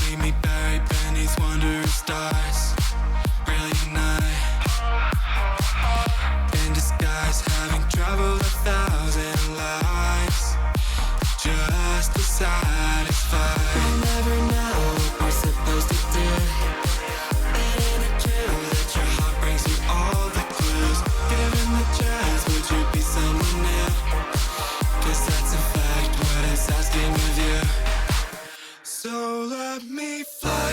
leave me buried beneath wondrous stars. Reunite in disguise, having traveled 1,000 lives just to satisfy. We'll never know what we're supposed to do. It ain't true that your heart brings you all the clues. Given the chance, would you be someone new? 'Cause that's in fact what it's asking of you. So let me fly,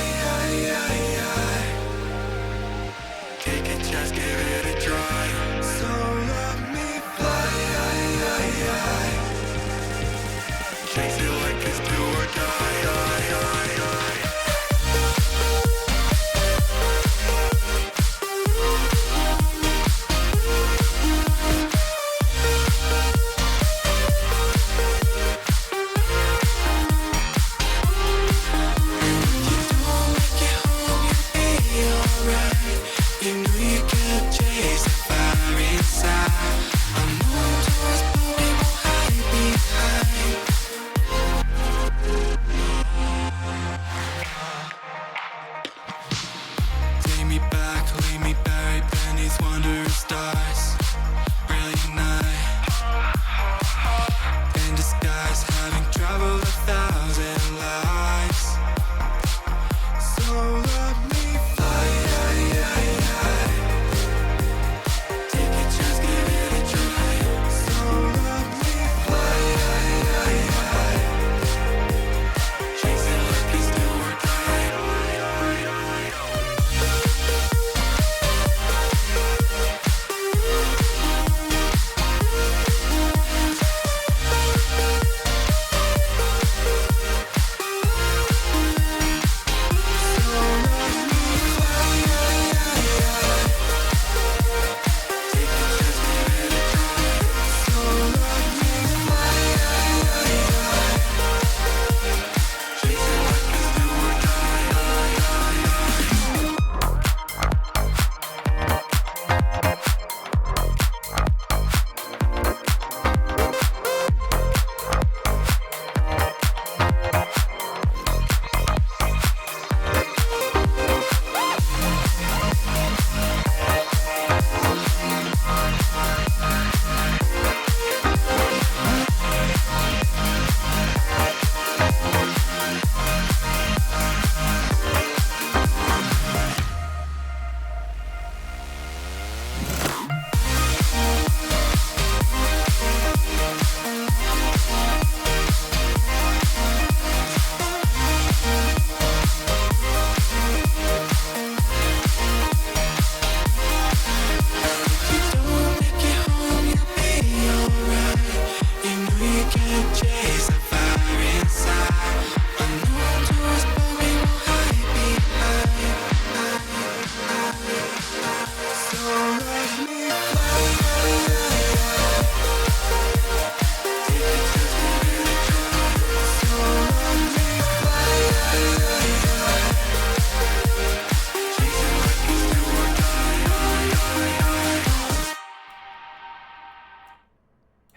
take a chance, give it a try. So let me fly, chase it like it's do or die.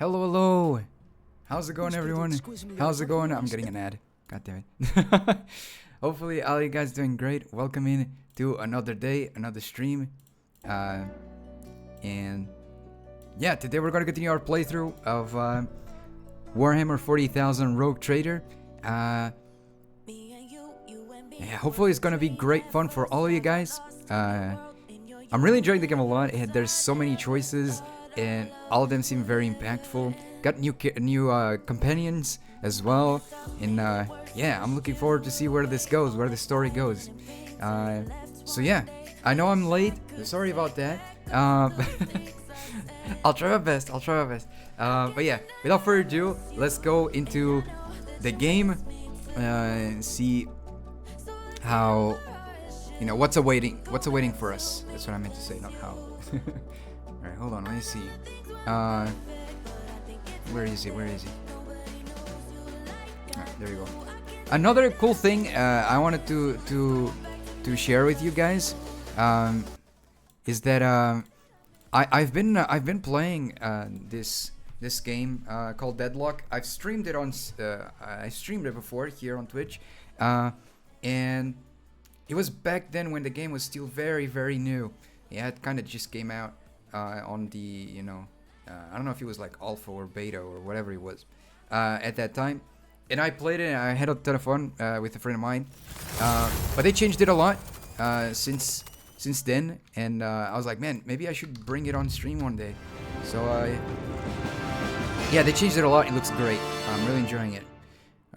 Hello. How's it going, everyone? How's it going? I'm getting an ad. God damn it. Hopefully all you guys doing great. Welcome in to another day, another stream. And yeah, today we're gonna continue our playthrough of Warhammer 40,000 Rogue Trader. Yeah, hopefully it's gonna be great fun for all of you guys. I'm really enjoying the game a lot. There's so many choices, and all of them seem very impactful. Got new companions as well, and yeah, I'm looking forward to see where this goes, where the story goes. So yeah, I know I'm late. Sorry about that. I'll try my best. But yeah, without further ado, let's go into the game and see how, you know, what's awaiting for us. That's what I meant to say, not how. Alright, hold on, let me see. Where is he? Alright, there you go. Another cool thing I wanted to share with you guys is that I've been playing this game called Deadlock. I've streamed it on I streamed it before here on Twitch, and it was back then when the game was still very, very new. Yeah, it kind of just came out on the, you know, I don't know if it was like alpha or beta or whatever it was at that time. And I played it and I had a ton of fun with a friend of mine. But they changed it a lot since then. And I was like, man, maybe I should bring it on stream one day. So, yeah, they changed it a lot. It looks great. I'm really enjoying it.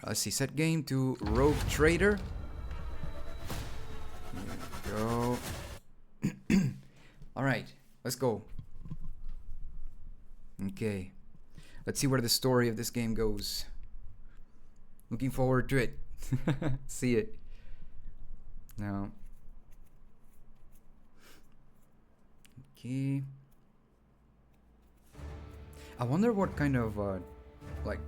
Let's see, set game to Rogue Trader. Here we go. Alright, let's go. Okay. Let's see where the story of this game goes. Looking forward to it. See it. Now. Okay. I wonder what kind of, like,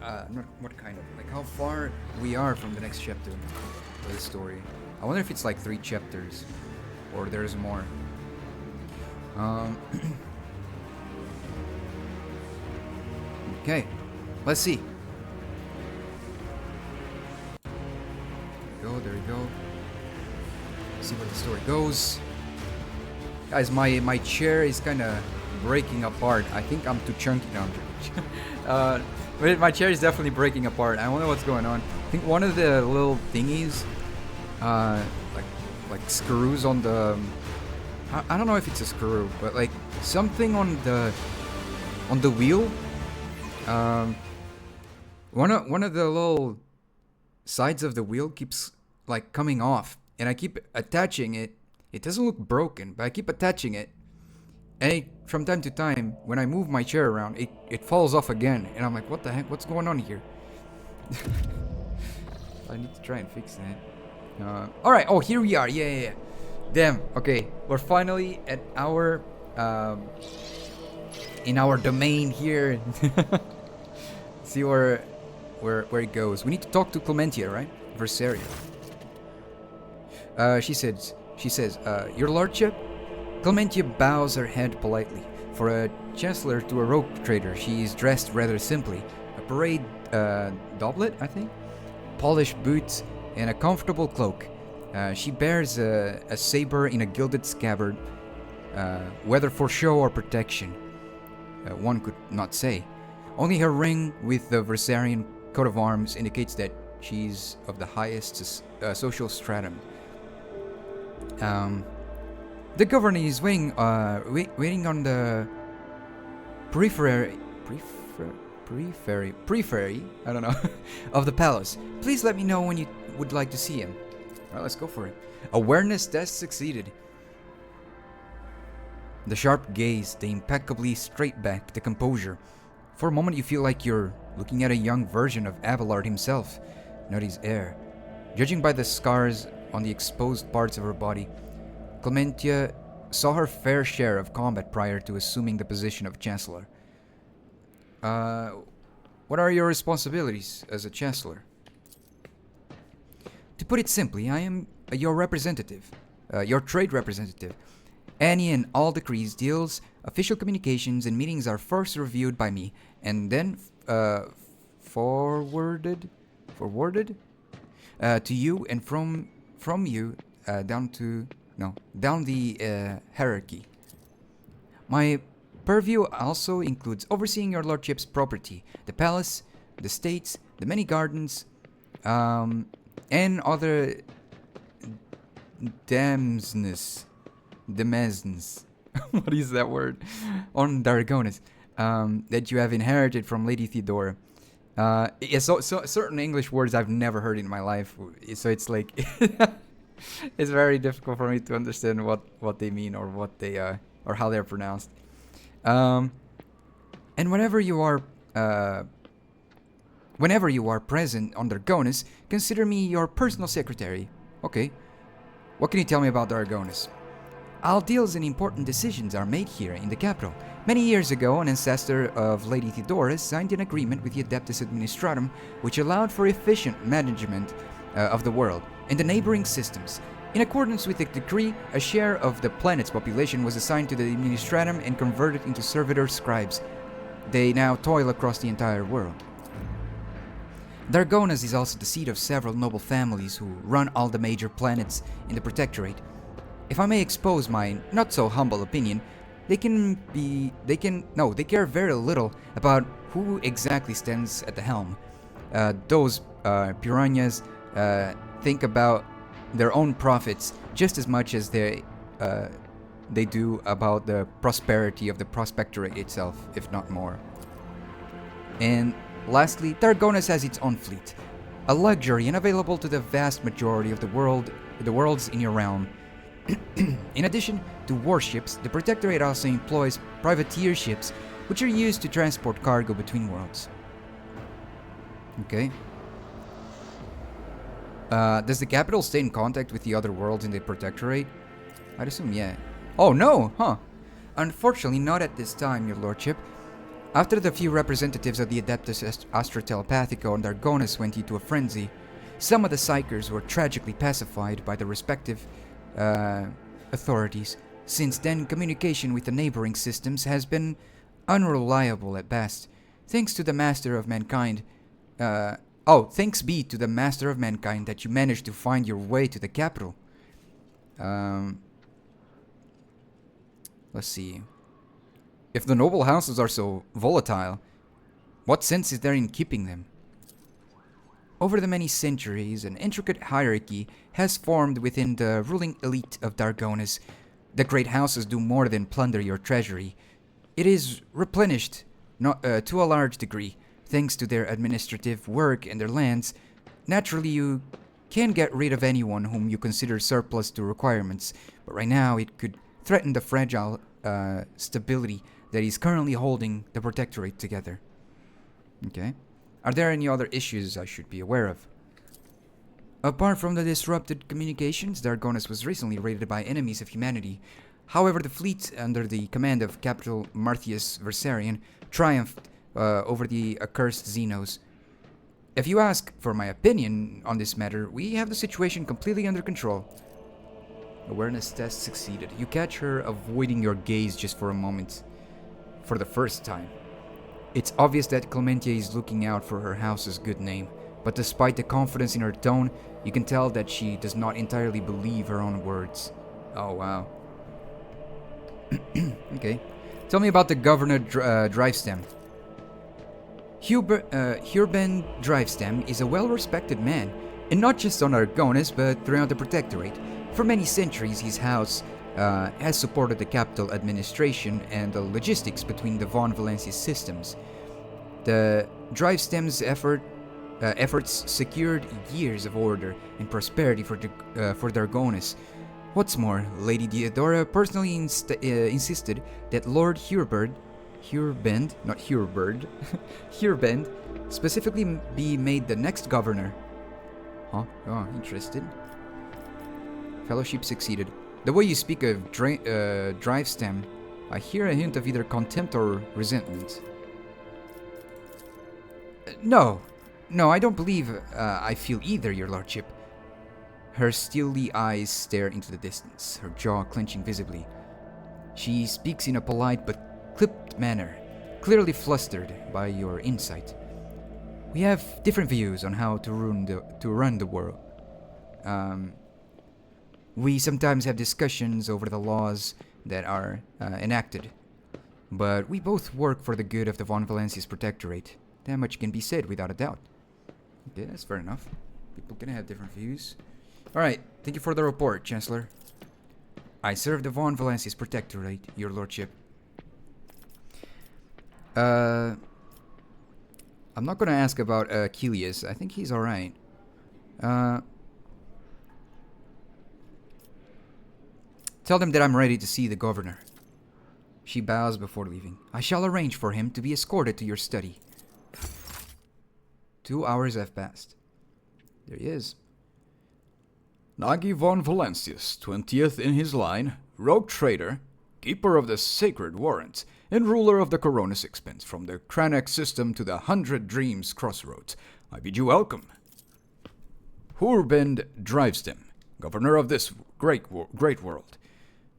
not what kind of, like how far we are from the next chapter of the story. I wonder if it's like 3 chapters or there's more. Okay, let's see. There we go. See where the story goes. Guys, my chair is kind of breaking apart. I think I'm too chunky now. But my chair is definitely breaking apart. I wonder what's going on. I think one of the little thingies, like screws on the. I don't know if it's a screw, but like something on the wheel. One of the little sides of the wheel keeps like coming off, and I keep attaching it. It doesn't look broken, but I keep attaching it. And from time to time, when I move my chair around, it falls off again. And I'm like, what the heck? What's going on here? I need to try and fix that. Alright, oh, here we are. Yeah. Damn, okay. We're finally at our, in our domain here. See where it goes. We need to talk to Clementia, right? Versaria. She says, Your Lordship? Clementia bows her head politely. For a chancellor to a rogue trader, she is dressed rather simply. A parade doublet, I think? Polished boots and a comfortable cloak. She bears a saber in a gilded scabbard, whether for show or protection. One could not say. Only her ring with the Versarian coat of arms indicates that she's of the highest social stratum. The governor is waiting on the periphery, I don't know, of the palace. Please let me know when you would like to see him. Alright, let's go for it. Awareness test succeeded. The sharp gaze, the impeccably straight back, the composure. For a moment you feel like you're looking at a young version of Abelard himself. Note his air. Judging by the scars on the exposed parts of her body, Clementia saw her fair share of combat prior to assuming the position of Chancellor. What are your responsibilities as a Chancellor? To put it simply, I am your representative, your trade representative. Any and all decrees, deals, official communications, and meetings are first reviewed by me, and then forwarded to you, and from you down the hierarchy. My purview also includes overseeing your lordship's property, the palace, the states, the many gardens, and other demesnes. What is that word? On Dargonis, that you have inherited from Lady Theodora. Yeah, so certain English words I've never heard in my life, so it's like it's very difficult for me to understand what they mean or what they or how they're pronounced. And whenever you are present on Dargonis, consider me your personal secretary. Okay. What can you tell me about Dargonis? All deals and important decisions are made here in the capital. Many years ago, an ancestor of Lady Theodora signed an agreement with the Adeptus Administratum, which allowed for efficient management of the world and the neighboring systems. In accordance with the decree, a share of the planet's population was assigned to the Administratum and converted into servitor scribes. They now toil across the entire world. Dargonus is also the seat of several noble families who run all the major planets in the Protectorate. If I may expose my not so humble opinion, they care very little about who exactly stands at the helm. Those piranhas think about their own profits just as much as they do about the prosperity of the Prospectorate itself, if not more. And lastly, Dargonus has its own fleet, a luxury unavailable to the vast majority of the worlds in your realm. In addition to warships, the Protectorate also employs privateer ships, which are used to transport cargo between worlds. Okay. Does the capital stay in contact with the other worlds in the Protectorate? I'd assume, yeah. Oh no, huh? Unfortunately, not at this time, your lordship. After the few representatives of the Adeptus Astra Telepathica on Dargonus went into a frenzy, some of the Psychers were tragically pacified by the respective authorities. Since then, communication with the neighboring systems has been unreliable at best. Thanks to the Master of Mankind. Thanks be to the Master of Mankind that you managed to find your way to the capital. Let's see. If the noble houses are so volatile, what sense is there in keeping them? Over the many centuries, an intricate hierarchy has formed within the ruling elite of Dargonus. The great houses do more than plunder your treasury. It is replenished to a large degree, thanks to their administrative work and their lands. Naturally, you can get rid of anyone whom you consider surplus to requirements, but right now it could threaten the fragile stability that is currently holding the Protectorate together. Okay. Are there any other issues I should be aware of? Apart from the disrupted communications, Dargonus was recently raided by enemies of humanity. However, the fleet under the command of Capital Martius Versarian triumphed over the accursed Xenos. If you ask for my opinion on this matter, we have the situation completely under control. Awareness test succeeded. You catch her avoiding your gaze just for a moment. For the first time. It's obvious that Clementia is looking out for her house's good name, but despite the confidence in her tone, you can tell that she does not entirely believe her own words. Oh, wow. Okay. Tell me about the Governor Drivestem. Hurben Drivestem is a well-respected man, and not just on Argonus, but throughout the Protectorate. For many centuries, his house has supported the capital administration and the logistics between the Von Valencia systems. The Drivestem's efforts secured years of order and prosperity for Dargonus. What's more, Lady Theodora personally insisted that Lord Hurbend specifically be made the next governor. Huh? Oh, interested. Fellowship succeeded. The way you speak of Drivestem, I hear a hint of either contempt or resentment. No, I don't believe I feel either, your lordship. Her steely eyes stare into the distance, her jaw clenching visibly. She speaks in a polite but clipped manner, clearly flustered by your insight. We have different views on how to run the world. We sometimes have discussions over the laws that are enacted, but we both work for the good of the Von Valencia's Protectorate. That much can be said without a doubt. Okay, that's fair enough. People can have different views. Alright, thank you for the report, Chancellor. I serve the Von Valencia's Protectorate, your lordship. I'm not gonna ask about Achilles. I think he's alright. Tell them that I'm ready to see the governor. She bows before leaving. I shall arrange for him to be escorted to your study. 2 hours have passed. There he is. Nagi von Valencius, 20th in his line, rogue trader, keeper of the sacred warrant, and ruler of the Koronus Expanse from the Kranek system to the 100 Dreams crossroads. I bid you welcome. Hurbend Drivestem, governor of this great world.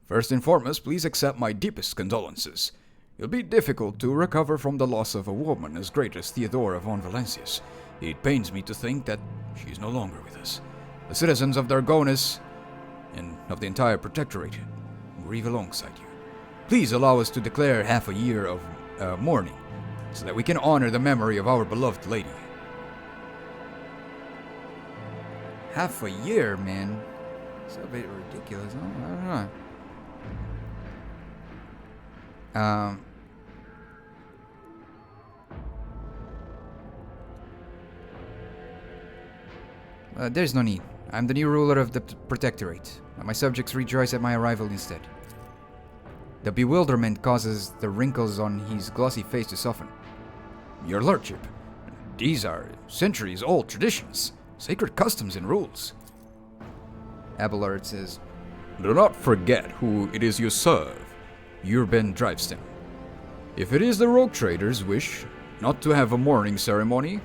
First and foremost, please accept my deepest condolences. It'll be difficult to recover from the loss of a woman as great as Theodora von Valencius. It pains me to think that she is no longer with us. The citizens of Dargonus and of the entire Protectorate grieve alongside you. Please allow us to declare half a year of mourning, so that we can honor the memory of our beloved lady. Half a year, man. It's a bit ridiculous. I don't know. There's no need. I'm the new ruler of the Protectorate. My subjects rejoice at my arrival instead. The bewilderment causes the wrinkles on his glossy face to soften. Your lordship, these are centuries-old traditions, sacred customs and rules. Abelard says, Do not forget who it is you serve, Urban Drivestem. If it is the rogue trader's wish not to have a mourning ceremony,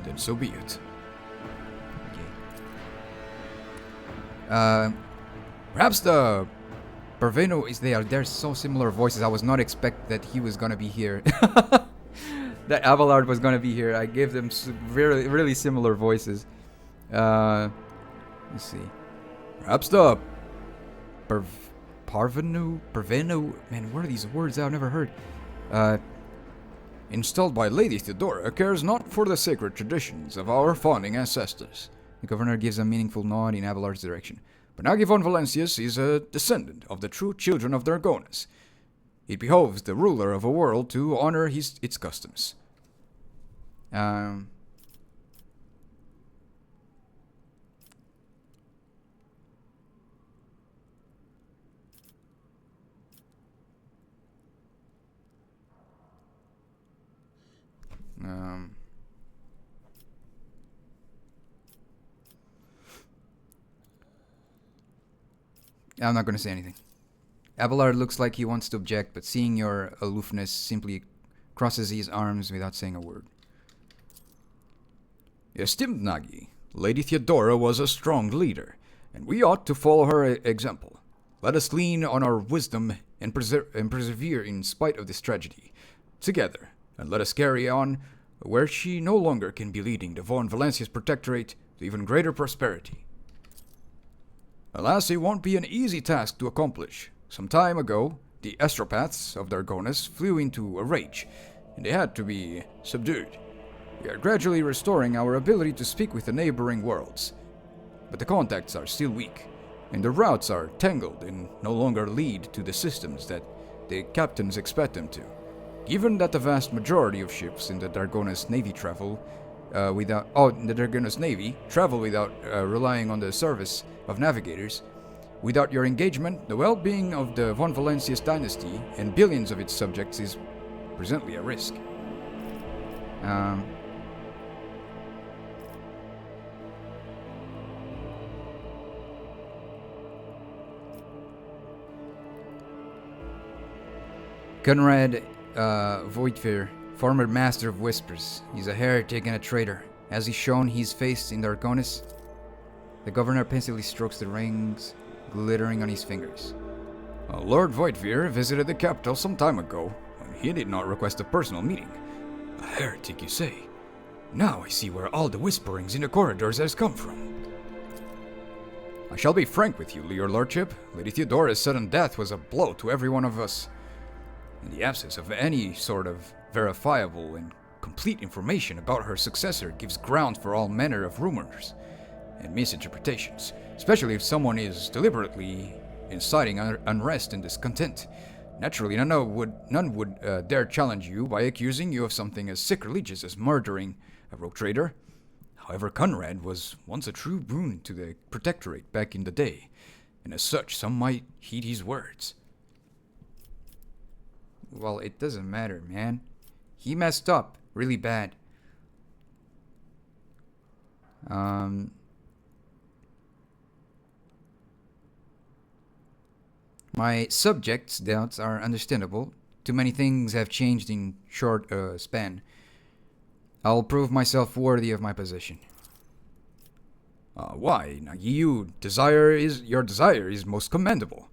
then so be it. Perhaps the Perveno is there. They're so similar voices. I was not expect that he was gonna be here. That Abelard was gonna be here. I gave them really, really similar voices. Let's see. Perhaps the Perveno. Man, what are these words I've never heard? Installed by Lady Theodora cares not for the sacred traditions of our founding ancestors. The governor gives a meaningful nod in Abelard's direction. Benagi von Valancius is a descendant of the true children of Dargonus. It behoves the ruler of a world to honor its customs. I'm not going to say anything. Abelard looks like he wants to object, but seeing your aloofness simply crosses his arms without saying a word. Esteemed Nagi, Lady Theodora was a strong leader, and we ought to follow her example. Let us lean on our wisdom and persevere in spite of this tragedy, together, and let us carry on where she no longer can be leading the von Valancius Protectorate to even greater prosperity. Alas, it won't be an easy task to accomplish. Some time ago, the astropaths of Dargonus flew into a rage, and they had to be subdued. We are gradually restoring our ability to speak with the neighboring worlds. But the contacts are still weak, and the routes are tangled and no longer lead to the systems that the captains expect them to. Given that the vast majority of ships in the Dargonus Navy travel without relying on the service of navigators, without your engagement, the well-being of the von Valancius dynasty and billions of its subjects is presently at risk. Conrad Voidfear, former master of whispers. He's a heretic and a traitor. Has he shown his face in Dargonus? The governor pensively strokes the rings glittering on his fingers. Lord Voidfear visited the capital some time ago, and he did not request a personal meeting. A heretic, you say? Now I see where all the whisperings in the corridors has come from. I shall be frank with you, your lordship. Lady Theodora's sudden death was a blow to every one of us. In the absence of any sort of verifiable and complete information about her successor gives ground for all manner of rumors and misinterpretations, especially if someone is deliberately inciting unrest and discontent. Naturally, none would dare challenge you by accusing you of something as sacrilegious as murdering a rogue trader. However, Conrad was once a true boon to the Protectorate back in the day, and as such, some might heed his words. Well, it doesn't matter, man. He messed up really bad. My subjects' doubts are understandable. Too many things have changed in short span. I'll prove myself worthy of my position. Why, your desire is most commendable.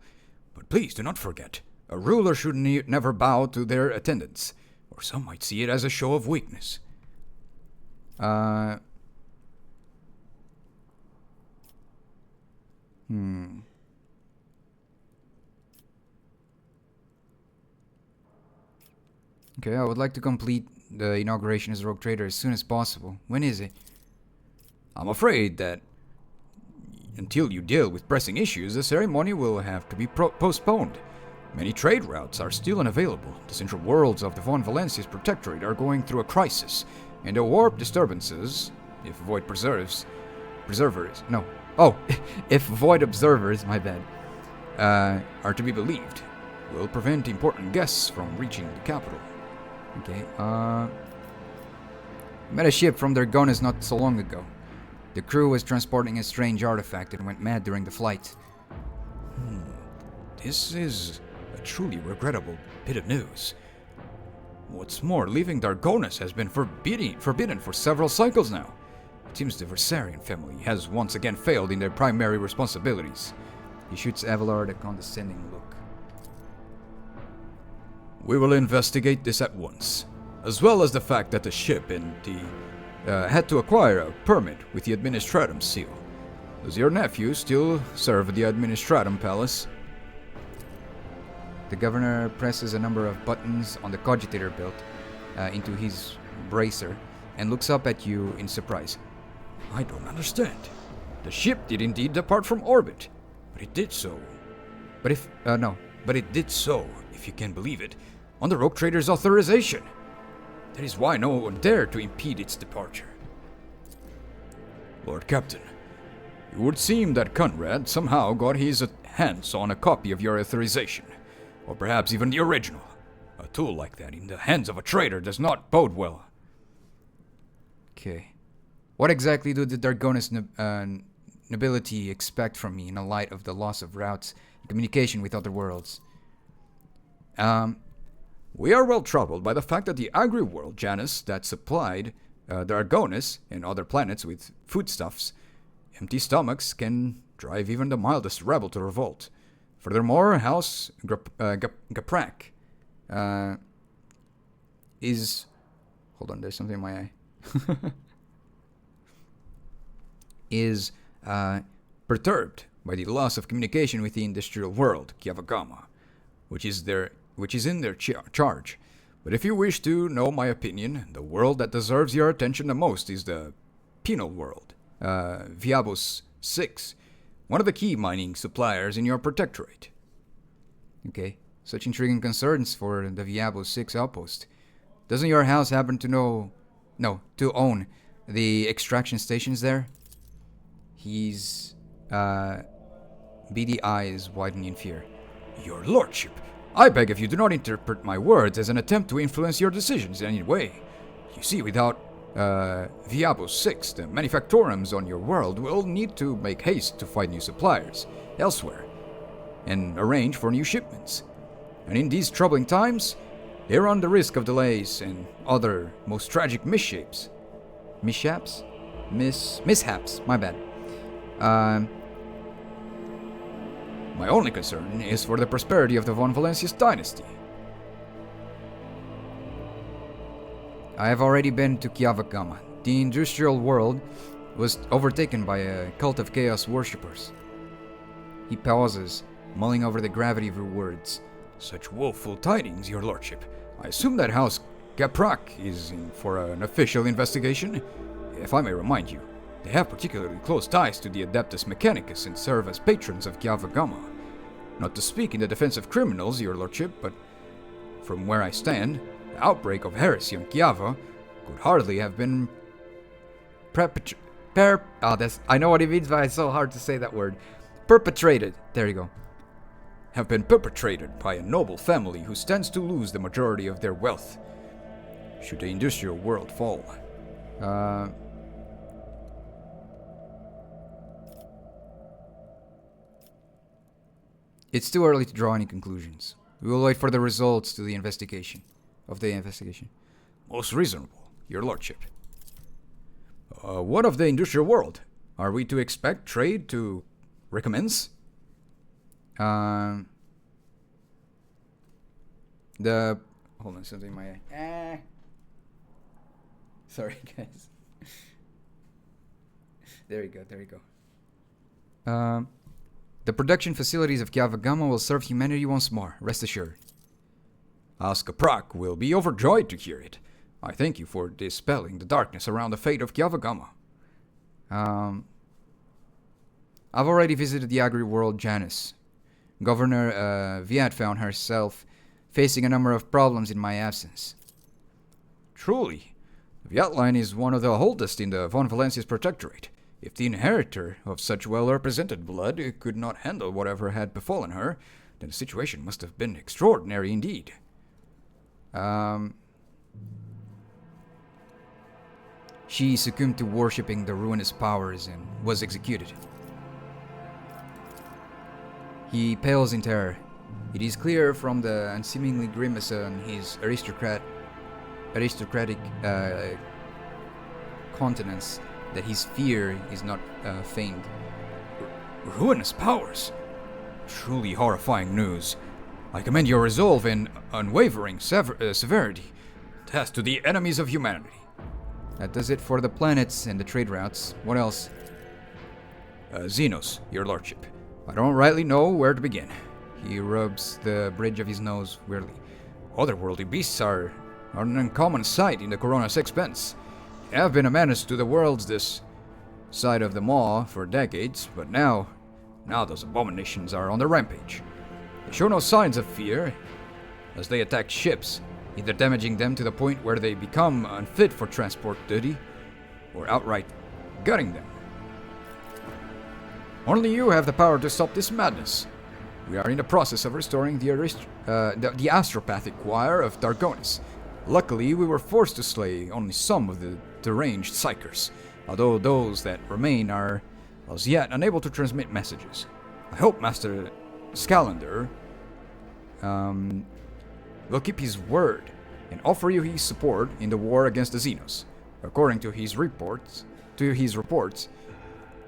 But please do not forget, a ruler should never bow to their attendants, or some might see it as a show of weakness. Uh, Okay, I would like to complete the inauguration as Rogue Trader as soon as possible. When is it? I'm afraid that until you deal with pressing issues, the ceremony will have to be postponed. Many trade routes are still unavailable. The central worlds of the Von Valencia's protectorate are going through a crisis, and the warp disturbances, if Void Preservers, no, oh, if Void Observers, my bad, are to be believed, will prevent important guests from reaching the capital. Okay, met a ship from Dargonis not so long ago. The crew was transporting a strange artifact and went mad during the flight. This is a truly regrettable bit of news. What's more, leaving Dargonis has been forbidden for several cycles now. It seems the Versarian family has once again failed in their primary responsibilities. He shoots Avalar a condescending look. We will investigate this at once, as well as the fact that the ship and the had to acquire a permit with the Administratum seal. Does your nephew still serve the Administratum Palace? The governor presses a number of buttons on the cogitator belt into his bracer and looks up at you in surprise. I don't understand. The ship did indeed depart from orbit, but it did so. But it did so, if you can believe it, on the Rogue Trader's authorization. That is why no one dared to impede its departure. Lord Captain, it would seem that Conrad somehow got his hands on a copy of your authorization, or perhaps even the original. A tool like that in the hands of a traitor does not bode well. Okay. What exactly do the Dargonis nobility expect from me in the light of the loss of routes and communication with other worlds? We are well troubled by the fact that the agri-world Janus that supplied Dargonis and other planets with foodstuffs, empty stomachs can drive even the mildest rebel to revolt. Furthermore, House Gaprak is... Hold on, there's something in my eye. is perturbed by the loss of communication with the industrial world, Kiavagama, which is in their charge. But if you wish to know my opinion, the world that deserves your attention the most is the penal world, Viabus 6, one of the key mining suppliers in your protectorate. Okay, such intriguing concerns for the Viabus 6 outpost. Doesn't your house happen to own the extraction stations there? He's, beady eyes widening in fear. Your lordship, I beg of you do not interpret my words as an attempt to influence your decisions in any way. You see, without Viabus 6, the manufactorums on your world will need to make haste to find new suppliers elsewhere and arrange for new shipments. And in these troubling times, they run the risk of delays and other most tragic mishaps. Mishaps? Mishaps, my bad. My only concern is for the prosperity of the Von Valencius dynasty. I have already been to Kiavagama. The industrial world was overtaken by a cult of chaos worshippers. He pauses, mulling over the gravity of her words. Such woeful tidings, your lordship. I assume that House Gaprak is in for an official investigation. If I may remind you, they have particularly close ties to the Adeptus Mechanicus and serve as patrons of Kiavagama. Not to speak in the defense of criminals, your lordship, but from where I stand, the outbreak of heresy on Kiava could hardly have been I know what it means, but it's so hard to say that word. Perpetrated. There you go. Have been perpetrated by a noble family who stands to lose the majority of their wealth should the industrial world fall. It's too early to draw any conclusions. We will wait for the results to the investigation. Most reasonable, your lordship. What of the industrial world? Are we to expect trade to recommence? Hold on, something in my eye. Sorry, guys. There you go, there you go. The production facilities of Kyavagama will serve humanity once more, rest assured. Askaprak will be overjoyed to hear it. I thank you for dispelling the darkness around the fate of Kyavagama. I've already visited the agri-world Janus. Governor Viat found herself facing a number of problems in my absence. Truly, the Viat line is one of the oldest in the Von Valencia's protectorate. If the inheritor of such well-represented blood could not handle whatever had befallen her, then the situation must have been extraordinary indeed. She succumbed to worshipping the ruinous powers and was executed. He pales in terror. It is clear from the unseemly grimace on his aristocratic countenance that his fear is not feigned. Ruinous powers? Truly horrifying news. I commend your resolve and unwavering severity. Test to the enemies of humanity. That does it for the planets and the trade routes. What else? Xenos, your lordship. I don't rightly know where to begin. He rubs the bridge of his nose weirdly. Otherworldly beasts are an uncommon sight in the Koronus Expanse. They have been a menace to the worlds this side of the Maw for decades, but now those abominations are on the rampage. They show no signs of fear as they attack ships, either damaging them to the point where they become unfit for transport duty, or outright gutting them. Only you have the power to stop this madness. We are in the process of restoring the astropathic choir of Dargonis. Luckily, we were forced to slay only some of the deranged psychers, although those that remain are as yet unable to transmit messages. I hope Master Scalander will keep his word and offer you his support in the war against the Xenos. According to his reports,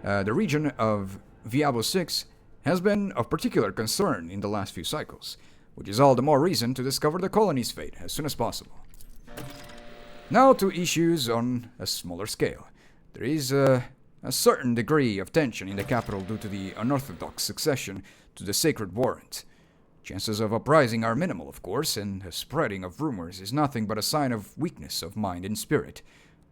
the region of Viabo 6 has been of particular concern in the last few cycles, which is all the more reason to discover the colony's fate as soon as possible. Now to issues on a smaller scale. There is a certain degree of tension in the capital due to the unorthodox succession to the Sacred Warrant. Chances of uprising are minimal, of course, and the spreading of rumors is nothing but a sign of weakness of mind and spirit.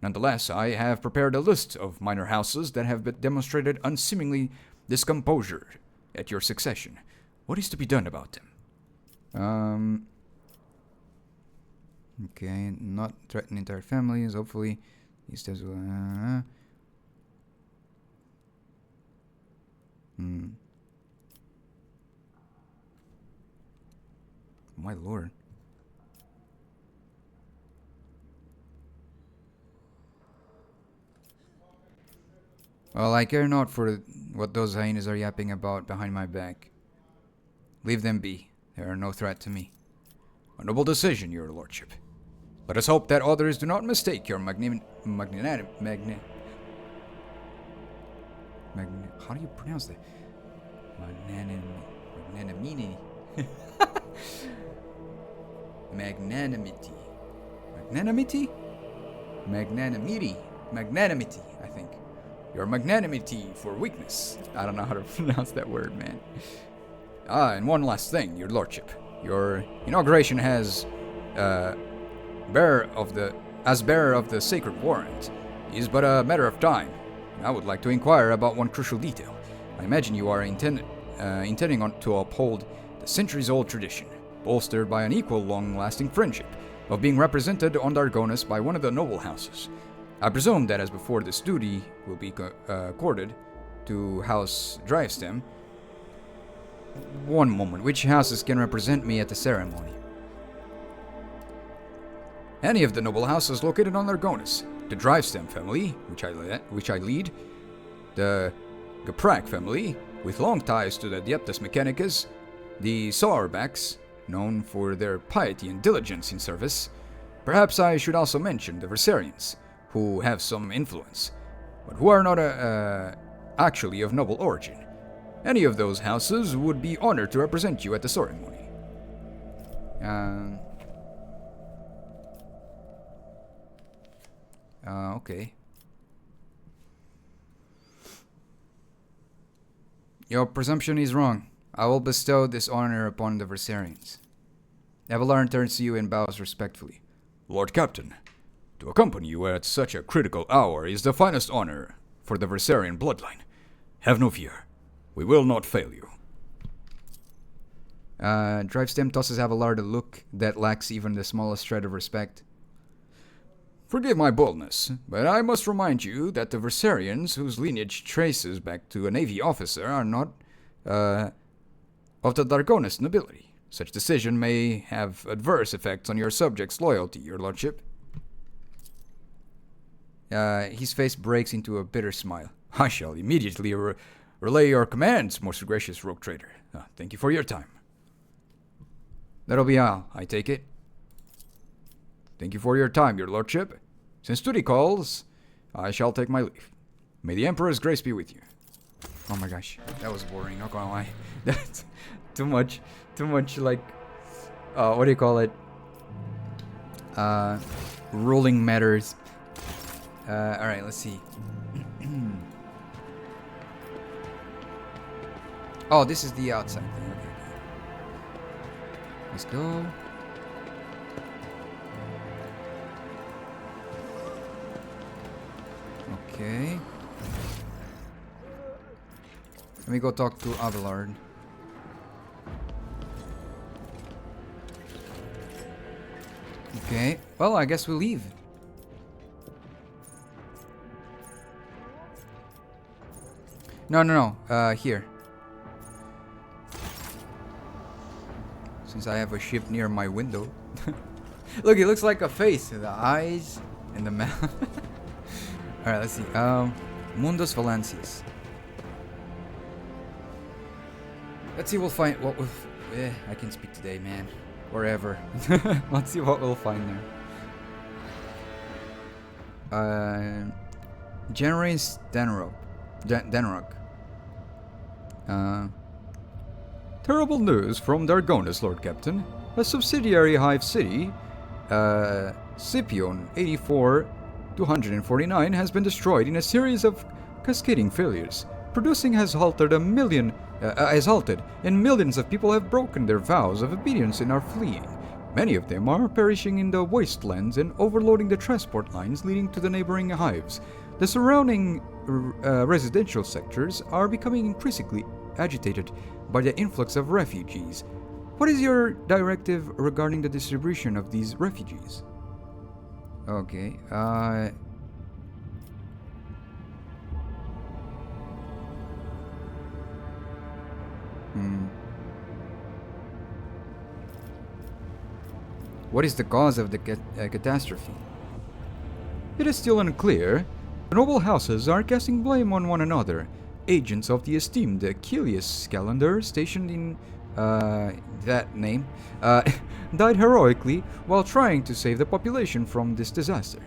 Nonetheless, I have prepared a list of minor houses that have demonstrated unseemly discomposure at your succession. What is to be done about them? Okay, not threaten entire families, hopefully. These steps will... My lord. Well, I care not for what those hyenas are yapping about behind my back. Leave them be. They are no threat to me. A noble decision, your lordship. Let us hope that others do not mistake your how do you pronounce that? Magnanimity. Magnanimity. Magnanimity? Magnanimity, I think. Your magnanimity for weakness. I don't know how to pronounce that word, man. And one last thing, your lordship. Your inauguration as bearer of the Sacred Warrant is but a matter of time. I would like to inquire about one crucial detail. I imagine you are intending to uphold the centuries-old tradition, bolstered by an equal long-lasting friendship, of being represented on Dargonis by one of the noble houses. I presume that as before this duty will be accorded to House Drivestem. One moment, which houses can represent me at the ceremony? Any of the noble houses located on Dargonis. The Drivestem family, which I lead. The Gaprak family, with long ties to the Dieptus Mechanicus. The Sauerbachs, known for their piety and diligence in service. Perhaps I should also mention the Versarians, who have some influence, but who are not actually of noble origin. Any of those houses would be honored to represent you at the ceremony. Okay. Your presumption is wrong. I will bestow this honor upon the Versarians. Avalar turns to you and bows respectfully. Lord Captain, to accompany you at such a critical hour is the finest honor for the Versarian bloodline. Have no fear. We will not fail you. Drivestem tosses Avalar a look that lacks even the smallest shred of respect. Forgive my boldness, but I must remind you that the Versarians, whose lineage traces back to a Navy officer, are not of the Dargonist nobility. Such decision may have adverse effects on your subjects' loyalty, your lordship. His face breaks into a bitter smile. I shall immediately relay your commands, most gracious rogue trader. Thank you for your time. That'll be all, I take it. Thank you for your time, your lordship. Since duty calls, I shall take my leave. May the Emperor's grace be with you. Oh my gosh, that was boring, not gonna lie. That's too much like, what do you call it? Ruling matters. Alright, let's see. Oh, this is the outside thing, okay. Let's go. Okay. Let me go talk to Abelard. Okay. Well, I guess we'll leave. No. Here. Since I have a ship near my window. Look, it looks like a face. The eyes and the mouth. Alright, let's see. Mundus Valancius. Let's see, we'll find what we'll... I can speak today, man. Wherever. Let's see what we'll find there. Generous Danrog. Terrible news from Dargonus, Lord Captain. A subsidiary hive city, Scipion 84-249, has been destroyed in a series of cascading failures. Producing has halted and millions of people have broken their vows of obedience and are fleeing. Many of them are perishing in the wastelands and overloading the transport lines leading to the neighboring hives. The surrounding residential sectors are becoming increasingly agitated by the influx of refugees. What is your directive regarding the distribution of these refugees? Okay, What is the cause of the catastrophe? It is still unclear. The noble houses are casting blame on one another. Agents of the esteemed Achilles Calendar, stationed in that name, died heroically while trying to save the population from this disaster.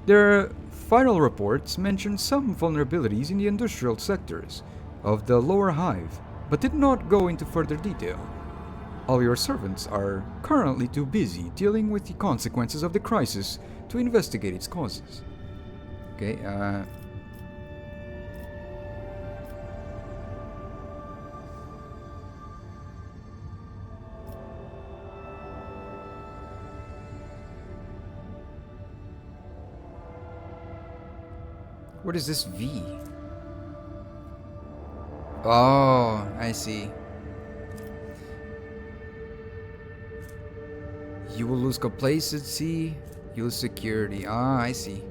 Their final reports mentioned some vulnerabilities in the industrial sectors of the lower hive, but did not go into further detail. All your servants are currently too busy dealing with the consequences of the crisis to investigate its causes. Okay, what is this V? Oh, I see. You will lose complacency, you lose security. Ah, I see.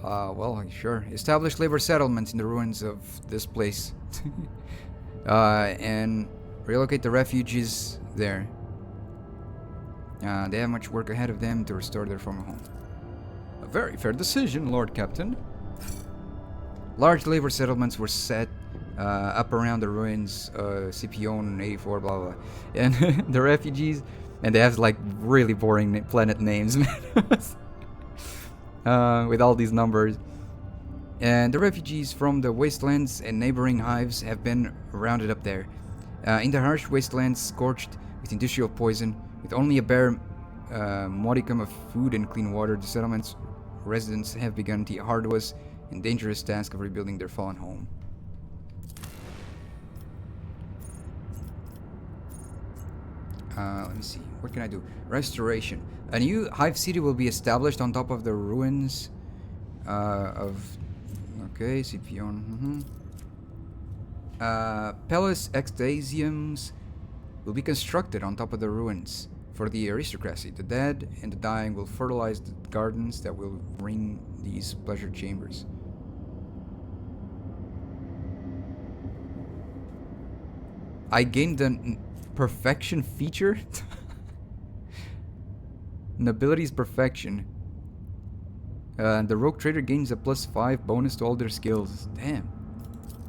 Well, sure. Establish labor settlements in the ruins of this place. And relocate the refugees there. They have much work ahead of them to restore their former home. A very fair decision, Lord Captain. Large labor settlements were set up around the ruins, Scipion 84, blah blah. And the refugees, and they have like really boring planet names, with all these numbers. And the refugees from the wastelands and neighboring hives have been rounded up there. In the harsh wastelands, scorched with industrial poison, with only a bare modicum of food and clean water, the settlement's residents have begun the arduous and dangerous task of rebuilding their fallen home. Let me see. What can I do? Restoration. A new hive city will be established on top of the ruins of... Okay, Scipion. Palace Extasiums will be constructed on top of the ruins. For the aristocracy, the dead and the dying will fertilize the gardens that will ring these pleasure chambers. I gained the perfection feature? Nobility's perfection. The rogue trader gains a +5 bonus to all their skills. Damn.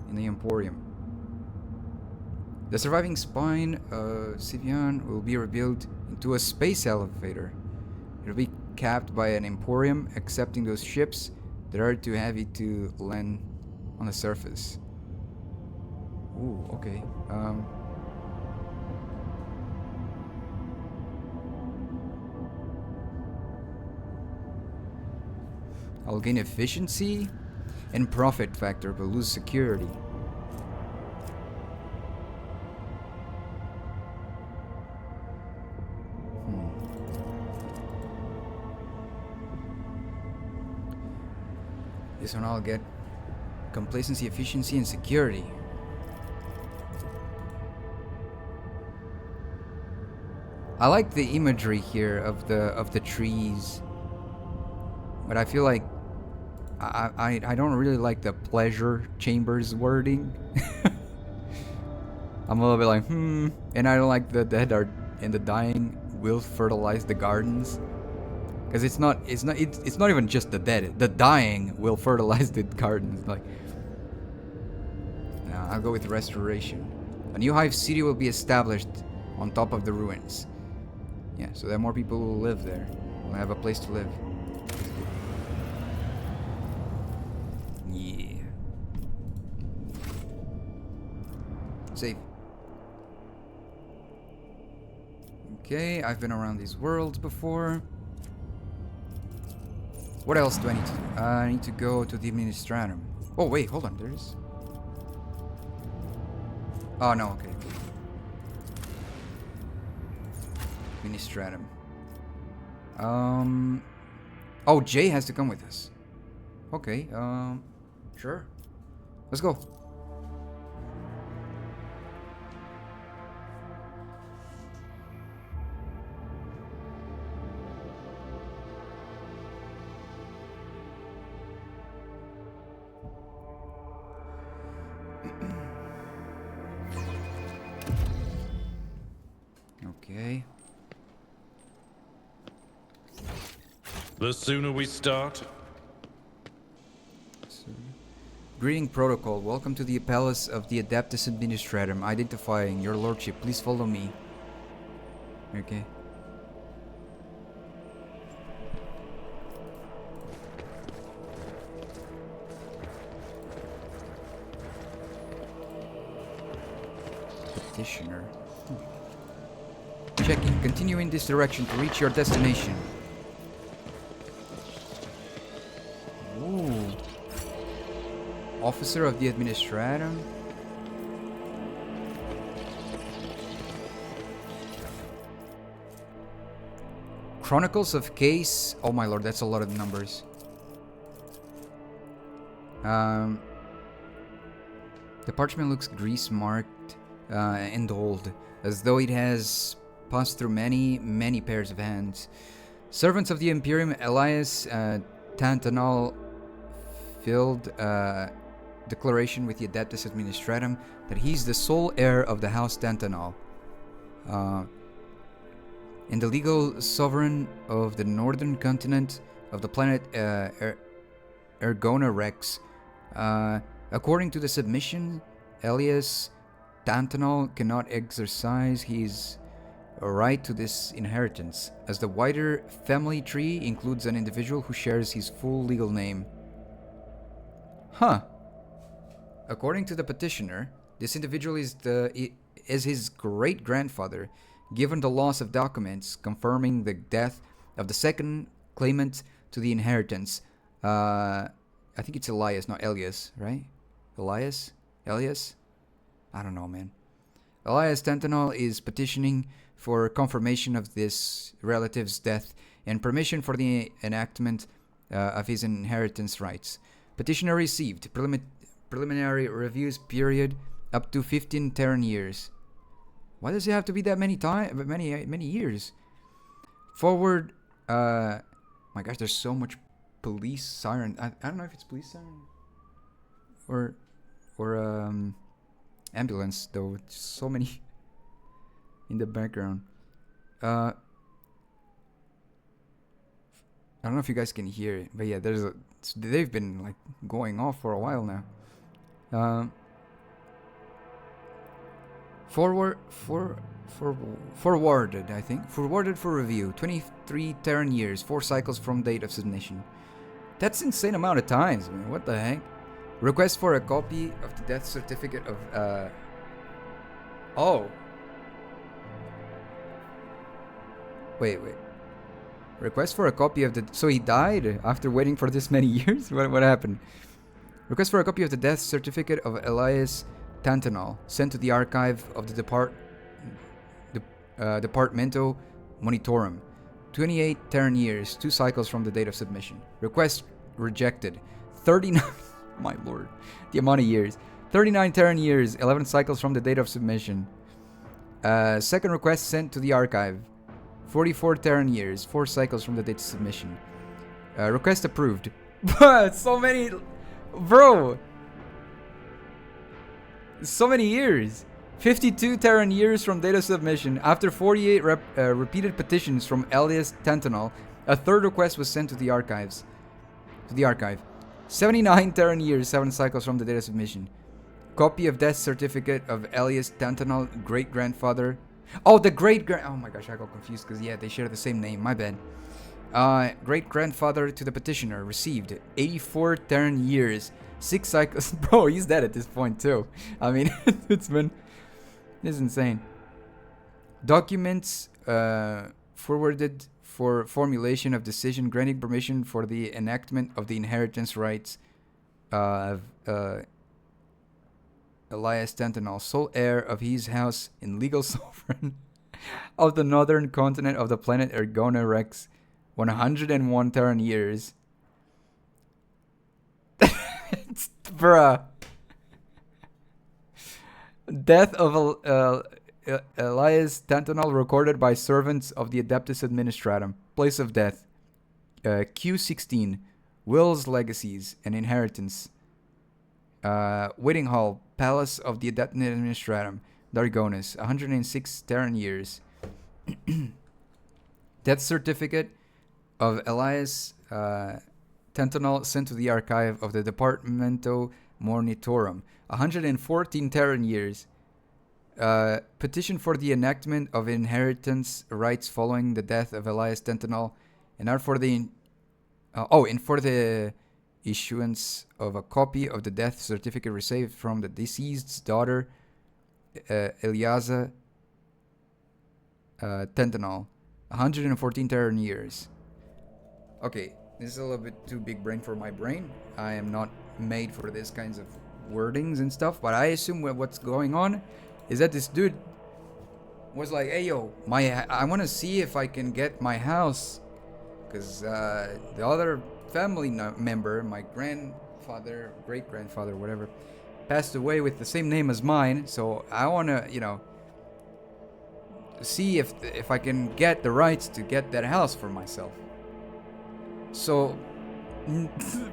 In the Emporium. The surviving spine, Sivian, will be rebuilt into a space elevator. It will be capped by an Emporium, accepting those ships that are too heavy to land on the surface. Ooh, okay. I'll gain efficiency and profit factor, but lose security. This one I'll get complacency, efficiency, and security. I like the imagery here of the trees, but I feel like I don't really like the pleasure chambers wording. I'm a little bit like and I don't like the dead are and the dying will fertilize the gardens. Because it's not even just the dead. The dying will fertilize the gardens. Like, no, I'll go with restoration. A new hive city will be established on top of the ruins. Yeah, so that more people will live there. Will have a place to live. Yeah. Save. Okay, I've been around these worlds before. What else do I need to do? I need to go to the Administratum. Oh, wait, hold on. There's... Oh, no, okay. Administratum. Oh, Jay has to come with us. Okay, sure. Let's go. Okay. The sooner we start. Greeting protocol. Welcome to the palace of the Adeptus Administratum. Identifying your lordship. Please follow me. Okay. Petitioner. Checking. Continue in this direction to reach your destination. Ooh. Officer of the Administratum. Chronicles of Case. Oh my lord, that's a lot of numbers. The parchment looks grease-marked and old, as though it has passed through many pairs of hands. Servants of the Imperium, Elias Tantanal filled declaration with the Adeptus Administratum that he's the sole heir of the House Tantanal, and the legal sovereign of the northern continent of the planet Ergona Rex. According to the submission, Elias Tantanal cannot exercise his right to this inheritance, as the wider family tree includes an individual who shares his full legal name. Huh. According to the petitioner, this individual is his great-grandfather, given the loss of documents confirming the death of the second claimant to the inheritance, I think it's Elias, not Elias, right? Elias? Elias? I don't know, man. Elias Tantanol is petitioning for confirmation of this relative's death and permission for the enactment of his inheritance rights. Petitioner received preliminary reviews period up to 15 Terran years. Why does it have to be that many many years? Forward. My gosh, there's so much police siren. I don't know if it's police siren or ambulance though. It's so many in the background. I don't know if you guys can hear it, but yeah, they've been like going off for a while now. Forwarded, I think. Forwarded for review. 23 Terran years, 4 cycles from date of submission. That's insane amount of times, man. What the heck? Request for a copy of the death certificate of, Oh. Wait. Request for a copy of the... So he died after waiting for this many years? What happened? Request for a copy of the death certificate of Elias Tantanol, sent to the archive of the Departamento Monitorum. 28 Terran years, 2 cycles from the date of submission. Request rejected. 39... My lord. The amount of years. 39 Terran years, 11 cycles from the date of submission. Second request sent to the archive. 44 Terran years, 4 cycles from the date of submission. Request approved. So many... Bro! So many years. 52 Terran years from date of submission. After 48 repeated petitions from Elias Tantanol, a third request was sent to the archives. 79 Terran years, 7 cycles from the date of submission. Copy of death certificate of Elias Tantanol, great-grandfather. Oh, oh my gosh, I got confused because, yeah, they share the same name. My bad. Great-grandfather to the petitioner received 84 Terran years, 6 cycles. Bro, he's dead at this point, too. I mean, it's insane. Documents forwarded for formulation of decision granting permission for the enactment of the inheritance rights of Elias Tantanol, sole heir of his house and legal sovereign of the northern continent of the planet Ergona Rex, 101 Terran years. Bruh. Death of Elias Tantanol recorded by servants of the Adeptus Administratum. Place of death. Q16. Wills, legacies, and inheritance. Waiting Hall, Palace of the Adeptus Administratum. Dargonus, 106 Terran years. Death certificate of Elias Tantanol sent to the archive of the Departamento Monitorum. 114 Terran years. Petition for the enactment of inheritance rights following the death of Elias Tantanol, and are for the for the issuance of a copy of the death certificate received from the deceased's daughter, Eliasa Tantanol. 114 Terran years. Okay, this is a little bit too big brain for my brain. I am not made for this kinds of wordings and stuff, but I assume what's going on is that this dude was like, hey yo, I want to see if I can get my house, because the other family member, my grandfather, great-grandfather, whatever, passed away with the same name as mine, so I want to, see if I can get the rights to get that house for myself. So,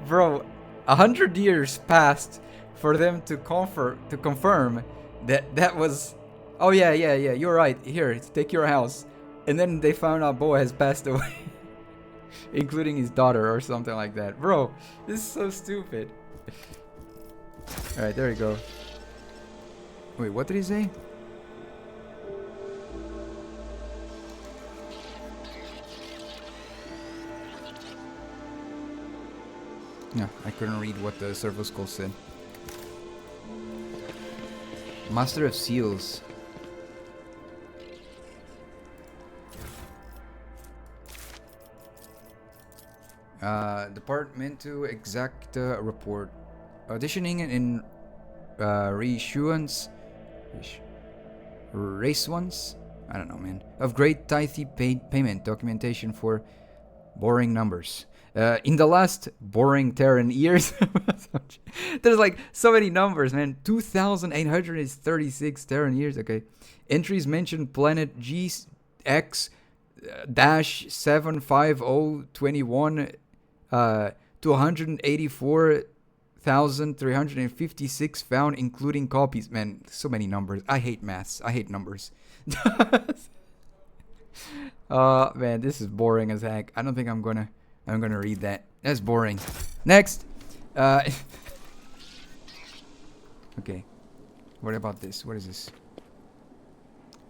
bro, 100 years passed for them to confirm that was, oh yeah, you're right, here, take your house. And then they found out Boa has passed away, including his daughter or something like that. Bro, this is so stupid. Alright, there you go. Wait, what did he say? No, I couldn't read what the servo skull said. Master of Seals. Departamento Exacta Report. Auditioning in reissuance. Race ones? I don't know, man. Of great tithe paid payment documentation for boring numbers. In the last boring Terran years, there's like so many numbers, man. 2,836 Terran years. Okay, entries mention planet GX dash 75021 to 184,356 found, including copies. Man, so many numbers. I hate maths. I hate numbers. Man, this is boring as heck. I don't think I'm gonna read that. That's boring. Next. Okay. What about this? What is this?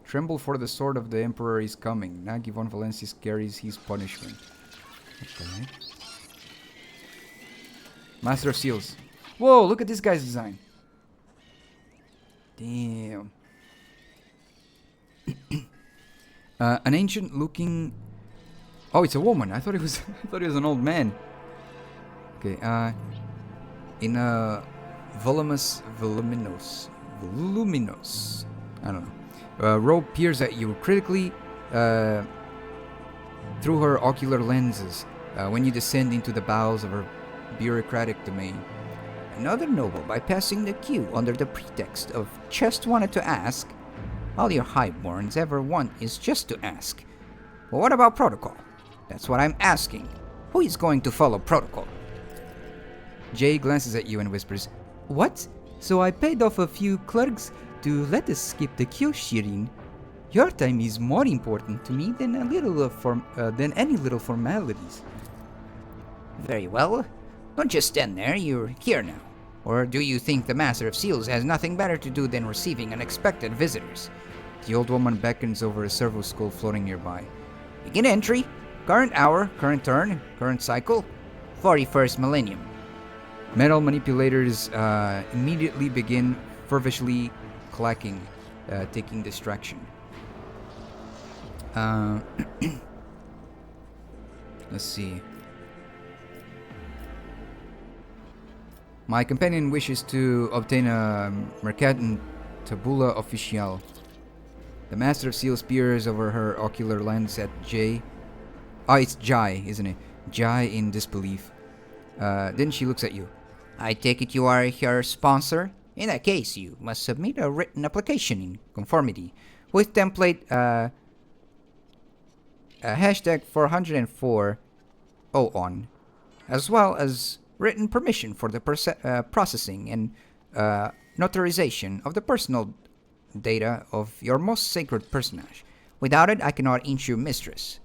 Tremble, for the sword of the Emperor is coming. Nagi von Valencius carries his punishment. Okay. Master of Seals. Whoa, look at this guy's design. Damn. An ancient looking... Oh, it's a woman. I thought it was an old man. Okay, in a voluminous, I don't know. Robe peers at you critically through her ocular lenses when you descend into the bowels of her bureaucratic domain. Another noble bypassing the queue under the pretext of just wanted to ask. All your highborns ever want is just to ask. Well, what about protocol? That's what I'm asking. Who is going to follow protocol? Jay glances at you and whispers, What? So I paid off a few clerks to let us skip the queue, Shirin. Your time is more important to me than any little formalities. Very well. Don't just stand there, you're here now. Or do you think the Master of Seals has nothing better to do than receiving unexpected visitors? The old woman beckons over a servo skull floating nearby. Begin entry. Current hour, current turn, current cycle. 41st millennium. Metal manipulators immediately begin fervently clacking, taking distraction. Let's see. My companion wishes to obtain a Mercatum Tabula Official. The Master of Seals peers over her ocular lens at Jay. Oh, it's Jai, isn't it? Jai in disbelief. Then she looks at you. I take it you are her sponsor? In that case, you must submit a written application in conformity with template hashtag 404 on, as well as written permission for the processing and notarization of the personal data of your most sacred personage. Without it, I cannot ensure mistress.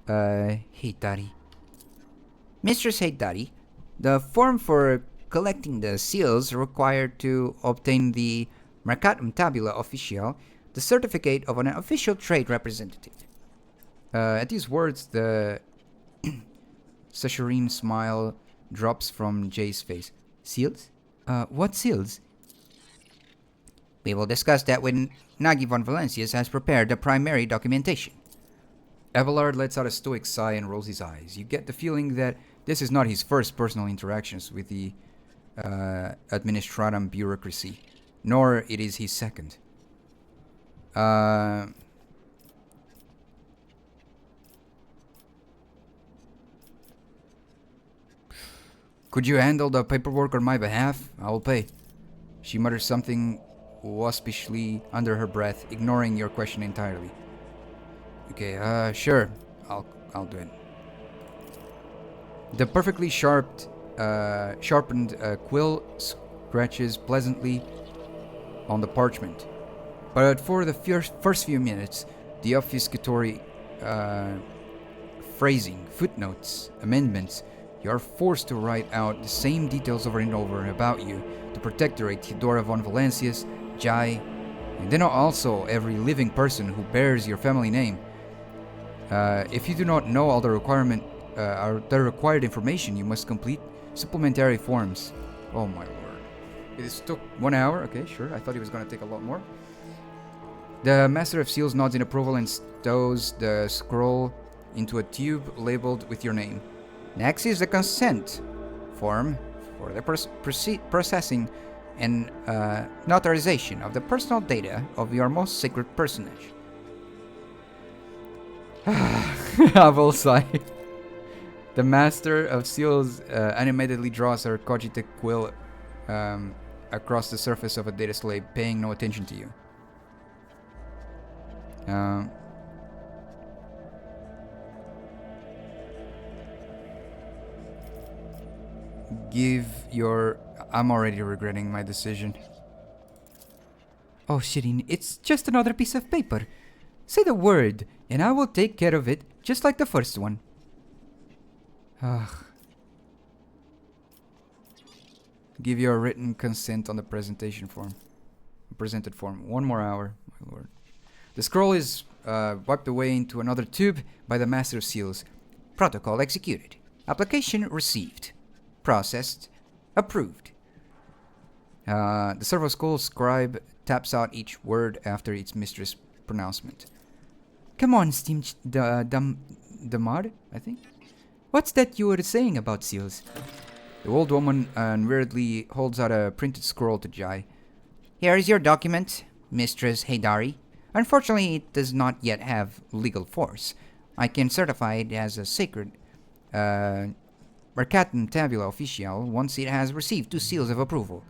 Heitari. Mistress Heitari, the form for collecting the seals required to obtain the Mercatum Tabula Official, the certificate of an official trade representative. At these words, the Sasharine smile drops from Jay's face. Seals? What seals? We will discuss that when Nagi von Valencius has prepared the primary documentation. Abelard lets out a stoic sigh and rolls his eyes. You get the feeling that this is not his first personal interactions with the administratum bureaucracy, nor it is his second. Could you handle the paperwork on my behalf? I will pay. She mutters something waspishly under her breath, ignoring your question entirely. Okay, sure. I'll do it. The perfectly sharpened quill scratches pleasantly on the parchment. But for the first few minutes, the obfuscatory phrasing, footnotes, amendments, you are forced to write out the same details over and over about you to protectorate Theodora von Valencius, Jai, and then also every living person who bears your family name. If you do not know all the required information, you must complete supplementary forms. Oh my lord. This took 1 hour? Okay, sure. I thought it was going to take a lot more. The Master of Seals nods in approval and stows the scroll into a tube labeled with your name. Next is the consent form for the processing and notarization of the personal data of your most sacred personage. I will sigh. The Master of Seals animatedly draws her cogite quill across the surface of a data slate, paying no attention to you. Give your... I'm already regretting my decision. Oh, Shirin, it's just another piece of paper. Say the word, and I will take care of it, just like the first one. Ugh. Give your written consent on the presented form. 1 more hour, my lord. The scroll is wiped away into another tube by the Master of Seals. Protocol executed. Application received. Processed. Approved. The servo skull scribe taps out each word after its mistress' pronouncement. Come on, Steam Damar, I think. What's that you were saying about seals? The old woman unweirdly holds out a printed scroll to Jai. Here is your document, Mistress Haydari. Unfortunately, it does not yet have legal force. I can certify it as a sacred Mercatum Tabula Official once it has received 2 seals of approval.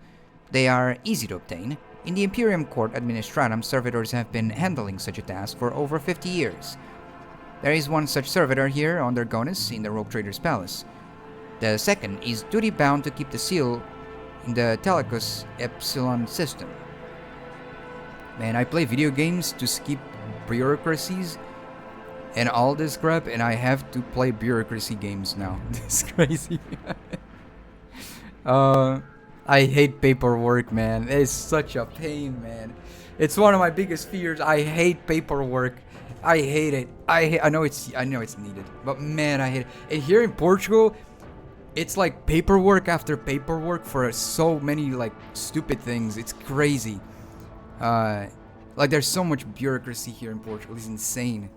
They are easy to obtain. In the Imperium Court Administratum, servitors have been handling such a task for over 50 years. There is one such servitor here on Dargonus in the Rogue Trader's Palace. The second is duty-bound to keep the seal in the Telecus Epsilon system. Man, I play video games to skip bureaucracies and all this crap, and I have to play bureaucracy games now. This is crazy. I hate paperwork, man. It's such a pain, man. It's one of my biggest fears. I hate paperwork. I hate it. I know it's needed, but man, I hate it. And here in Portugal, it's like paperwork after paperwork for so many like stupid things. It's crazy. Like there's so much bureaucracy here in Portugal. It's insane.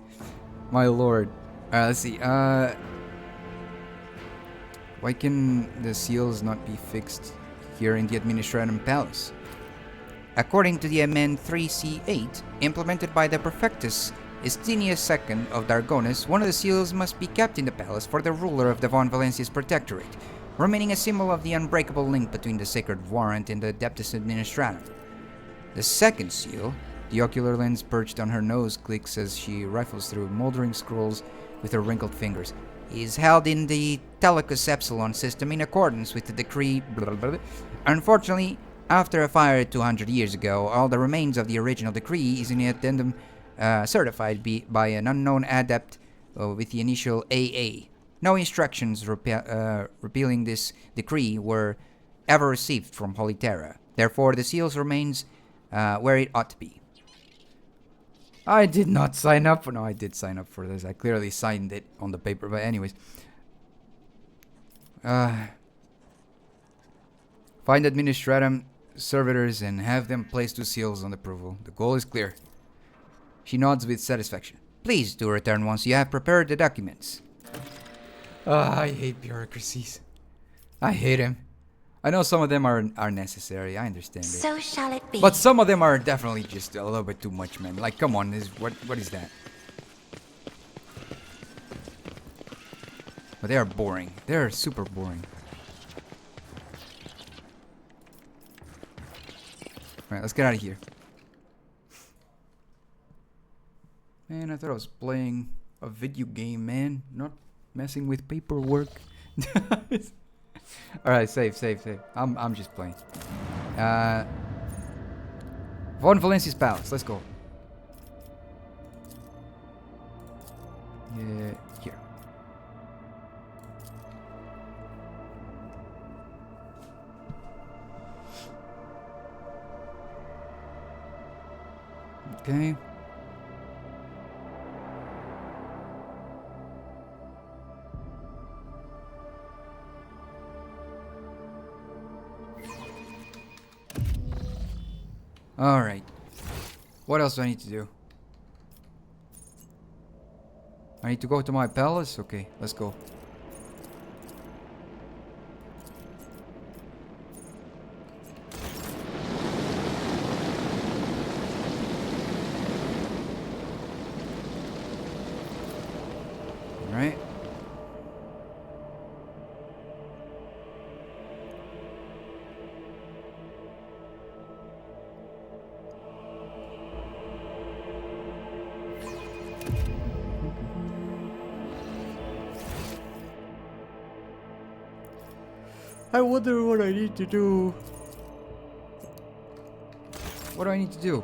My lord. Let's see. Why can the seals not be fixed here in the Administratum Palace? According to the Amend 3C8, implemented by the Perfectus Estinius II of Dargonus, one of the seals must be kept in the palace for the ruler of the Von Valencia's protectorate, remaining a symbol of the unbreakable link between the sacred warrant and the Adeptus Administratum. The second seal, the ocular lens perched on her nose, clicks as she rifles through moldering scrolls with her wrinkled fingers, is held in the Telecus Epsilon system in accordance with the decree. Unfortunately, after a fire 200 years ago, all the remains of the original decree is in the addendum certified by an unknown adept with the initial AA. No instructions repealing this decree were ever received from Holy Terra. Therefore, the seals remains where it ought to be. I did not sign up. No, I did sign up for this. I clearly signed it on the paper. But anyways. Find Administratum servitors and have them place 2 seals on approval. The goal is clear. She nods with satisfaction. Please do return once you have prepared the documents. I hate bureaucracies. I hate them. I know some of them are necessary. I understand it. So shall it be. But some of them are definitely just a little bit too much, man. Like, come on, what is that? But they are boring. They are super boring. Alright, let's get out of here. Man, I thought I was playing a video game, man. Not messing with paperwork. Alright, save. I'm just playing. Von Valencia's Palace, let's go. Yeah, here. Okay. Alright. What else do I need to do? I need to go to my palace? Okay, let's go. Alright. I wonder what I need to do. What do I need to do?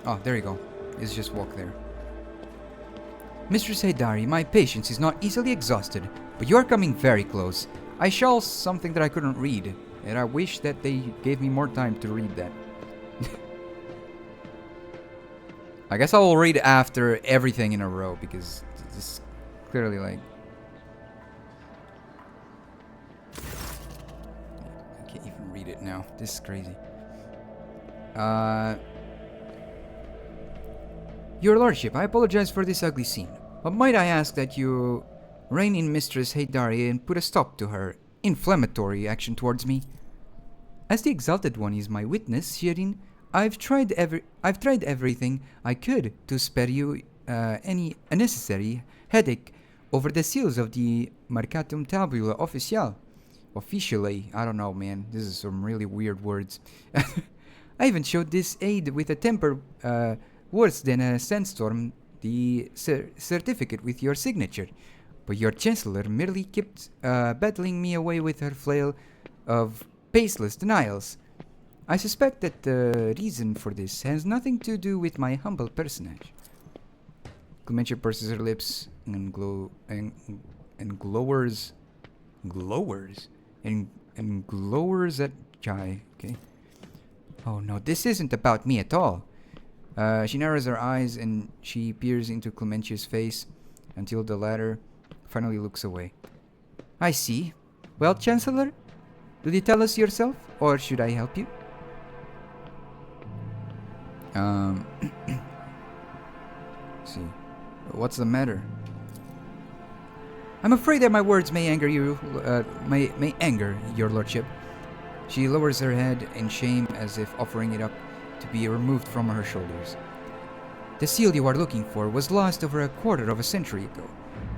Oh, there you go. Let's just walk there. Mistress Haydari, my patience is not easily exhausted, but you are coming very close. I shall something that I couldn't read, and I wish that they gave me more time to read that. I guess I will read after everything in a row, because this is clearly like... I can't even read it now. This is crazy. Your Lordship, I apologize for this ugly scene, but might I ask that you rein in Mistress Haydari and put a stop to her inflammatory action towards me? As the Exalted One is my witness, Shirin, I've tried everything I could to spare you any unnecessary headache over the seals of the Mercatum Tabula Official. Officially, I don't know, man. This is some really weird words. I even showed this aid with a temper worse than a sandstorm, the certificate with your signature. But your Chancellor merely kept battling me away with her flail of baseless denials. I suspect that the reason for this has nothing to do with my humble personage. Clementia purses her lips and glowers at Jai. Okay. Oh no, this isn't about me at all. She narrows her eyes and she peers into Clementia's face until the latter finally looks away. I see. Well, Chancellor, will you tell us yourself, or should I help you? See. What's the matter? I'm afraid that my words may anger you, may anger your lordship. She lowers her head in shame as if offering it up to be removed from her shoulders. The seal you are looking for was lost over a quarter of a century ago.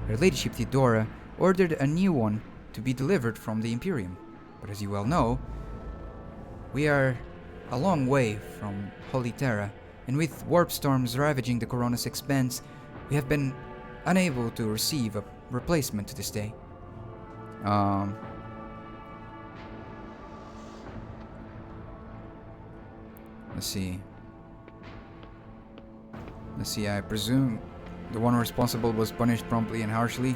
Her ladyship Theodora ordered a new one to be delivered from the Imperium. But as you well know, we are a long way from Holy Terra, and with warp storms ravaging the Koronus Expanse, we have been unable to receive a replacement to this day. Let's see, I presume the one responsible was punished promptly and harshly.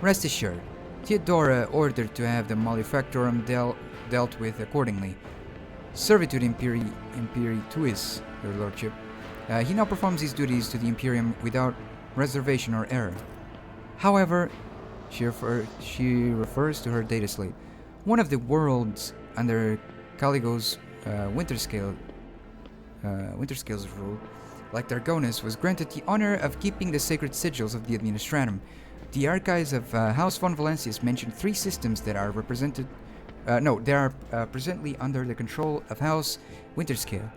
Rest assured, Theodora ordered to have the Malefactorum dealt with accordingly. Servitude Imperii tuis, your lordship. He now performs his duties to the Imperium without reservation or error. However, she refers to her data slate. One of the worlds under Caligo's Winterscale's rule, like Dargonus, was granted the honor of keeping the sacred sigils of the Administratum. The archives of House von Valancius mention 3 systems that are presently under the control of House Winterscale.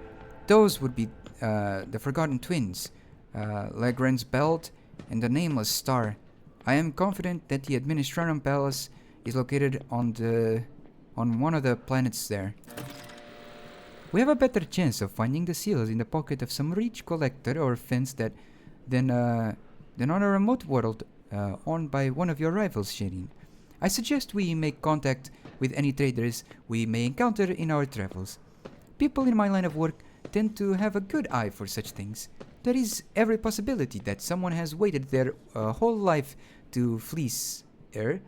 Those would be the Forgotten Twins, Legren's Belt, and the Nameless Star. I am confident that the Administratum Palace is located on one of the planets there. We have a better chance of finding the seals in the pocket of some rich collector or fence than on a remote world owned by one of your rivals, Shirin. I suggest we make contact with any traders we may encounter in our travels. People in my line of work tend to have a good eye for such things. There is every possibility that someone has waited their whole life to fleece what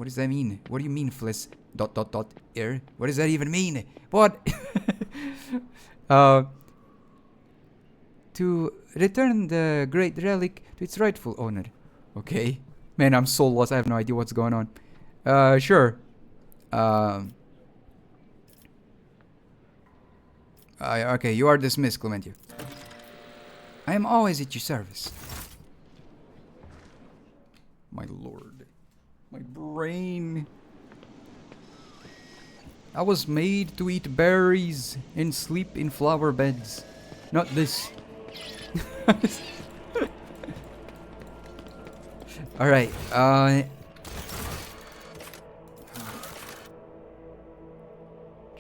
does that mean? What do you mean fleece ... What does that even mean? What? To return the great relic to its rightful owner. Okay. Man, I'm so lost. I have no idea what's going on. Sure. Okay, you are dismissed, Clementia. I am always at your service. My lord. My brain. I was made to eat berries and sleep in flower beds. Not this. Alright,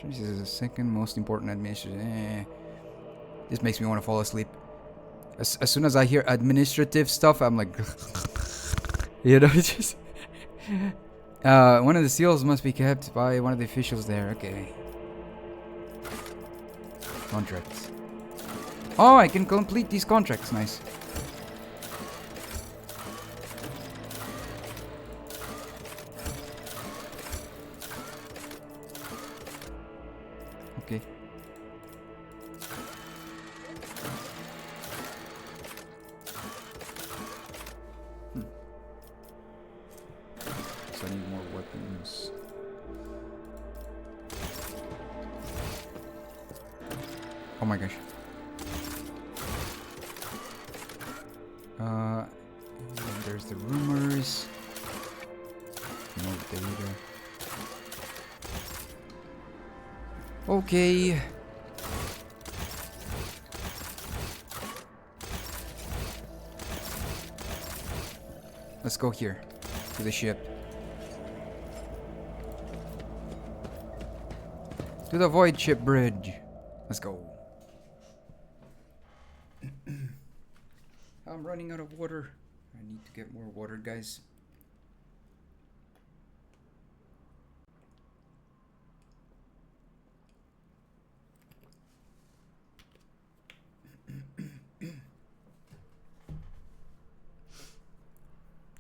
this is the second most important administration. This makes me want to fall asleep. As soon as I hear administrative stuff, I'm like, you know, just. One of the seals must be kept by one of the officials there. Okay. Contracts. Oh, I can complete these contracts. Nice. Okay. So I need more weapons. Oh my gosh. And there's the rumors. No data. Okay. Let's go here to the ship. To the voidship bridge. Let's go. I'm running out of water. I need to get more water, guys.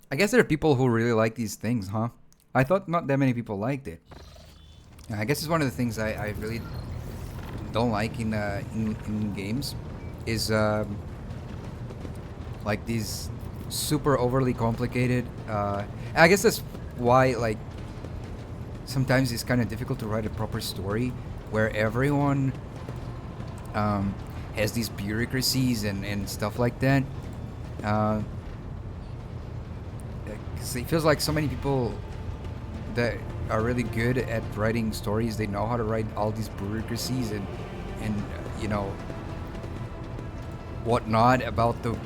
I guess there are people who really like these things, huh? I thought not that many people liked it. I guess it's one of the things I really don't like in games is like these super overly complicated. I guess that's why like sometimes it's kind of difficult to write a proper story where everyone has these bureaucracies and stuff like that. 'Cause it feels like so many people that are really good at writing stories, they know how to write all these bureaucracies and you know whatnot about the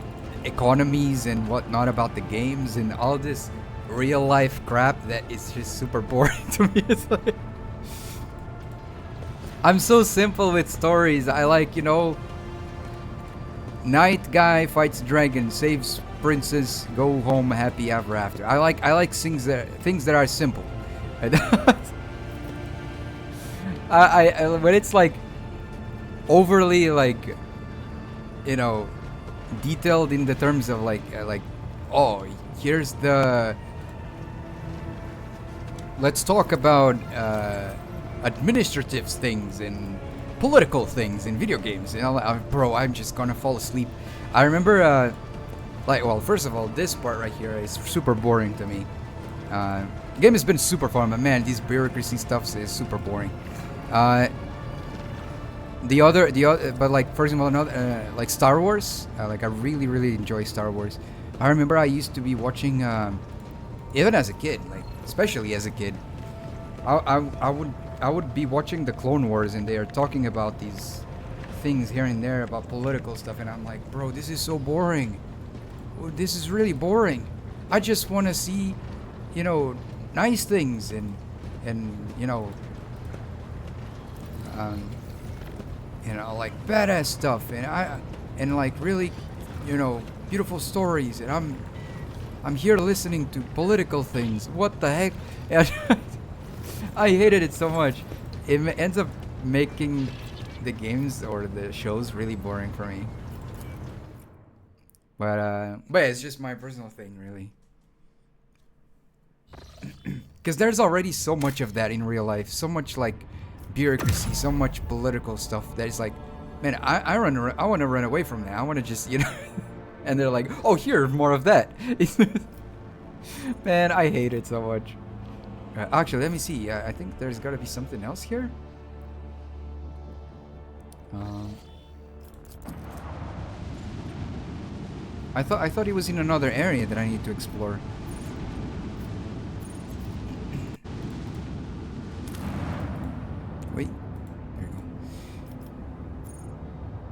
economies and whatnot about the games and all this real life crap that is just super boring to me. It's like I'm so simple with stories. I like, you know, knight guy fights dragon, saves princess, go home happy ever after. I like things that are simple. I when it's like overly like, you know, detailed in the terms of like oh, here's the, let's talk about administrative things and political things in video games. You know, bro, I'm just gonna fall asleep. I remember like, well, first of all, this part right here is super boring to me. The game has been super fun, but man, these bureaucracy stuff is super boring. The other, but like, for example, another, like Star Wars, like I really enjoy Star Wars. I remember I used to be watching, even as a kid, like especially as a kid, I would be watching the Clone Wars and they are talking about these things here and there about political stuff, and I'm like, bro, this is so boring. This is really boring. I just want to see, you know, nice things and you know, like badass stuff and like really, you know, beautiful stories. And I'm here listening to political things. What the heck? I hated it so much. It ends up making the games or the shows really boring for me. But it's just my personal thing, really. Because there's already so much of that in real life, so much like bureaucracy, so much political stuff that is like, man, I want to run away from that. I want to just, you know. And they're like, oh, here, more of that. Man, I hate it so much. Actually, let me see. I think there's gotta be something else here. I thought he was in another area that I need to explore. Wait, there you go.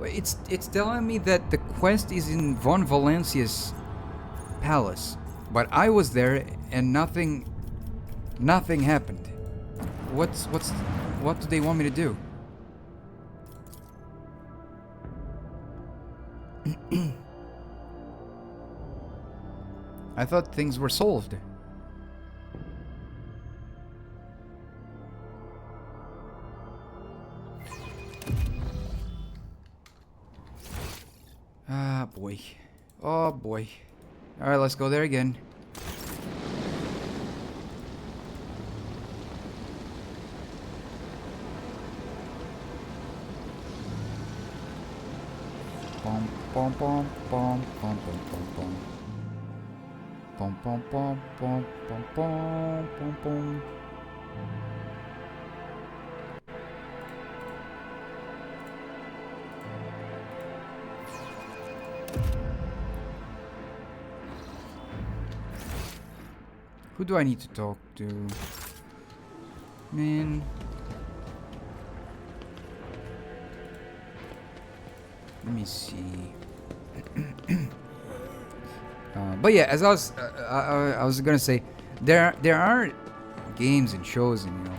Wait, it's telling me that the quest is in Von Valencia's palace, but I was there and nothing happened. What do they want me to do? I thought things were solved. Ah, boy. Oh, boy. Alright, let's go there again. Pom, pom, pom, pom, pom, pom, pom, pom. Pom, pom, pom, pom, pom, pom, pom, pom. Who do I need to talk to? Man. Let me see. But yeah, as I was gonna say, there are games and shows, and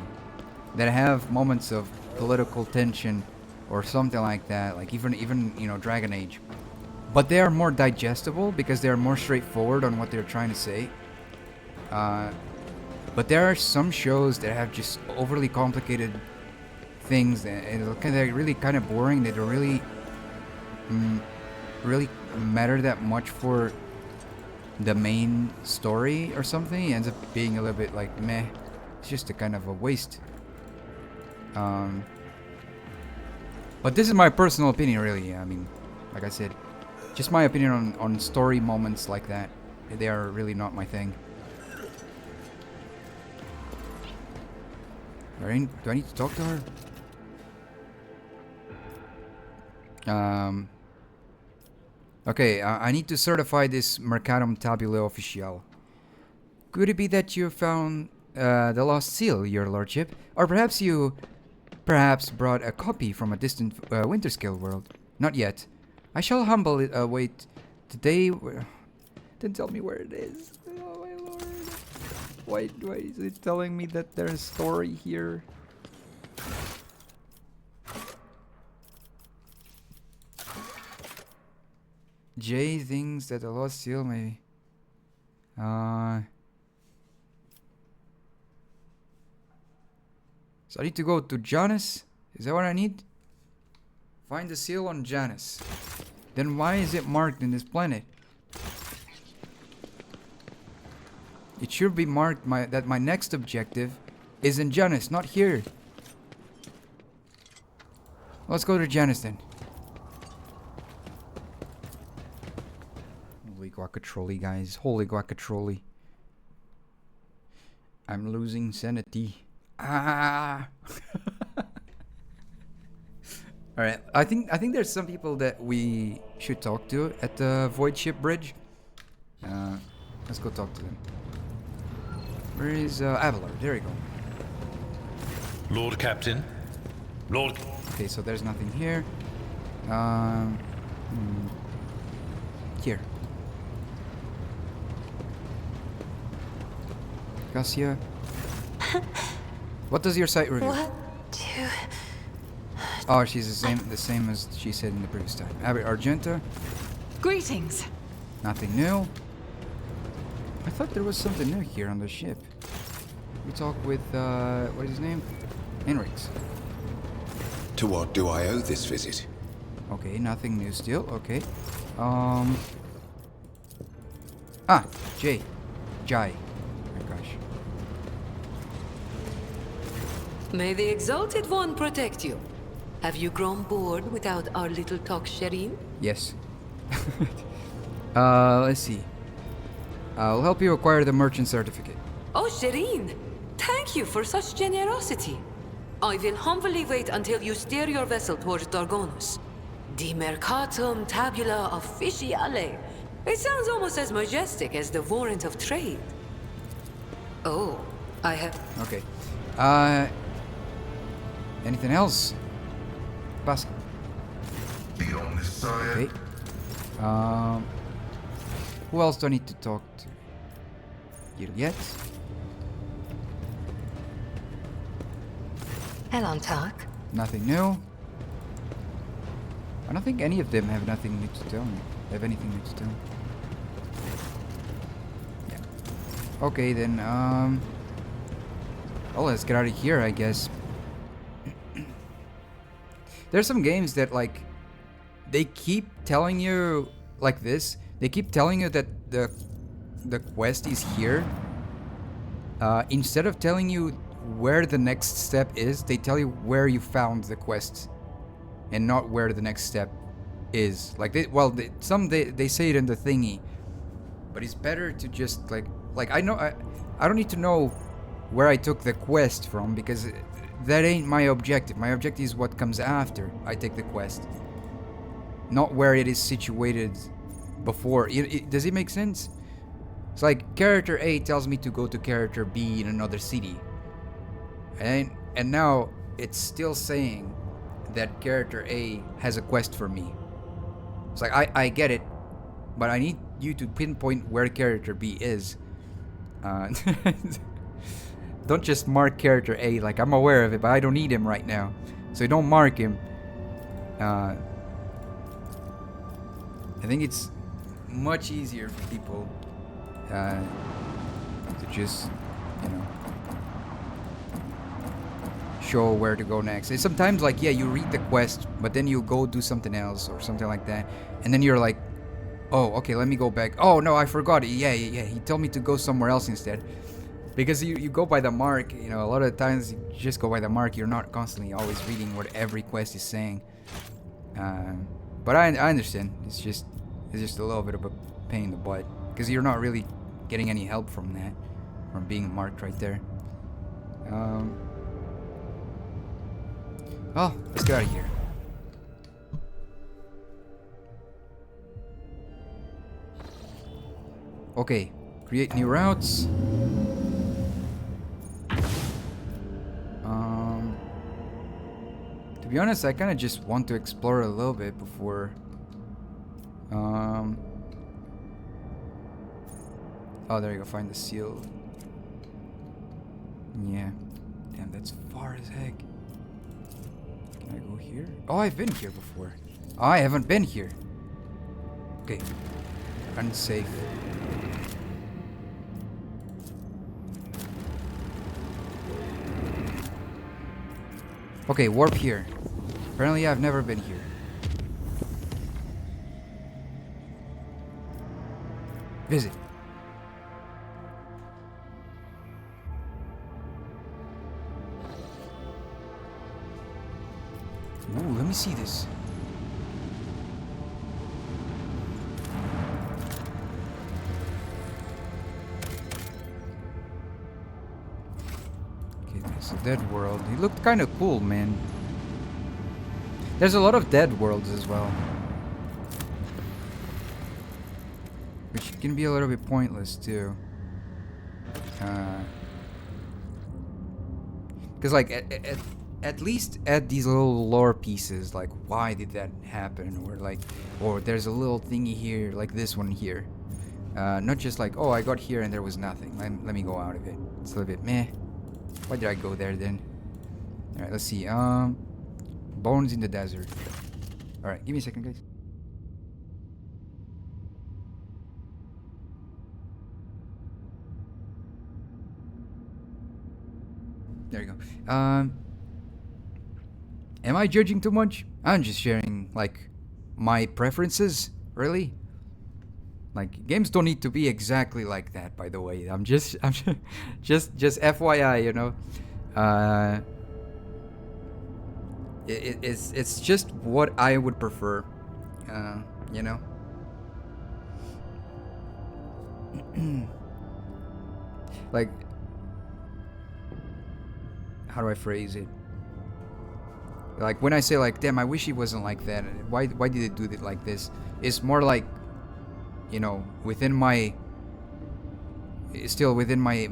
that have moments of political tension or something like that, like even Dragon Age. But they are more digestible because they are more straightforward on what they're trying to say. But there are some shows that have just overly complicated things, and they're really kind of boring. They don't really matter that much for the main story or something. It ends up being a little bit like meh. It's just a kind of a waste. But this is my personal opinion, really. I mean, like I said, just my opinion on story moments like that. They are really not my thing. Do I need to talk to her? Okay, I need to certify this Mercatum Tabula Official. Could it be that you found the lost seal, your lordship? Or perhaps you brought a copy from a distant Winterscale world? Not yet. I shall humble it await today. Then tell me where it is. Oh my lord. Why is it telling me that there's a story here? J thinks that the lost seal may... So I need to go to Janus? Is that what I need? Find the seal on Janus. Then why is it marked in this planet? It should be marked that my next objective is in Janus, not here. Let's go to Janus then. Holy guacatrolli, guys. Holy guacatrolli. I'm losing sanity. Ah. Alright, I think there's some people that we should talk to at the voidship bridge. Let's go talk to them. Where is Avalar? There we go. Lord Captain. Lord... Okay, so there's nothing here. Here. Cassia. What does your site reveal? What do... Oh, she's the same as she said in the previous time. Argenta. Greetings. Nothing new. I thought there was something new here on the ship. We talked with what is his name? Henrix. To what do I owe this visit? Okay, nothing new still. Okay. Jai. Oh my gosh. May the Exalted One protect you. Have you grown bored without our little talk, Shireen? Yes. Let's see. I'll help you acquire the merchant certificate. Oh, Shireen, thank you for such generosity. I will humbly wait until you steer your vessel towards Dargonus. The Mercatum Tabula Officiale. It sounds almost as majestic as the warrant of trade. Oh, I have... Okay. Anything else? Pascal. Okay. Who else do I need to talk to? Juliet? Hello, Talk. Nothing new. I don't think any of them have nothing new to tell me. Have anything new to tell me. Yeah. Okay then, oh, let's get out of here, I guess. There's some games that, like, they keep telling you like this. They keep telling you that the quest is here. Instead of telling you where the next step is, they tell you where you found the quest, and not where the next step is. Like they say it in the thingy, but it's better to just like I don't need to know where I took the quest from, because that ain't my objective. My objective is what comes after I take the quest, not where it is situated before. Does it make sense? It's like character A tells me to go to character B in another city, and now it's still saying that character A has a quest for me. It's like I get it, but I need you to pinpoint where character B is. Don't just mark character A. Like, I'm aware of it, but I don't need him right now, so don't mark him. I think it's much easier for people to just, you know, show where to go next. It's sometimes like, yeah, you read the quest, but then you go do something else or something like that, and then you're like, oh, okay, let me go back. Oh no, I forgot it. Yeah, he told me to go somewhere else instead. Because you go by the mark, you know, a lot of times you just go by the mark. You're not constantly always reading what every quest is saying. But I understand. It's just a little bit of a pain in the butt, because you're not really getting any help from that, from being marked right there. Oh, let's get out of here. Okay, create new routes. To be honest, I kind of just want to explore a little bit before. Oh, there you go. Find the seal. Yeah. Damn, that's far as heck. Can I go here? Oh, I've been here before. Oh, I haven't been here. Okay. Unsafe. Okay, warp here. Apparently I've never been here. Visit. Ooh, let me see this. Okay, there's a dead world. It looked kind of cool, man. There's a lot of dead worlds as well, which can be a little bit pointless too. Because like at least add these little lore pieces, like why did that happen, or like, or there's a little thingy here, like this one here. Not just like, oh, I got here and there was nothing. Let me go out of it. It's a little bit meh. Why did I go there then? All right, let's see. Bones in the desert. All right, give me a second, guys. There you go. Am I judging too much? I'm just sharing like my preferences, really. Like, games don't need to be exactly like that, by the way. I'm just FYI, you know. It's just what I would prefer, you know. like, how do I phrase it? Like when I say like, damn, I wish he wasn't like that. Why did it do it like this? It's more like, you know, within my, still within my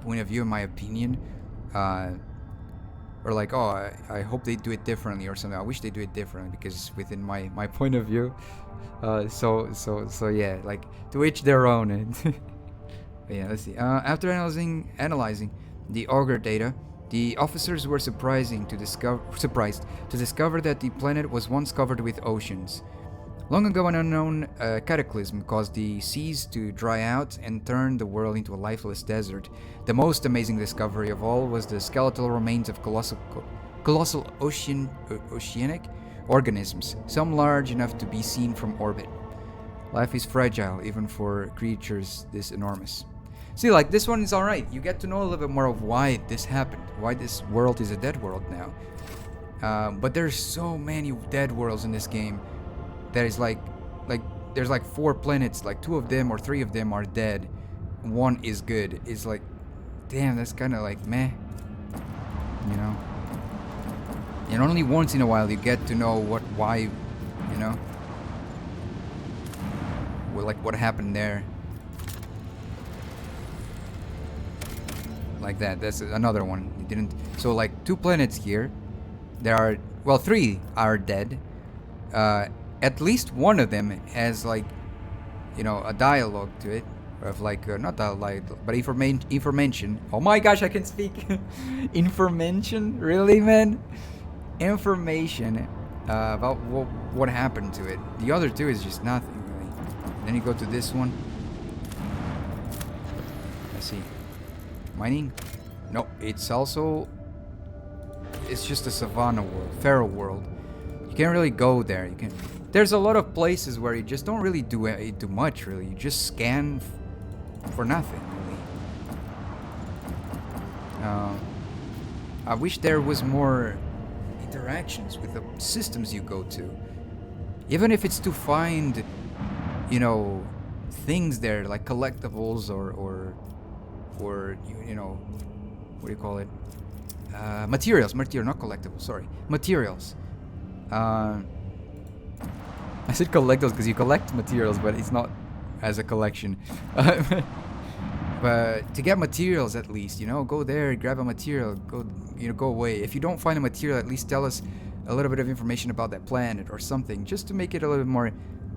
point of view and my opinion, or like, oh, I hope they do it differently or something. I wish they do it differently because it's within my point of view. So yeah, like to each their own. But yeah, let's see. After analyzing the auger data, the officers were surprised to discover that the planet was once covered with oceans. Long ago, an unknown cataclysm caused the seas to dry out and turn the world into a lifeless desert. The most amazing discovery of all was the skeletal remains of colossal oceanic organisms, some large enough to be seen from orbit. Life is fragile, even for creatures this enormous. See, like, this one is alright. You get to know a little bit more of why this happened, why this world is a dead world now. But there's so many dead worlds in this game. That is like there's like 4 planets, like 2 of them or 3 of them are dead. 1 is good. It's like, damn, that's kind of like meh, you know. And only once in a while you get to know why, you know, like what happened there. Like that. That's another one. You didn't. So like 2 planets here. There are, well, 3 are dead. At least one of them has like, you know, a dialogue to it, of like not dialogue, but information. Oh my gosh, I can speak. Information, really, man? Information about what happened to it. The other 2 is just nothing really. Then you go to this one. Let's see. Mining? No, it's also. It's just a savanna world, feral world. You can't really go there. You can. There's a lot of places where you just don't really do much, really. You just scan for nothing, really. I wish there was more interactions with the systems you go to. Even if it's to find, you know, things there, like collectibles or you know, what do you call it? Materials, not collectibles, sorry. Materials. I said collectibles because you collect materials, but it's not as a collection. But to get materials, at least, you know, go there, grab a material, go away. If you don't find a material, at least tell us a little bit of information about that planet or something, just to make it a little bit more,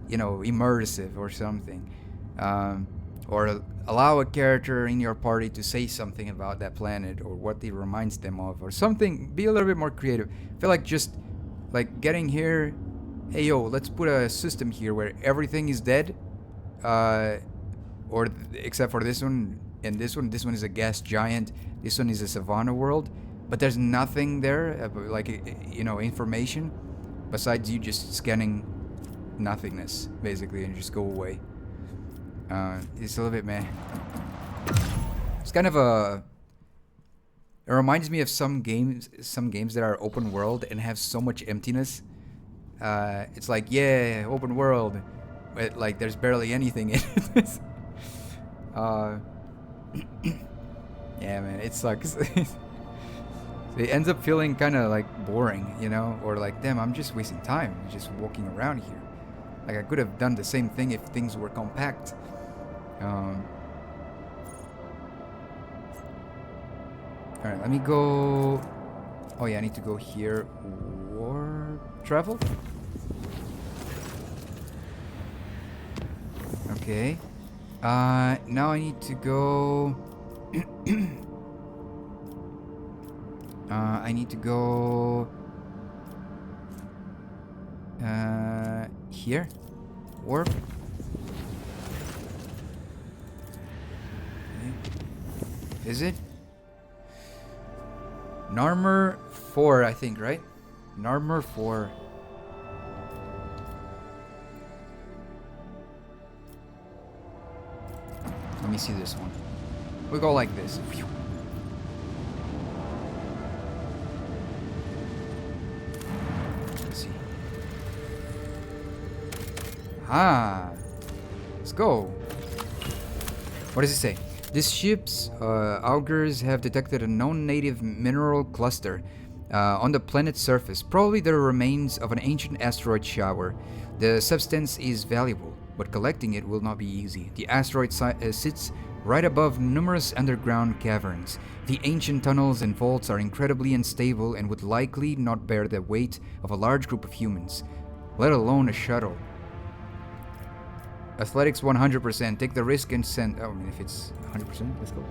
you know, immersive or something. Or allow a character in your party to say something about that planet or what it reminds them of or something. Be a little bit more creative. I feel like just like getting here. Hey yo, let's put a system here where everything is dead, or except for this one and this one. This one is a gas giant. This one is a savanna world, but there's nothing there, like, you know, information, besides you just scanning nothingness basically and just go away. It's a little bit meh. It's kind of a. It reminds me of some games that are open world and have so much emptiness. It's like, yeah, open world, but like there's barely anything in it. Yeah, man, it sucks. It ends up feeling kind of like boring, you know, or like, damn, I'm just wasting time just walking around here. Like I could have done the same thing if things were compact. Alright, let me go. Oh yeah, I need to go here. War travel? Okay. Now I need to go. I need to go. Here? Warp? Okay. Is it? Narmer 4, I think, right? Narmer 4. Let me see this one. We go like this. Phew. Let's see. Ah. Let's go. What does it say? This ship's augurs have detected a known native mineral cluster on the planet's surface, probably the remains of an ancient asteroid shower. The substance is valuable, but collecting it will not be easy. The asteroid sits right above numerous underground caverns. The ancient tunnels and vaults are incredibly unstable and would likely not bear the weight of a large group of humans, let alone a shuttle. Athletics 100%. Take the risk and send... Oh, I mean, if it's 100%, let's go.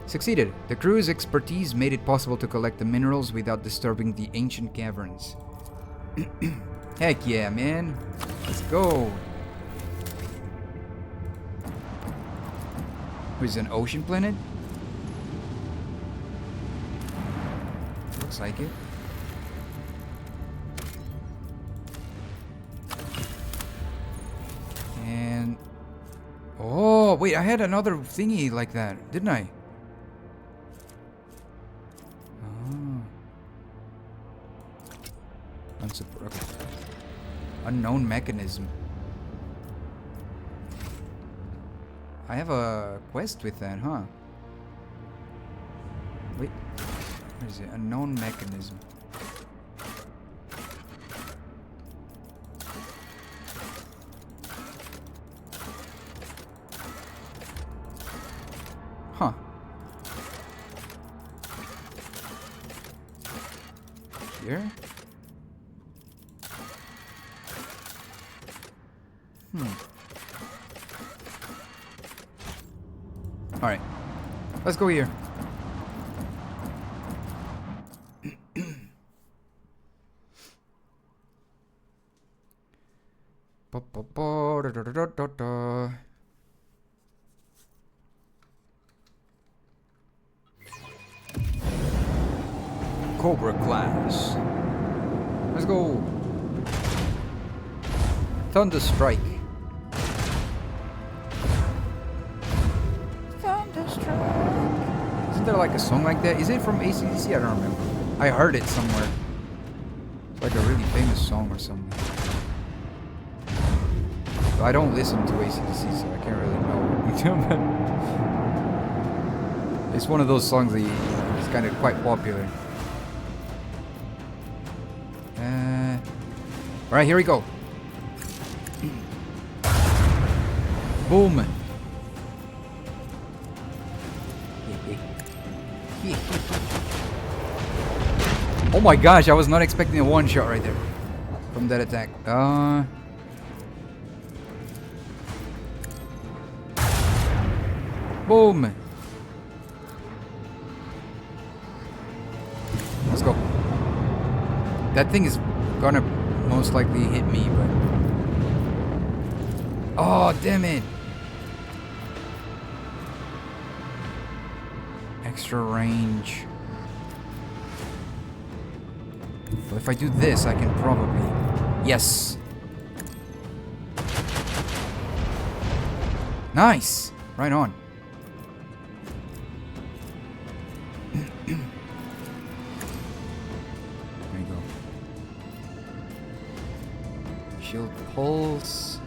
Succeeded. The crew's expertise made it possible to collect the minerals without disturbing the ancient caverns. Heck yeah, man. Let's go. Is an ocean planet? Looks like it. And... Oh, wait, I had another thingy like that, didn't I? Oh. Okay. Unknown mechanism. I have a quest with that, huh? Wait, where is it? Unknown mechanism. Huh. Here? Alright. Let's go here. Cobra class. Let's go. Thunder strike. Isn't there like a song like that? Is it from AC/DC? I don't remember. I heard it somewhere. It's like a really famous song or something. But I don't listen to AC/DC, so I can't really know. It's one of those songs that is kind of quite popular. Alright, here we go. Boom. Oh my gosh, I was not expecting a one shot right there from that attack. Boom. Let's go. That thing is gonna most likely hit me, but... Oh, damn it. Extra range. But if I do this, I can probably... Yes! Nice! Right on. There you go. Shield pulse.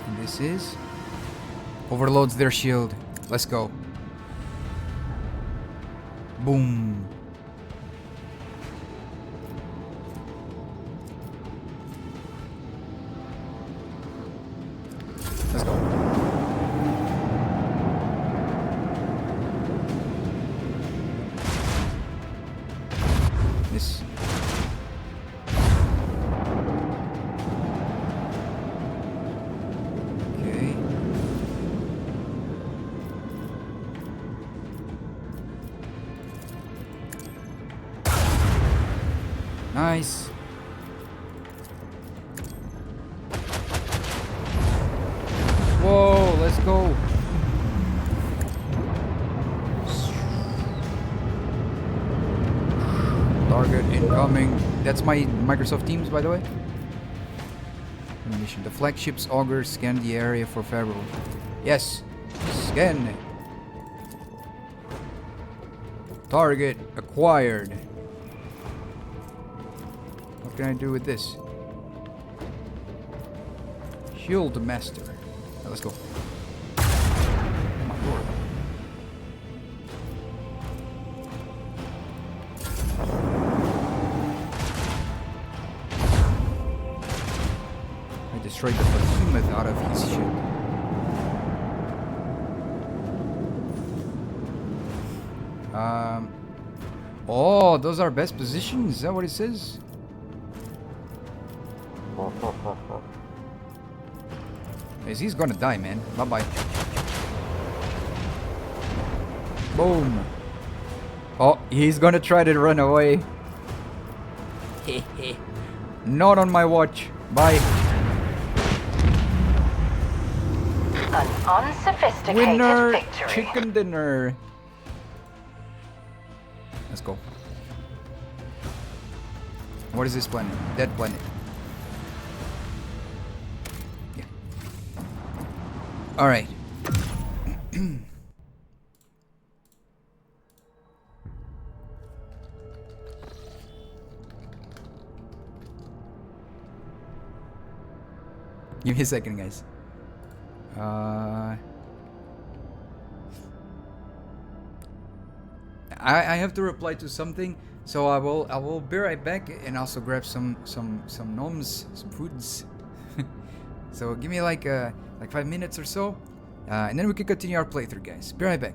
And this is... Overloads their shield. Let's go. Boom. Let's go. This. Okay. Nice. Whoa, let's go. Target incoming. That's my Microsoft Teams, by the way. Mission. The flagship's augurs scan the area for Pharaoh. Yes. Scan. Target acquired. What can I do with this? Shield Master. Now, let's go. My lord. I destroyed the behemoth out of his ship. Oh, those are best positions? Is that what it says? He's gonna die, man. Bye-bye. Boom. Oh, he's gonna try to run away. Not on my watch. Bye. An unsophisticated Winner, victory. chicken dinner. Let's go. What is this planet? Dead planet. Yeah. All right. Give me a second, guys. I have to reply to something, so I will be right back and also grab some gnomes, some foods. So give me like 5 minutes or so, and then we can continue our playthrough, guys. Be right back.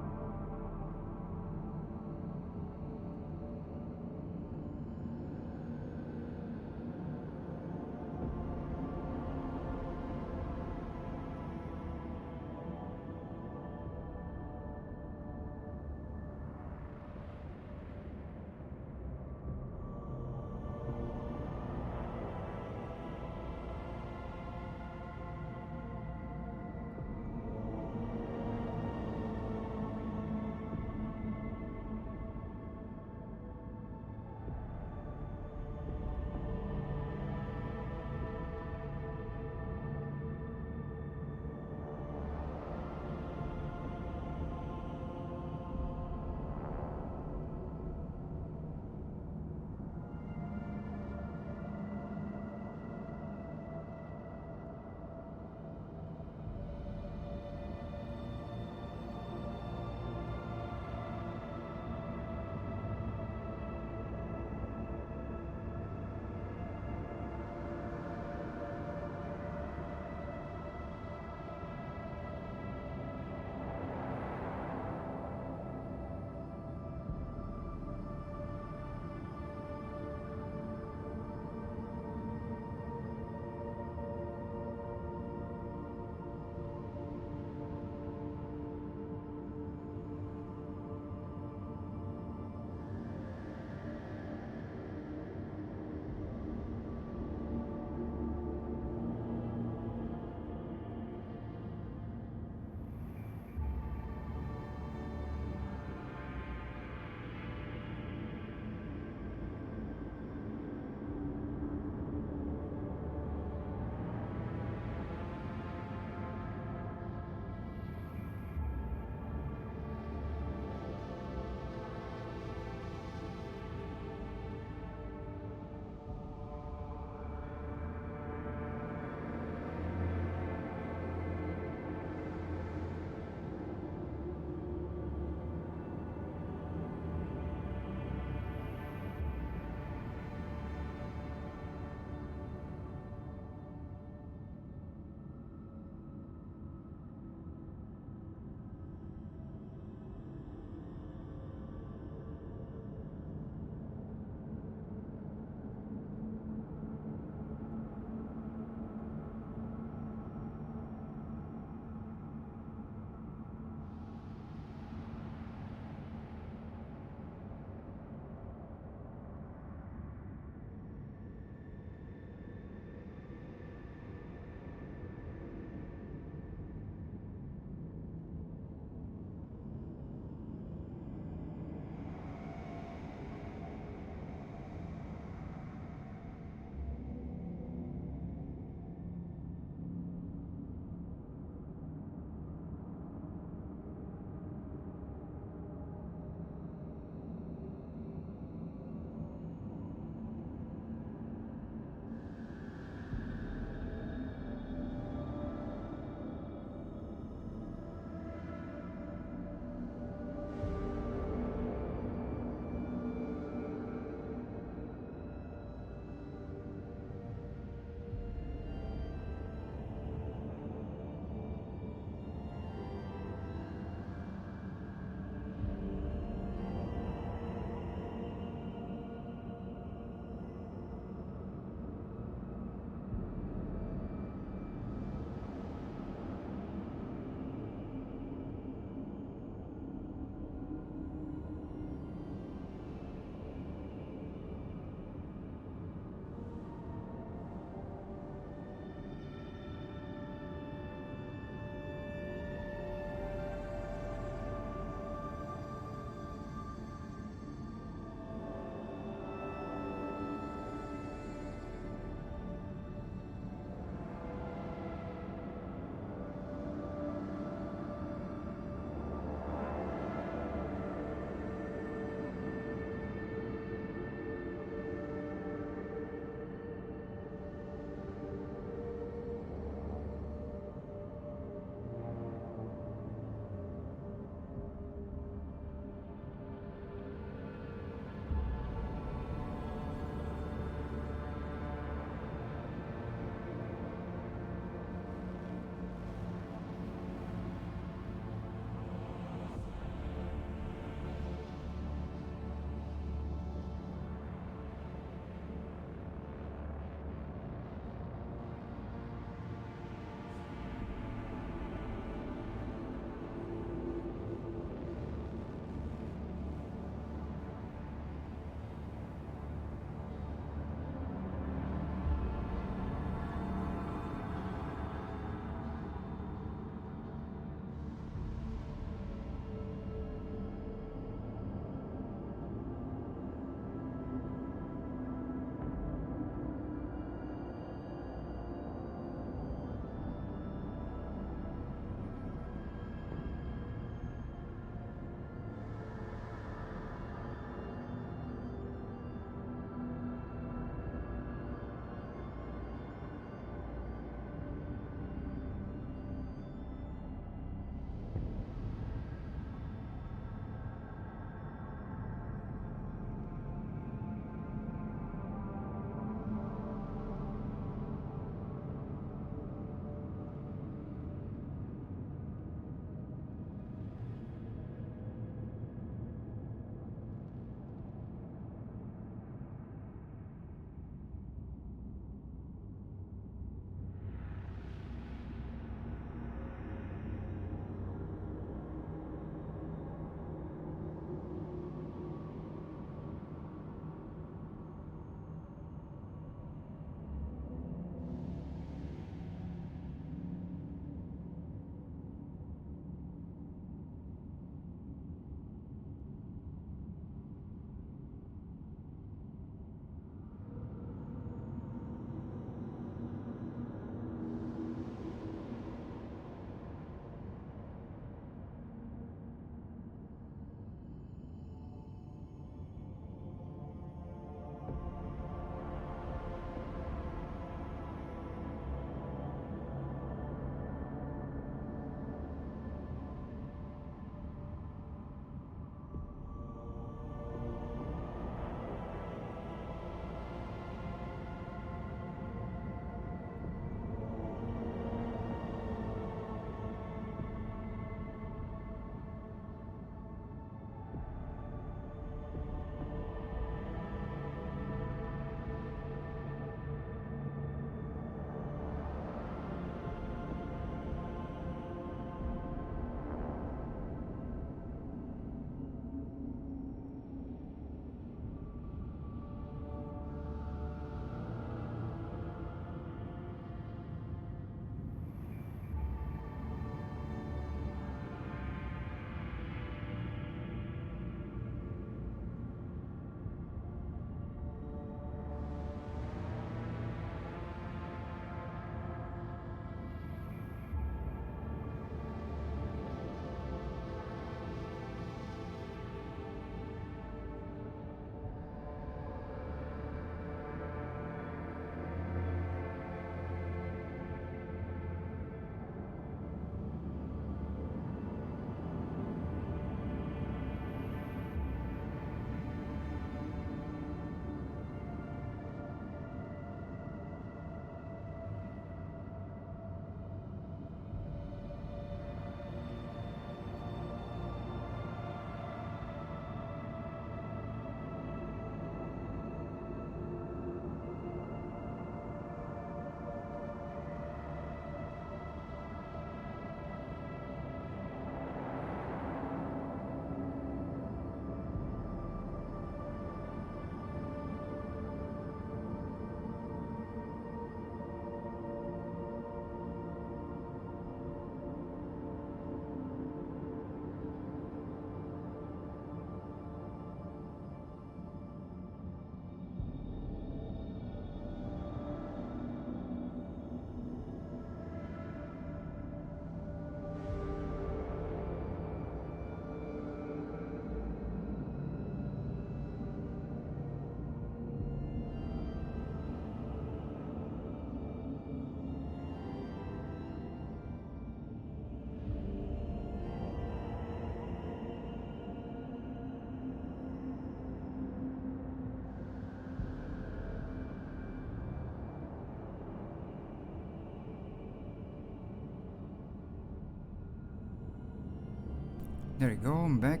There you go, I'm back.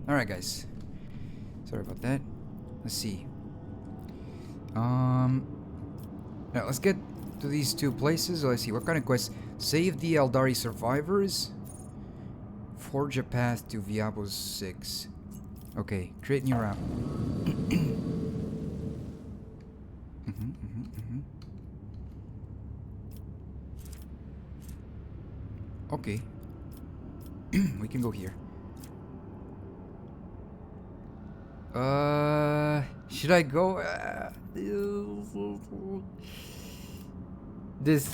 Alright guys. Sorry about that. Let's see. Now let's get to these two places. Let's see, what kind of quests? Save the Eldari survivors. Forge a path to Viabos 6. Okay, create new route. Okay. We can go here. Should I go? This.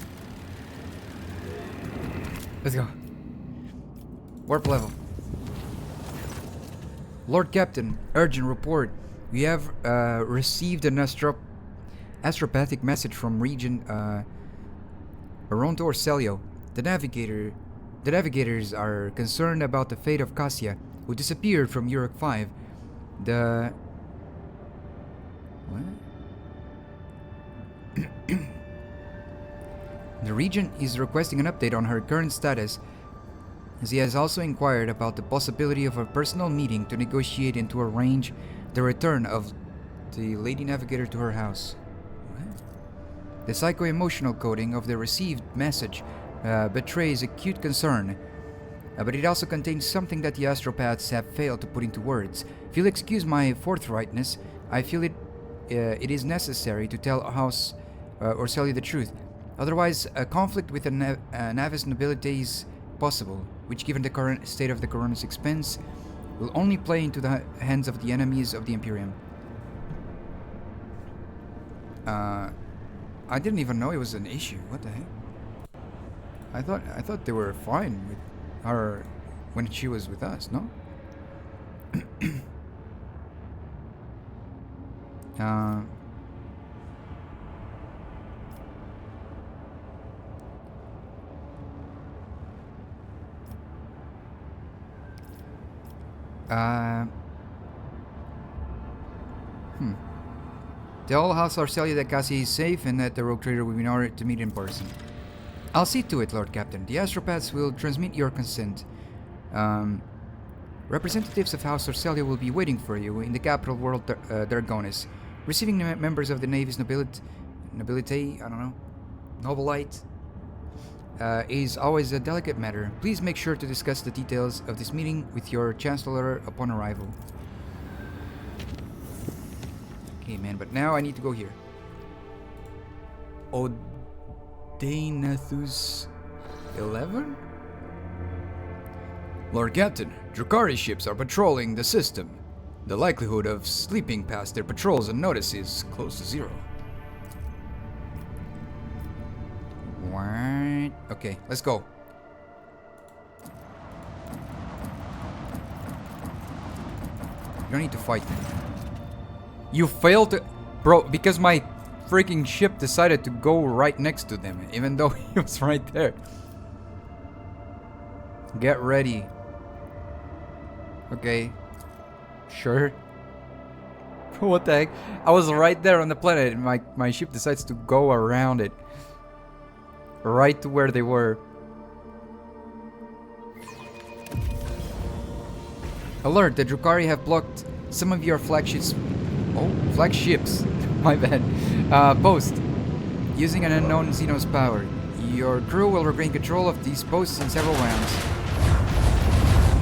Let's go. Warp level. Lord Captain, urgent report. We have received an astropathic message from region Aronto Orselio. The navigators are concerned about the fate of Cassia, who disappeared from Uruk 5. The... What? The regent is requesting an update on her current status, as he has also inquired about the possibility of a personal meeting to negotiate and to arrange the return of the Lady Navigator to her house. What? The psycho-emotional coding of the received message betrays acute concern, but it also contains something that the astropaths have failed to put into words. If you'll excuse my forthrightness, I feel it is necessary to tell House Orselli the truth. Otherwise, a conflict with the Navis nobility is possible, which, given the current state of the Koronus Expanse, will only play into the hands of the enemies of the Imperium. I didn't even know it was an issue. What the heck? I thought they were fine with her when she was with us, no? Tell House Arcelia that Cassie is safe and that the rogue trader will be in order to meet in person. I'll see to it, Lord Captain. The astropaths will transmit your consent. Representatives of House Arcelia will be waiting for you in the capital world, Dargonis. Receiving members of the Navy's nobility, I don't know, nobilite, is always a delicate matter. Please make sure to discuss the details of this meeting with your Chancellor upon arrival. Okay, man, but now I need to go here. Odainathus 11? Lord Captain, Drukhari ships are patrolling the system. The likelihood of sleeping past their patrols unnoticed is close to zero. What? Okay, let's go. You don't need to fight them. You failed to... Bro, because my freaking ship decided to go right next to them, even though he was right there. Get ready. Okay. Sure. What the heck? I was right there on the planet and my ship decides to go around it. Right to where they were. Alert, the Drukhari have blocked some of your flagships. Oh, flagships. My bad. Post. Using an unknown Xenos power. Your crew will regain control of these posts in several rounds.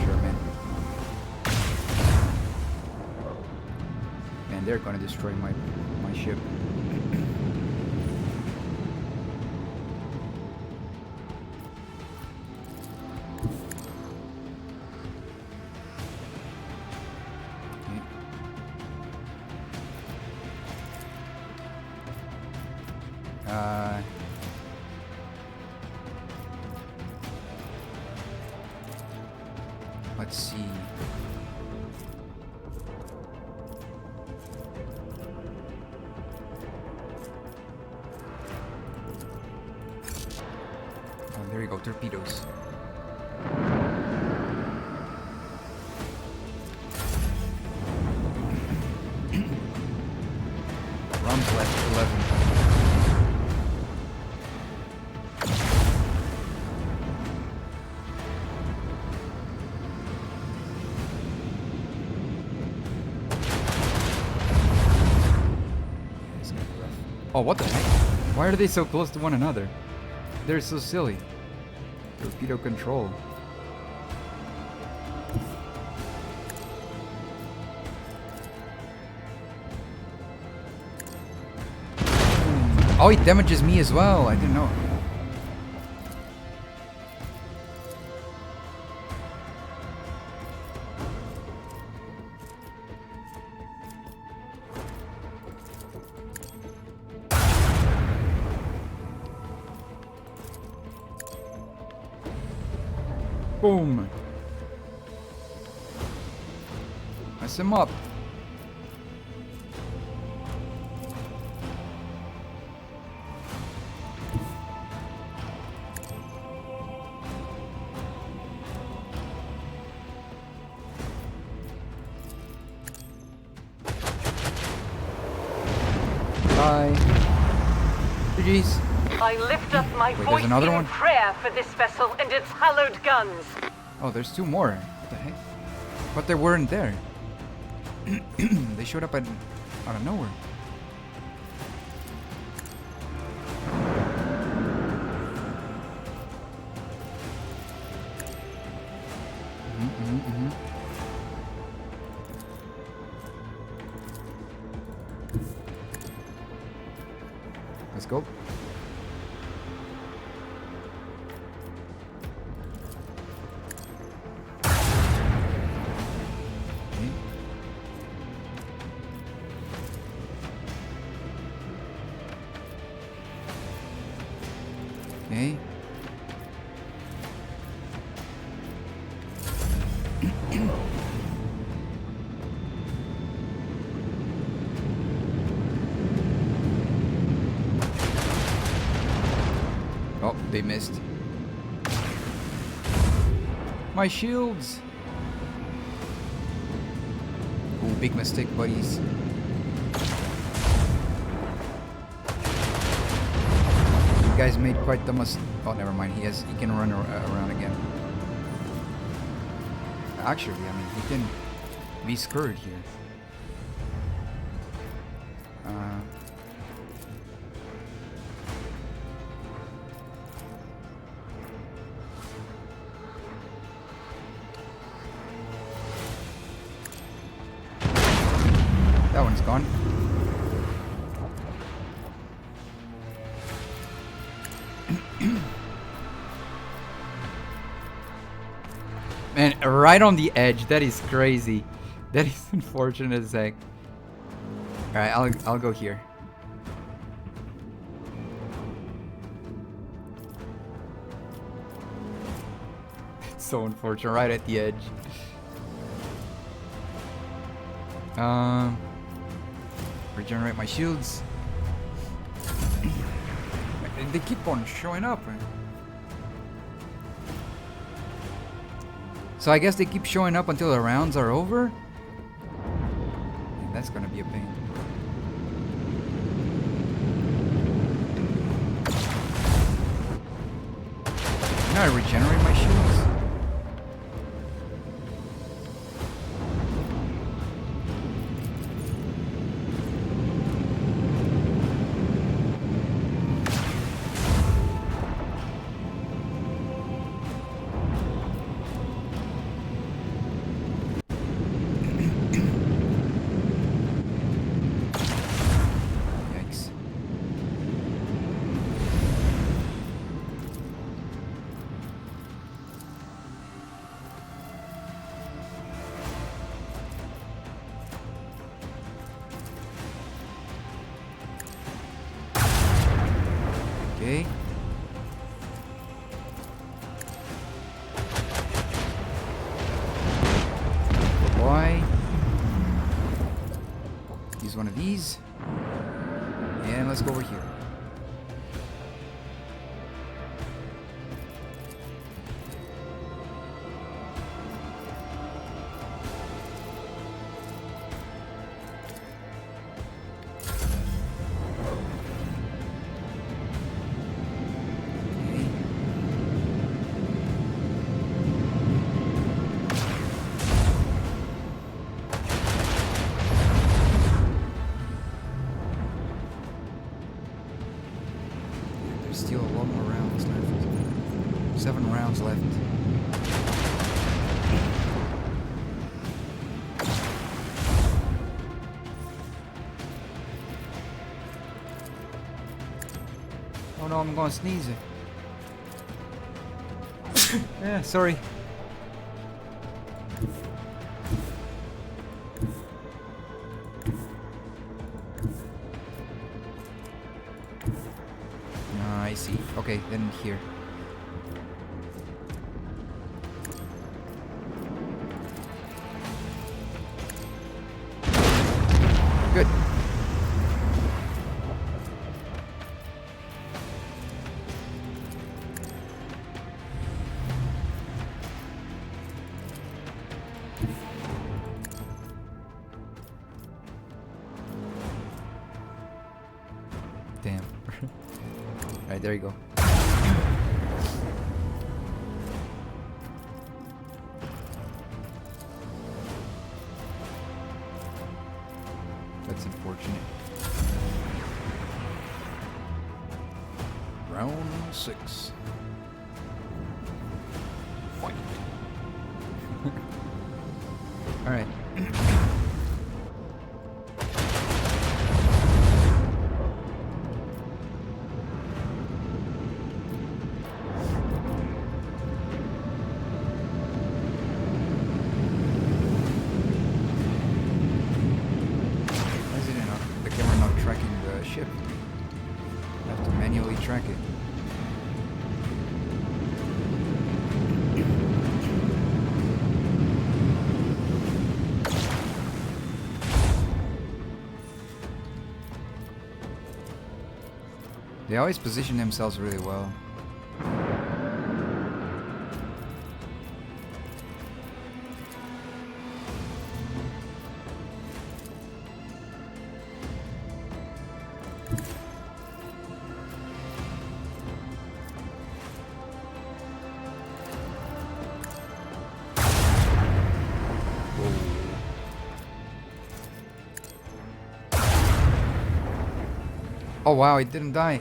Sure, man. Man, they're gonna destroy my ship. Let's see. Oh, there you go, torpedoes. Round left, 11. Oh, what the heck? Why are they so close to one another? They're so silly. Torpedo control. Oh, it damages me as well. I didn't know. Boom. Mess him up. Bye. GG's. I lift up my Wait, there's voice another in one? prayer for this vessel and its hallowed guns. Oh, there's two more. What the heck? But they weren't there. They showed up out of nowhere. Let's go. Okay. Oh, they missed. My shields! Ooh, big mistake, buddies. You guys made quite the Oh, never mind. He can run around again. Actually, I mean, he can be screwed here. That one's gone. Man, right on the edge. That is crazy. That is unfortunate as heck. Alright, I'll go here. It's so unfortunate, right at the edge. Regenerate my shields. They keep on showing up. So I guess they keep showing up until the rounds are over? That's gonna be a pain. Can I regenerate my shields? Yikes. Okay. Why? Use one of these. And let's go over here. rounds left. Oh no, I'm gonna sneeze it. Yeah, sorry. I see. Okay, then here. Good. Damn. Alright, there you go. That's unfortunate. Round 6. Fight. Alright. Why is it not, the camera not tracking the ship? I have to manually track it. They always position themselves really well. Oh wow, it didn't die.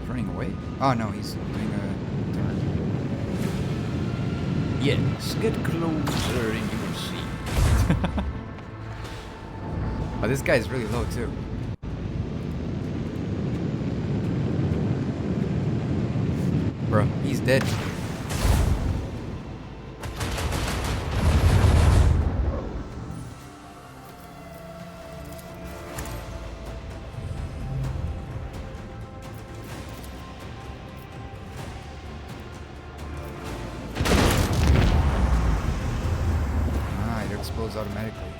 Running away? Oh no, he's doing a turn. Yes, get closer and you will see. Oh, this guy is really low too. Bro, he's dead. Ah, it explodes automatically.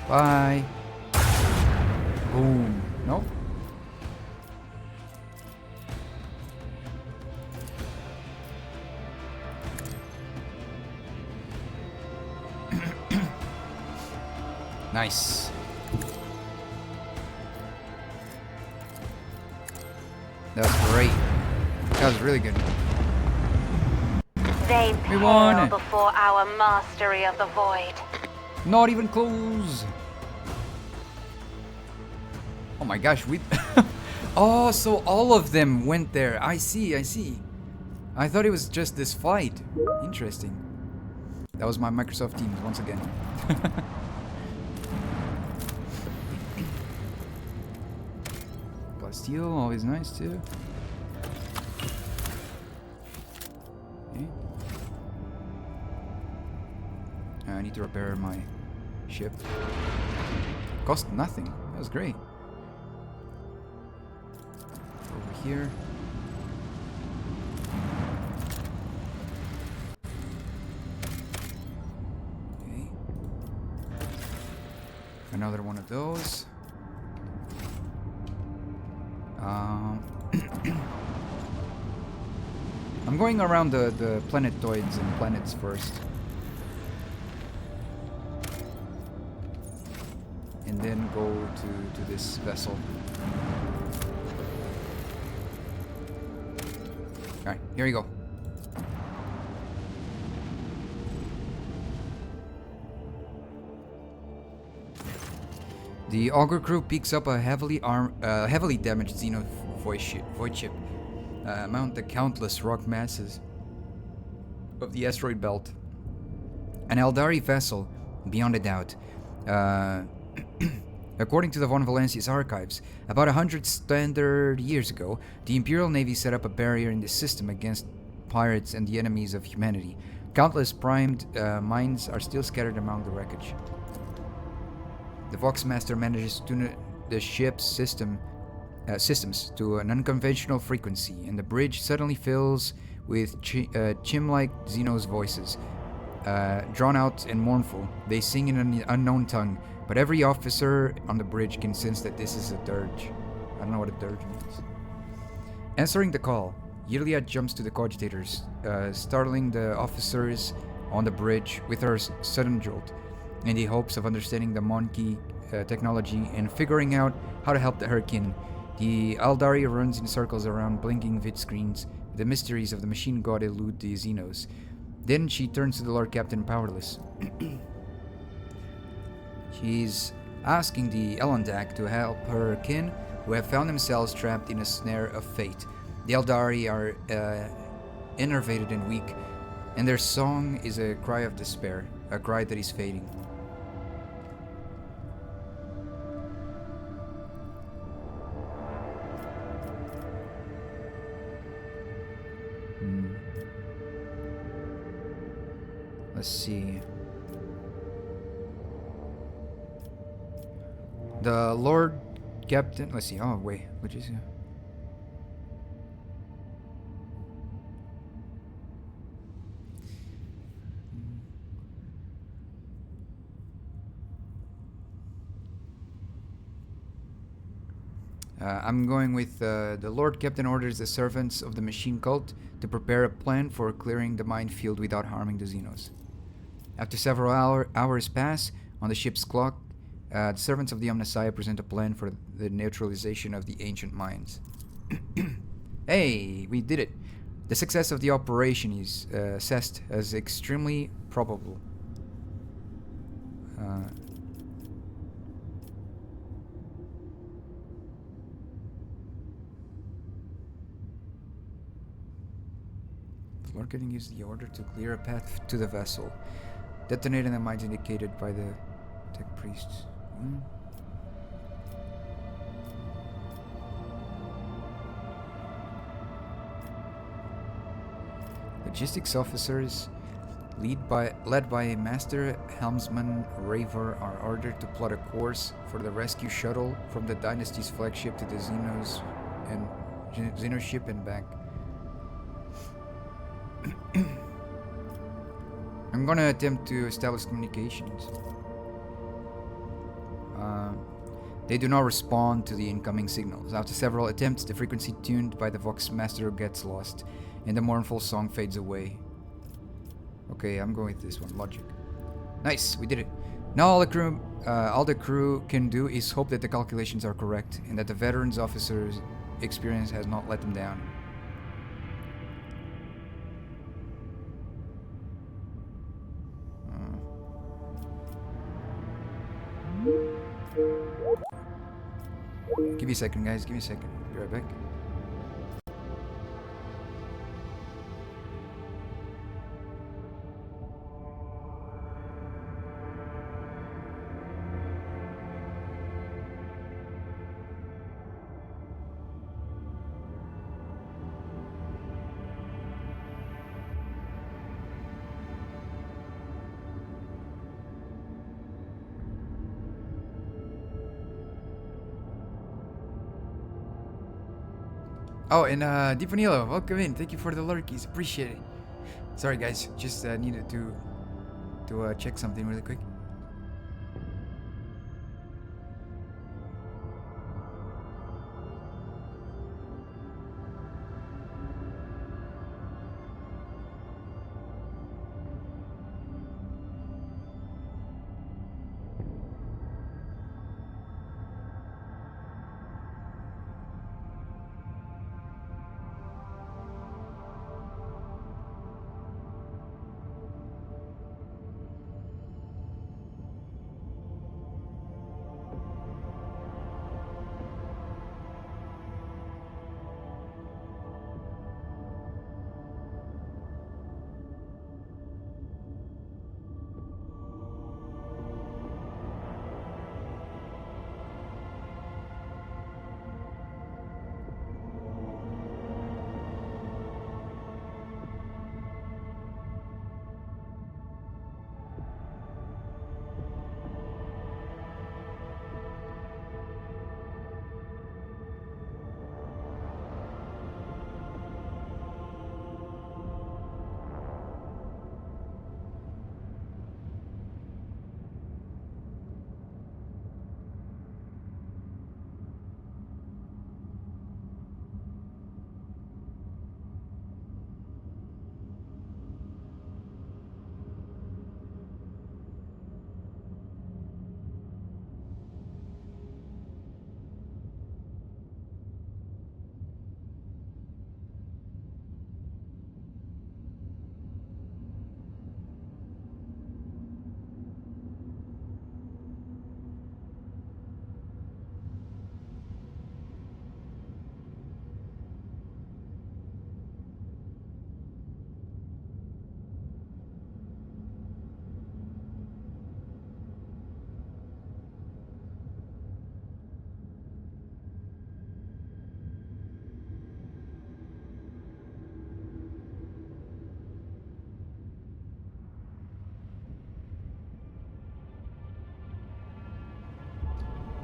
Bye. Boom. Nope. Nice. That was great. That was really good. They We won pale it. before our mastery of the void. Not even close. Oh my gosh, we... Oh, so all of them went there. I see, I see. I thought it was just this fight. Interesting. That was my Microsoft Teams once again. Steel, always nice too. Okay. I need to repair my ship. Cost nothing. That was great. Over here. Okay. Another one of those. I'm going around the planetoids and planets first. And then go to this vessel. Alright, here we go. The Augur crew picks up a heavily damaged Xeno voidship, among the countless rock masses of the asteroid belt. An Eldari vessel, beyond a doubt. According to the Von Valencia's archives, about 100 standard years ago, the Imperial Navy set up a barrier in the system against pirates and the enemies of humanity. Countless primed mines are still scattered among the wreckage. The Voxmaster manages to tune the ship's systems to an unconventional frequency, and the bridge suddenly fills with chim-like Xenos voices. Drawn out and mournful, they sing in an unknown tongue, but every officer on the bridge can sense that this is a dirge. I don't know what a dirge means. Answering the call, Yirlia jumps to the cogitators, startling the officers on the bridge with her sudden jolt, in the hopes of understanding the Monkey technology and figuring out how to help the Hurricane. The Aldari runs in circles around blinking vid screens. The mysteries of the machine god elude the Xenos. Then she turns to the Lord Captain powerless. She's asking the Elondak to help her kin, who have found themselves trapped in a snare of fate. The Eldari are enervated and weak, and their song is a cry of despair, a cry that is fading. Let's see. The Lord Captain. Let's see. Oh, wait. Which is. I'm going with the Lord Captain orders the servants of the machine cult to prepare a plan for clearing the minefield without harming the Xenos. After several hours pass on the ship's clock, the servants of the Omnissiah present a plan for the neutralization of the ancient mines. Hey, we did it! The success of the operation is assessed as extremely probable. The Lord Captain gives the order to clear a path to the vessel, detonating the mines indicated by the tech priests. Logistics officers, led by a master helmsman Raver, are ordered to plot a course for the rescue shuttle from the Dynasty's flagship to the Xeno ship and back. I'm gonna attempt to establish communications. They do not respond to the incoming signals. After several attempts, the frequency tuned by the Voxmaster gets lost, and the mournful song fades away. Okay, I'm going with this one. Logic. Nice, we did it. Now all the crew can do is hope that the calculations are correct, and that the veterans officer's experience has not let them down. Give me a second, guys. Give me a second. Be right back. Oh, and Dipanilo, welcome in. Thank you for the lurkies. Appreciate it. Sorry, guys. Just needed to check something really quick.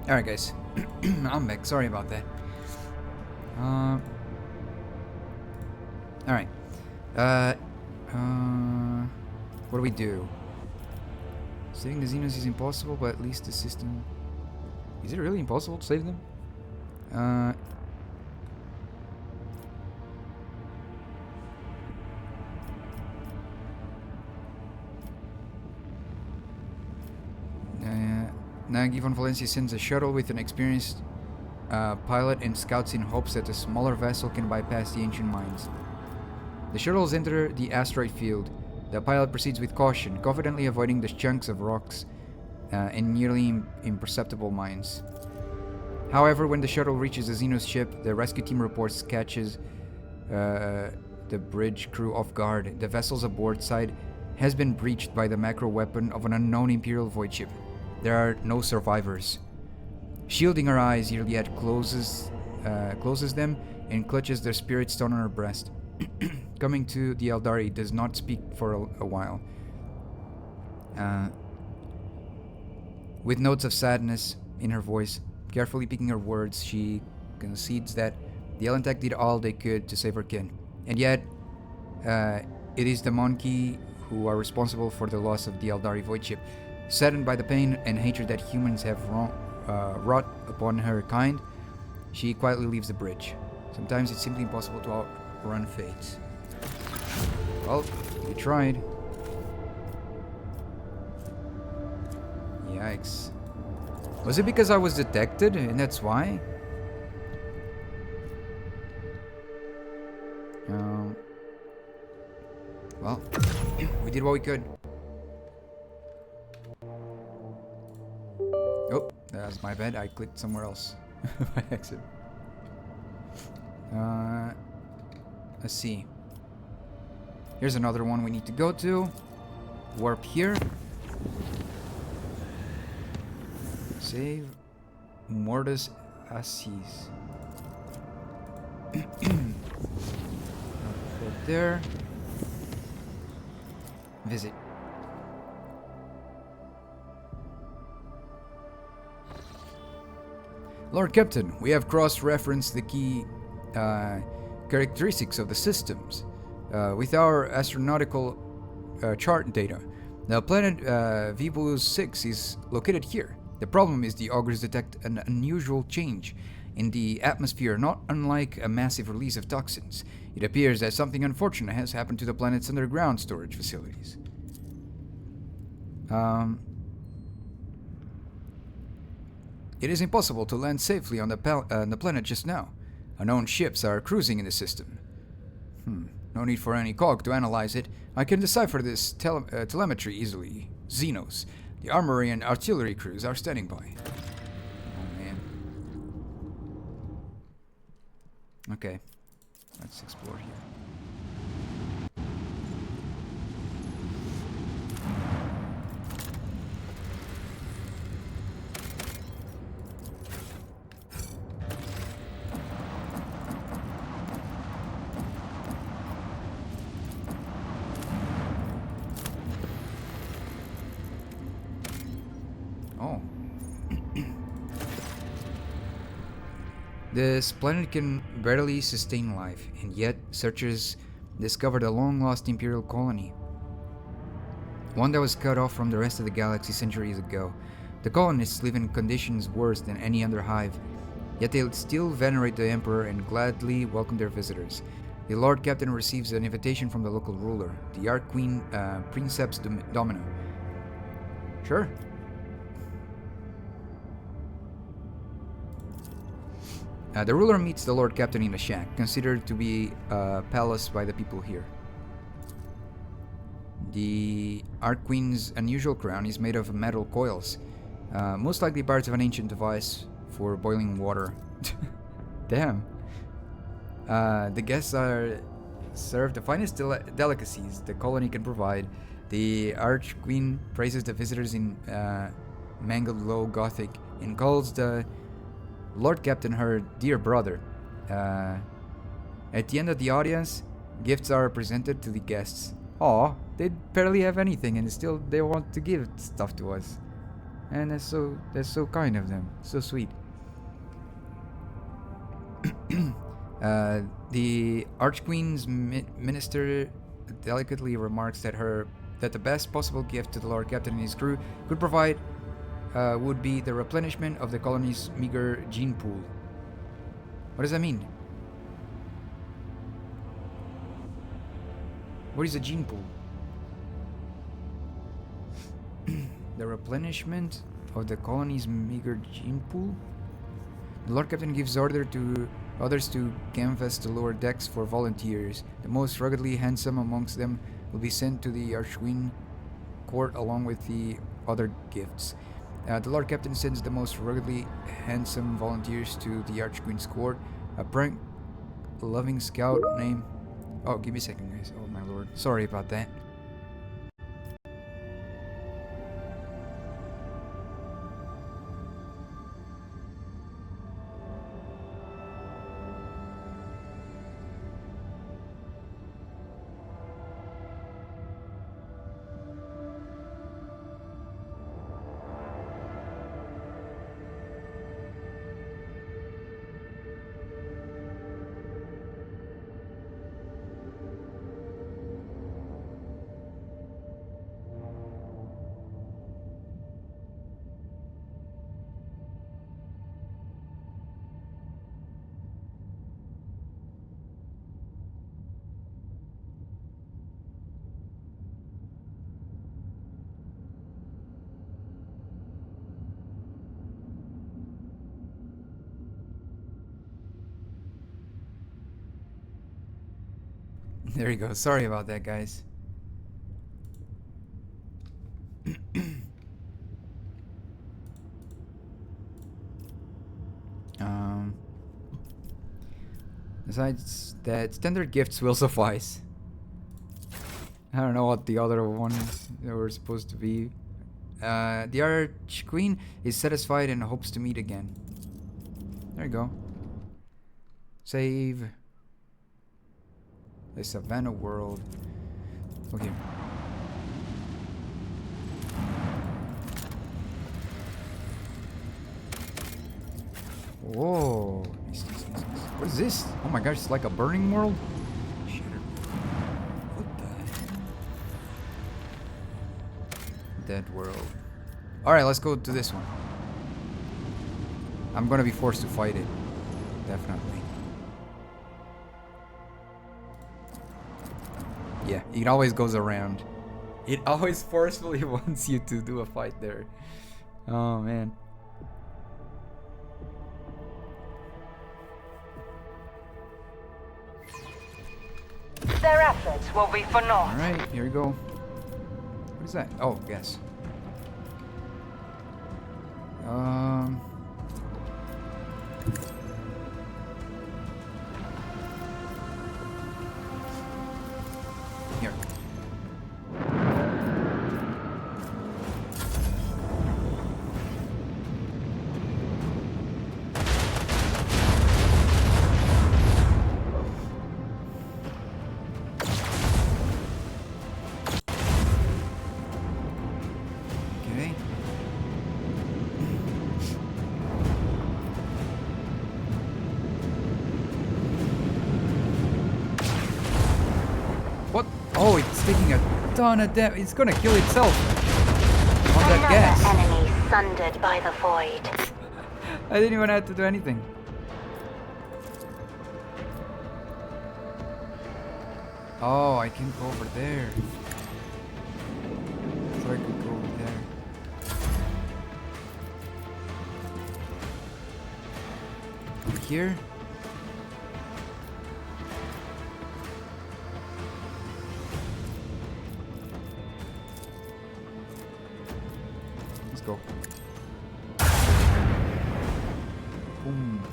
Alright, guys. I'm back. Sorry about that. Alright. What do we do? Saving the Xenos is impossible, but at least the system... Is it really impossible to save them? Nagi von Valencia sends a shuttle with an experienced pilot and scouts in hopes that a smaller vessel can bypass the ancient mines. The shuttles enter the asteroid field. The pilot proceeds with caution, confidently avoiding the chunks of rocks and nearly imperceptible mines. However, when the shuttle reaches the Xenos ship, the rescue team reports catches the bridge crew off guard. The vessel's aboard side has been breached by the macro weapon of an unknown Imperial voidship. There are no survivors. Shielding her eyes, Iliad closes them and clutches the spirit stone on her breast. Coming to the Eldari does not speak for a while. With notes of sadness in her voice, carefully picking her words, she concedes that the Elantech did all they could to save her kin. And yet, it is the Monkey who are responsible for the loss of the Eldari voidship. Saddened by the pain and hatred that humans have wrought upon her kind, she quietly leaves the bridge. Sometimes it's simply impossible to outrun fate. Well, we tried. Yikes. Was it because I was detected and that's why? Well, we did what we could. Oh, that was my bad. I clicked somewhere else by accident. Let's see. Here's another one we need to go to. Warp here. Save Mortis Assis. There. Visit. Lord Captain, we have cross-referenced the key characteristics of the systems with our astronautical chart data. The planet Vibulus 6 is located here. The problem is the augurs detect an unusual change in the atmosphere, not unlike a massive release of toxins. It appears that something unfortunate has happened to the planet's underground storage facilities. It is impossible to land safely on the planet just now. Unknown ships are cruising in the system. No need for any cog to analyze it. I can decipher this telemetry easily. Xenos. The armory and artillery crews are standing by. Oh man. Okay. Let's explore here. Oh. This planet can barely sustain life, and yet searchers discovered a long-lost Imperial colony. One that was cut off from the rest of the galaxy centuries ago. The colonists live in conditions worse than any other hive, yet they still venerate the Emperor and gladly welcome their visitors. The Lord Captain receives an invitation from the local ruler, the Archqueen Princeps Domino. Sure. The ruler meets the Lord Captain in a shack, considered to be a palace by the people here. The Archqueen's unusual crown is made of metal coils, most likely parts of an ancient device for boiling water. Damn. The guests are served the finest delicacies the colony can provide. The Archqueen praises the visitors in mangled low Gothic and calls the Lord Captain her dear brother. At the end of the audience, gifts are presented to the guests. Aw, they barely have anything and still they want to give stuff to us. And that's so kind of them. So sweet. The Archqueen's minister delicately remarks that the best possible gift to the Lord Captain and his crew could provide would be the replenishment of the colony's meager gene pool. What does that mean? What is a gene pool? The replenishment of the colony's meager gene pool? The Lord Captain gives order to others to canvass the lower decks for volunteers. The most ruggedly handsome amongst them will be sent to the Archqueen court along with the other gifts. The Lord Captain sends the most ruggedly handsome volunteers to the Archqueen's court. A prank-loving scout named... Oh, give me a second, guys. Oh, my lord. Sorry about that. There you go. Sorry about that, guys. Besides that, standard gifts will suffice. I don't know what the other ones were supposed to be. The Archqueen is satisfied and hopes to meet again. There you go. Save. The Savannah world. Okay. Whoa. What is this? Oh my gosh, it's like a burning world? Shit. What the? Dead world. Alright, let's go to this one. I'm gonna be forced to fight it. Definitely. Yeah, it always goes around. It always forcefully wants you to do a fight there. Oh man. Their efforts will be for naught. Alright, here we go. What is that? Oh, yes. Here. Okay. What? Oh, it's taking a ton of damage. It's gonna kill itself on that Another gas. enemy sundered by the void. I didn't even have to do anything. Oh, I can go over there. So I could go over there. Here? Let's go. Boom.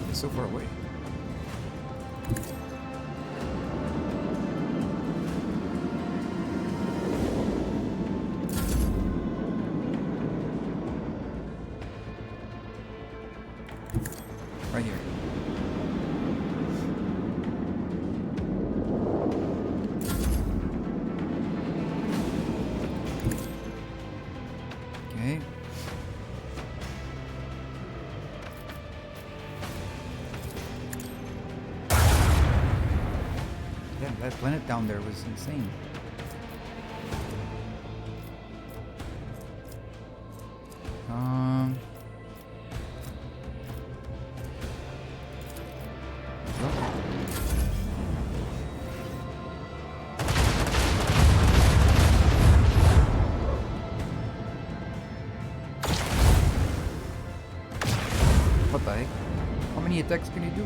It's so far away. that planet down there was insane. What the heck? How many attacks can you do?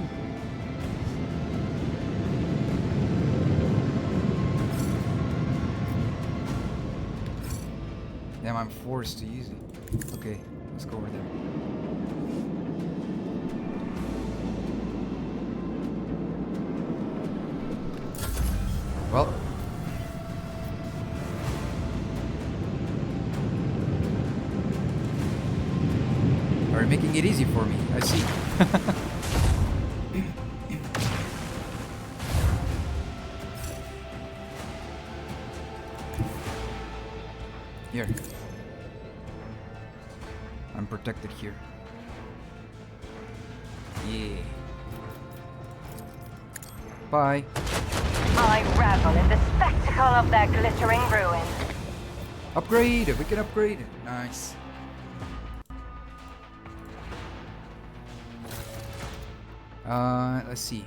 Damn, I'm forced to use it. Okay, let's go over there. Well. Are making it easy for me, I see. Here. I'm protected here. Yeah. Bye. I revel in the spectacle of their glittering ruin. Upgrade! We can upgrade! Nice. Let's see.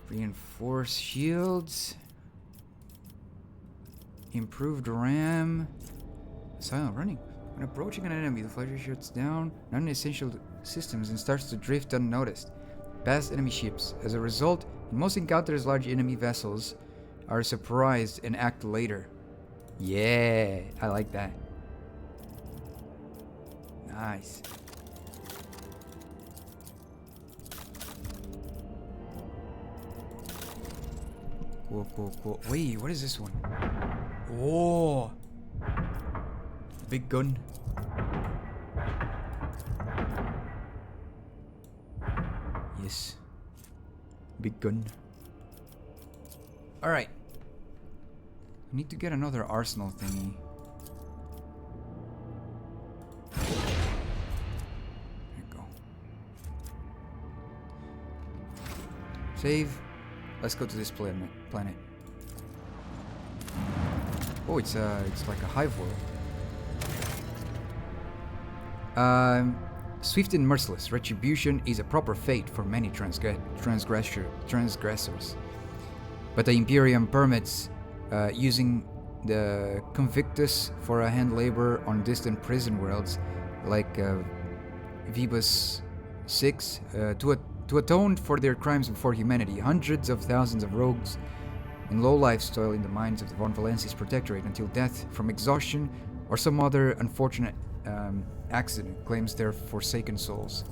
Reinforce shields. Improved RAM. Silent running. When approaching an enemy, the flasher shuts down non-essential systems and starts to drift unnoticed past enemy ships. As a result, in most encounters, large enemy vessels are surprised and act later. Yeah, I like that. Nice. Cool, cool, cool. Wait, what is this one? Oh, big gun. Yes, big gun. All right. I need to get another arsenal thingy. There you go. Save. Let's go to this planet. Oh, it's like a hive world. Swift and merciless retribution is a proper fate for many transgressors. But the Imperium permits using the convictus for a hand labor on distant prison worlds like Vebus 6 to atone for their crimes before humanity. Hundreds of thousands of rogues and lowlifes toil in the mines of the Von Valencia's protectorate until death from exhaustion or some other unfortunate accident claims their forsaken souls.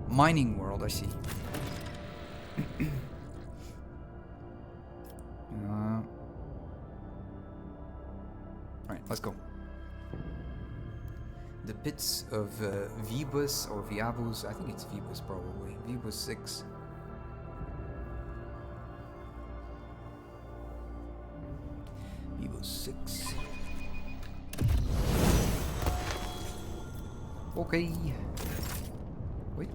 Mining world, I see. Alright, let's go. The pits of Vebus or Viabus, I think it's Vebus probably. Vebus 6. Vebus 6. Okay. Wait.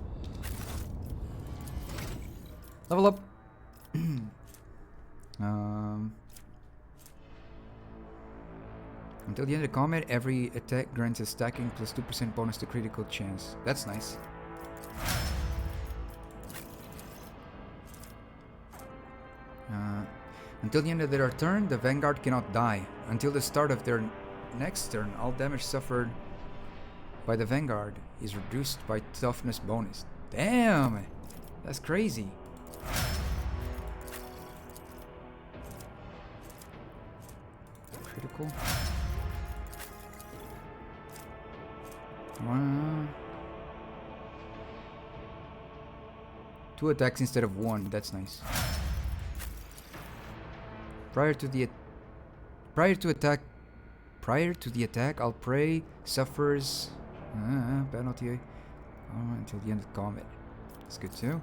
Level up. Until the end of combat, every attack grants a stacking plus 2% bonus to critical chance. That's nice. Until the end of their turn, the Vanguard cannot die. Until the start of their next turn, all damage suffered by the Vanguard is reduced by toughness bonus. Damn! That's crazy. Critical. Two attacks instead of one. That's nice. Prior to the attack, I'll pray suffers penalty until the end of combat. That's good too.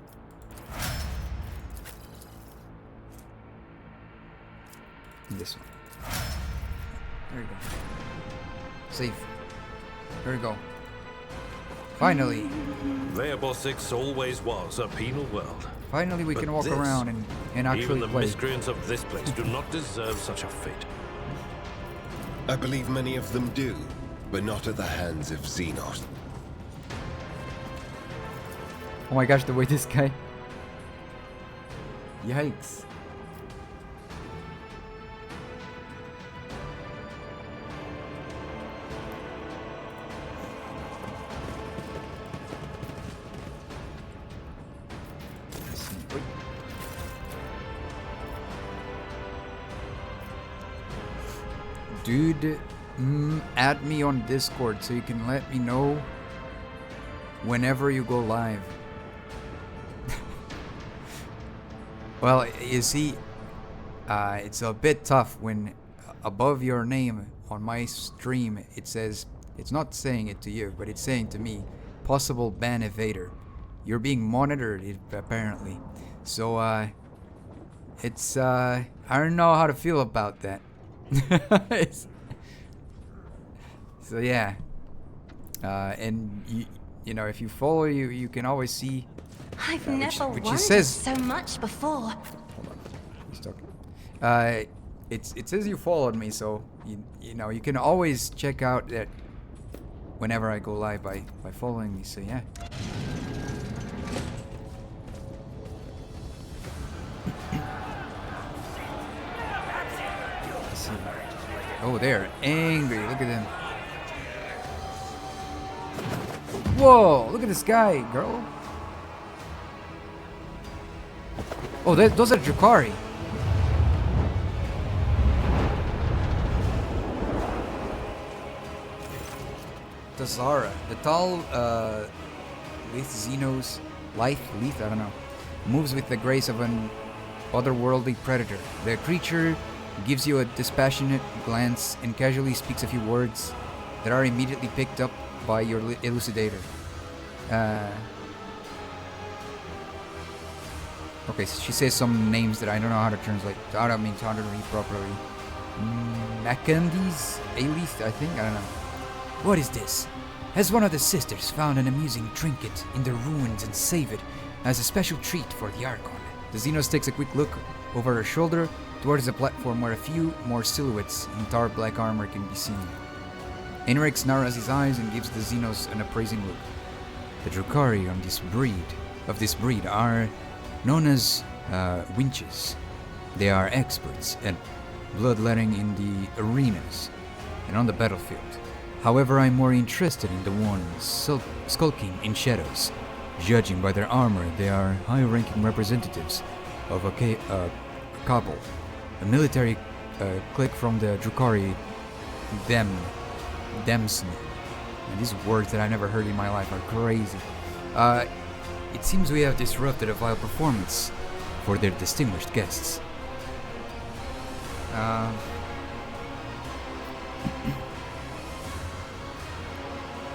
And this one. There you go. Save. There we go. Finally. Veabor 6 always was a penal world. Finally, we But can walk this, around and actually Even the play. miscreants of this place do not deserve such a fate. I believe many of them do, but not at the hands of Xenos. Oh my gosh, the way this guy. Yikes. Dude, add me on Discord so you can let me know whenever you go live. Well, you see, it's a bit tough when above your name on my stream it says, it's not saying it to you, but it's saying to me, possible ban evader. You're being monitored apparently. So it's I don't know how to feel about that. So yeah, and you know, if you follow, you can always see. I've never which wondered says so much before. Hold on, he's talking. It says you followed me, so you know you can always check out that whenever I go live by following me. So yeah. Oh, they're angry. Look at them. Whoa! Look at this guy, girl. Oh, those are Drakari. Tazara. The tall, Lith Xenos, Lith, I don't know, moves with the grace of an otherworldly predator. The creature gives you a dispassionate glance and casually speaks a few words that are immediately picked up by your elucidator. Okay, so she says some names that I don't know how to translate. I don't mean how to read properly. Macandis? Alith, I think? I don't know. What is this? Has one of the sisters found an amusing trinket in the ruins and save it as a special treat for the Archon? The Xenos takes a quick look over her shoulder towards the platform where a few more silhouettes in tar black armor can be seen. Enrix narrows his eyes and gives the Xenos an appraising look. The Drakari of this breed are known as winches. They are experts at bloodletting in the arenas and on the battlefield. However, I'm more interested in the ones skulking in shadows. Judging by their armor, they are high-ranking representatives of a cabal, a military clique from the Drakari Demsn. And these words that I never heard in my life are crazy. It seems we have disrupted a vile performance for their distinguished guests.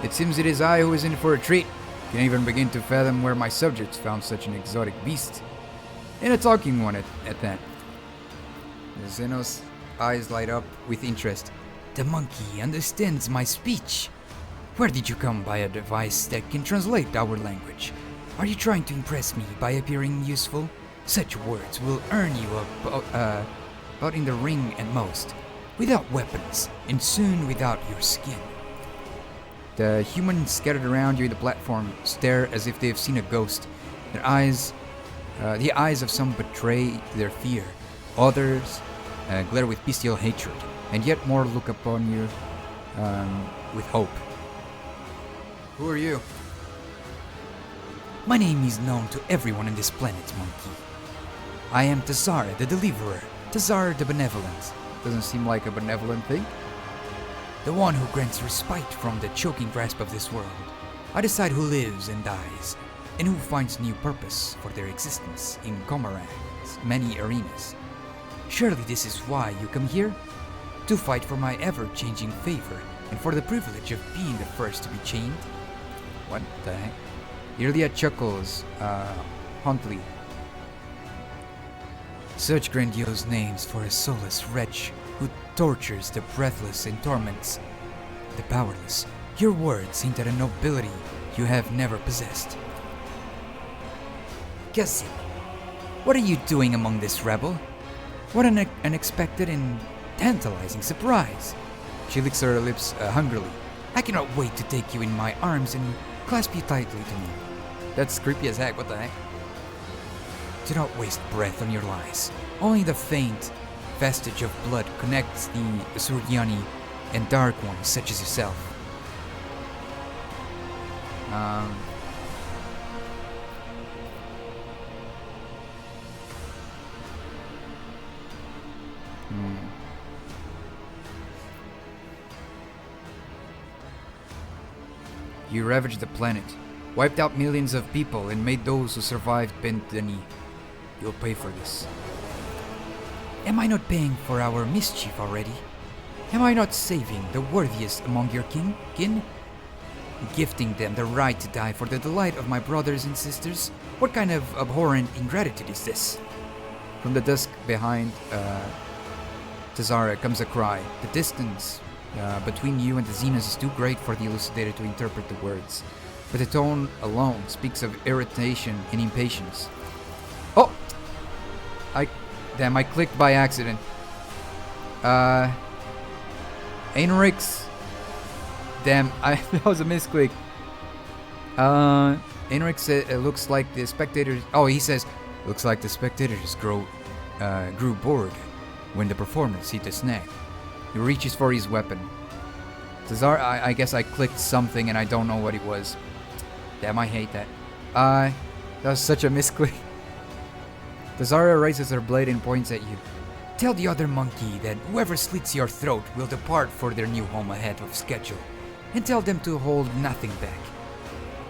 It seems it is I who is in for a treat. Can't even begin to fathom where my subjects found such an exotic beast. And a talking one at that. The Xenos' eyes light up with interest. The monkey understands my speech. Where did you come by a device that can translate our language? Are you trying to impress me by appearing useful? Such words will earn you out in the ring at most, without weapons, and soon without your skin. The humans scattered around you in the platform stare as if they have seen a ghost. Their eyes, the eyes of some betray their fear. Others glare with bestial hatred, and yet more look upon you with hope. Who are you? My name is known to everyone on this planet, monkey. I am Tazara, the Deliverer. Tazara the Benevolent. Doesn't seem like a benevolent thing. The one who grants respite from the choking grasp of this world. I decide who lives and dies, and who finds new purpose for their existence in Comaran's many arenas. Surely this is why you come here? To fight for my ever-changing favor, and for the privilege of being the first to be chained? What the heck? Ilya chuckles, Huntley. Such grandiose names for a soulless wretch who tortures the breathless and torments the powerless. Your words hint at a nobility you have never possessed. guessing. What are you doing among this rebel? What an unexpected and tantalizing surprise. She licks her lips hungrily. I cannot wait to take you in my arms and clasp you tightly to me. That's creepy as heck. What the heck? Do not waste breath on your lies. Only the faint vestige of blood connects the Surgiani and Dark Ones such as yourself. You ravaged the planet, wiped out millions of people, and made those who survived bend the knee. You'll pay for this. Am I not paying for our mischief already? Am I not saving the worthiest among your kin? Gifting them the right to die for the delight of my brothers and sisters? What kind of abhorrent ingratitude is this? From the dusk behind Tazara comes a cry. The distance between you and the Xenos is too great for the elucidator to interpret the words, but the tone alone speaks of irritation and impatience. Oh! Damn, I clicked by accident. Einrix. Damn, that was a misclick. Einrix looks like the spectators. Oh, he says, looks like the spectators grew bored when the performers hit a snag. He reaches for his weapon. Tazar, I guess I clicked something and I don't know what it was. Damn, I hate that. That was such a misclick. Tazara raises her blade and points at you. Tell the other monkey that whoever slits your throat will depart for their new home ahead of schedule. And tell them to hold nothing back.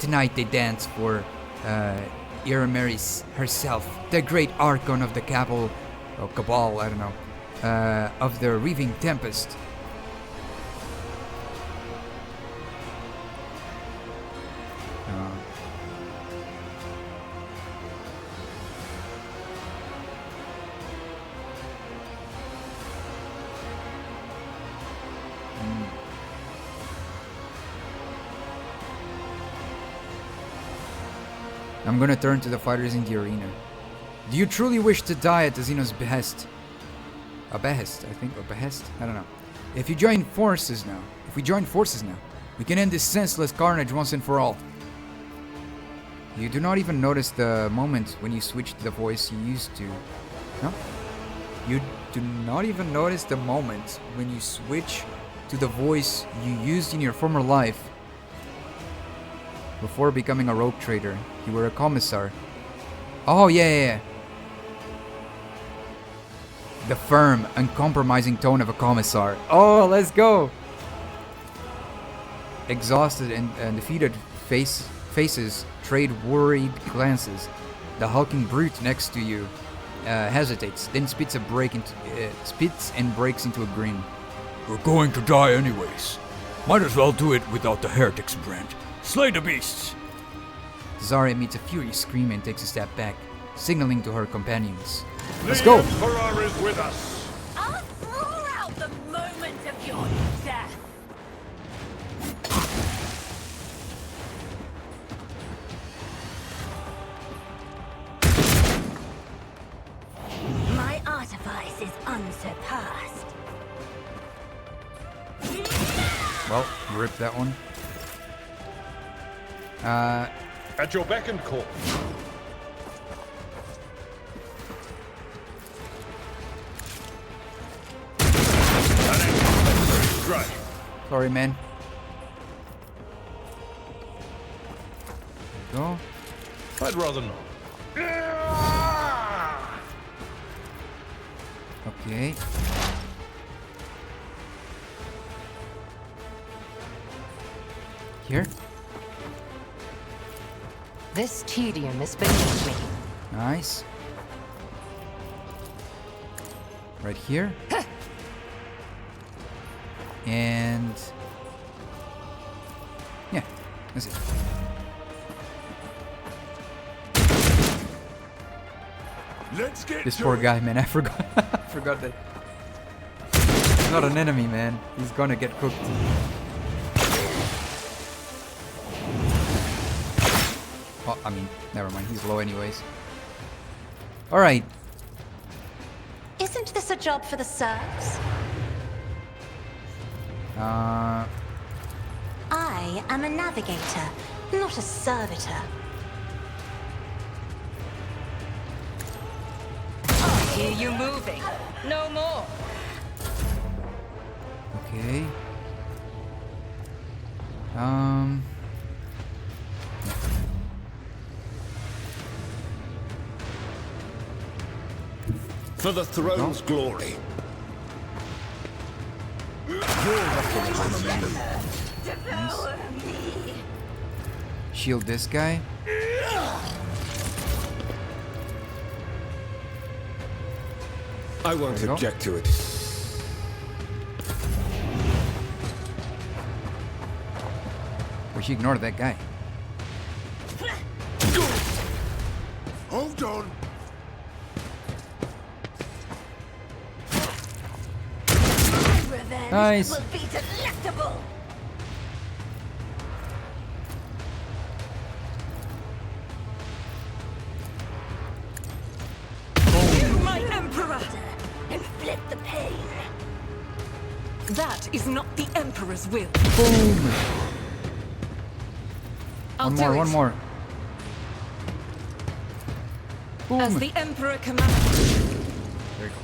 Tonight they dance for Irameris herself, the great Archon of the Cabal, or Cabal, I don't know, of the Reaving Tempest. I'm gonna turn to the fighters in the arena. Do you truly wish to die at the Xeno's behest? A behest, I think, or behest? I don't know. If we join forces now, we can end this senseless carnage once and for all. You do not even notice the moment when you switch to the voice you used to. No? You do not even notice the moment when you switch to the voice you used in your former life. Before becoming a rogue trader, you were a commissar. Oh, yeah. The firm, uncompromising tone of a commissar. Oh, let's go! Exhausted and defeated faces trade worried glances. The hulking brute next to you hesitates, then spits and breaks into a grin. We're going to die anyways. Might as well do it without the heretics brand. Slay the beasts! Zarya meets a furious scream and takes a step back, signaling to her companions. Let's The go! Emperor is with us! I'll rule out the moment of your death. My artifice is unsurpassed. Well, rip that one. At your beck and call. Right. Sorry, man. There we go. I'd rather not. Okay. Here. This tedium is beneath me. Nice. Right here. And yeah, that's it. Let's get This to poor it. guy, man. I forgot. I forgot that he's not an enemy, man. He's gonna get cooked. Oh, I mean, never mind. He's low anyways. Alright. Isn't this a job for the serfs? I am a navigator, not a servitor. I hear you moving. No more. Okay. For the throne's glory. Shield this guy. I won't There you go. object to it. We should ignore that guy. Hold on. Revenge Nice. will be delectable. My Emperor! Inflict the pain. That is not the Emperor's will. Boom! I'll One do more, it. one more. As Boom! the Emperor commands. There you go.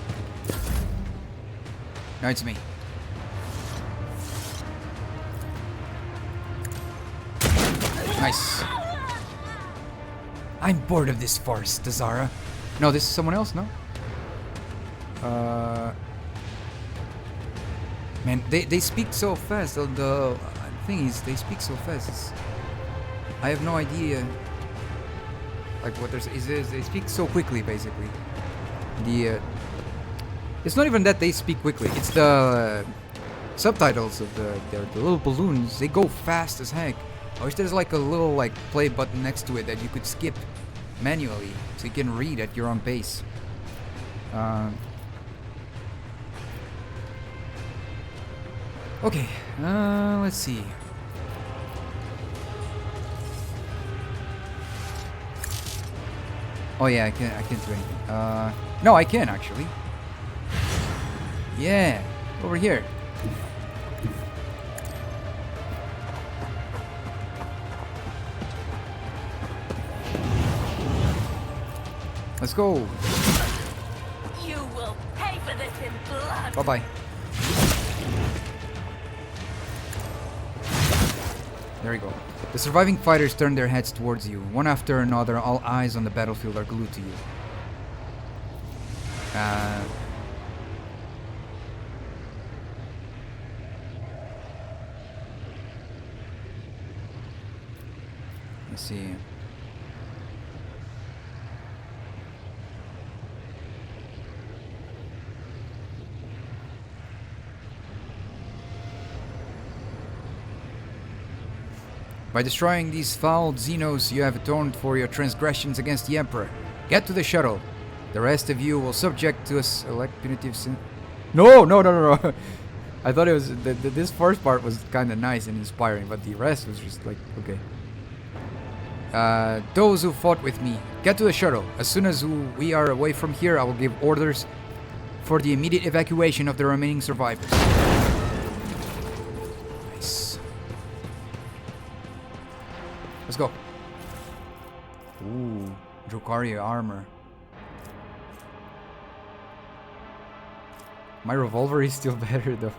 Now it's me. Nice. I'm bored of this farce, Dazara. No, this is someone else, no? Man, they speak so fast. The thing is, they speak so fast. I have no idea. Like what there's is they speak so quickly, basically. It's not even that they speak quickly. It's the subtitles of the little balloons. They go fast as heck. I wish there's like a little like play button next to it that you could skip manually, so you can read at your own pace. Okay, let's see. Oh yeah, I can't do anything. No, I can actually. Yeah, over here. Let's go. You will pay for this in blood. Bye-bye. There we go. The surviving fighters turn their heads towards you. One after another, all eyes on the battlefield are glued to you. Let's see. By destroying these foul Xenos, you have atoned for your transgressions against the Emperor. Get to the shuttle. The rest of you will subject to a select punitive sin. No. I thought it was this first part was kind of nice and inspiring, but the rest was just like okay. Those who fought with me, get to the shuttle. As soon as we are away from here, I will give orders for the immediate evacuation of the remaining survivors. Nice. Let's go. Ooh, Drukhari armor. My revolver is still better though.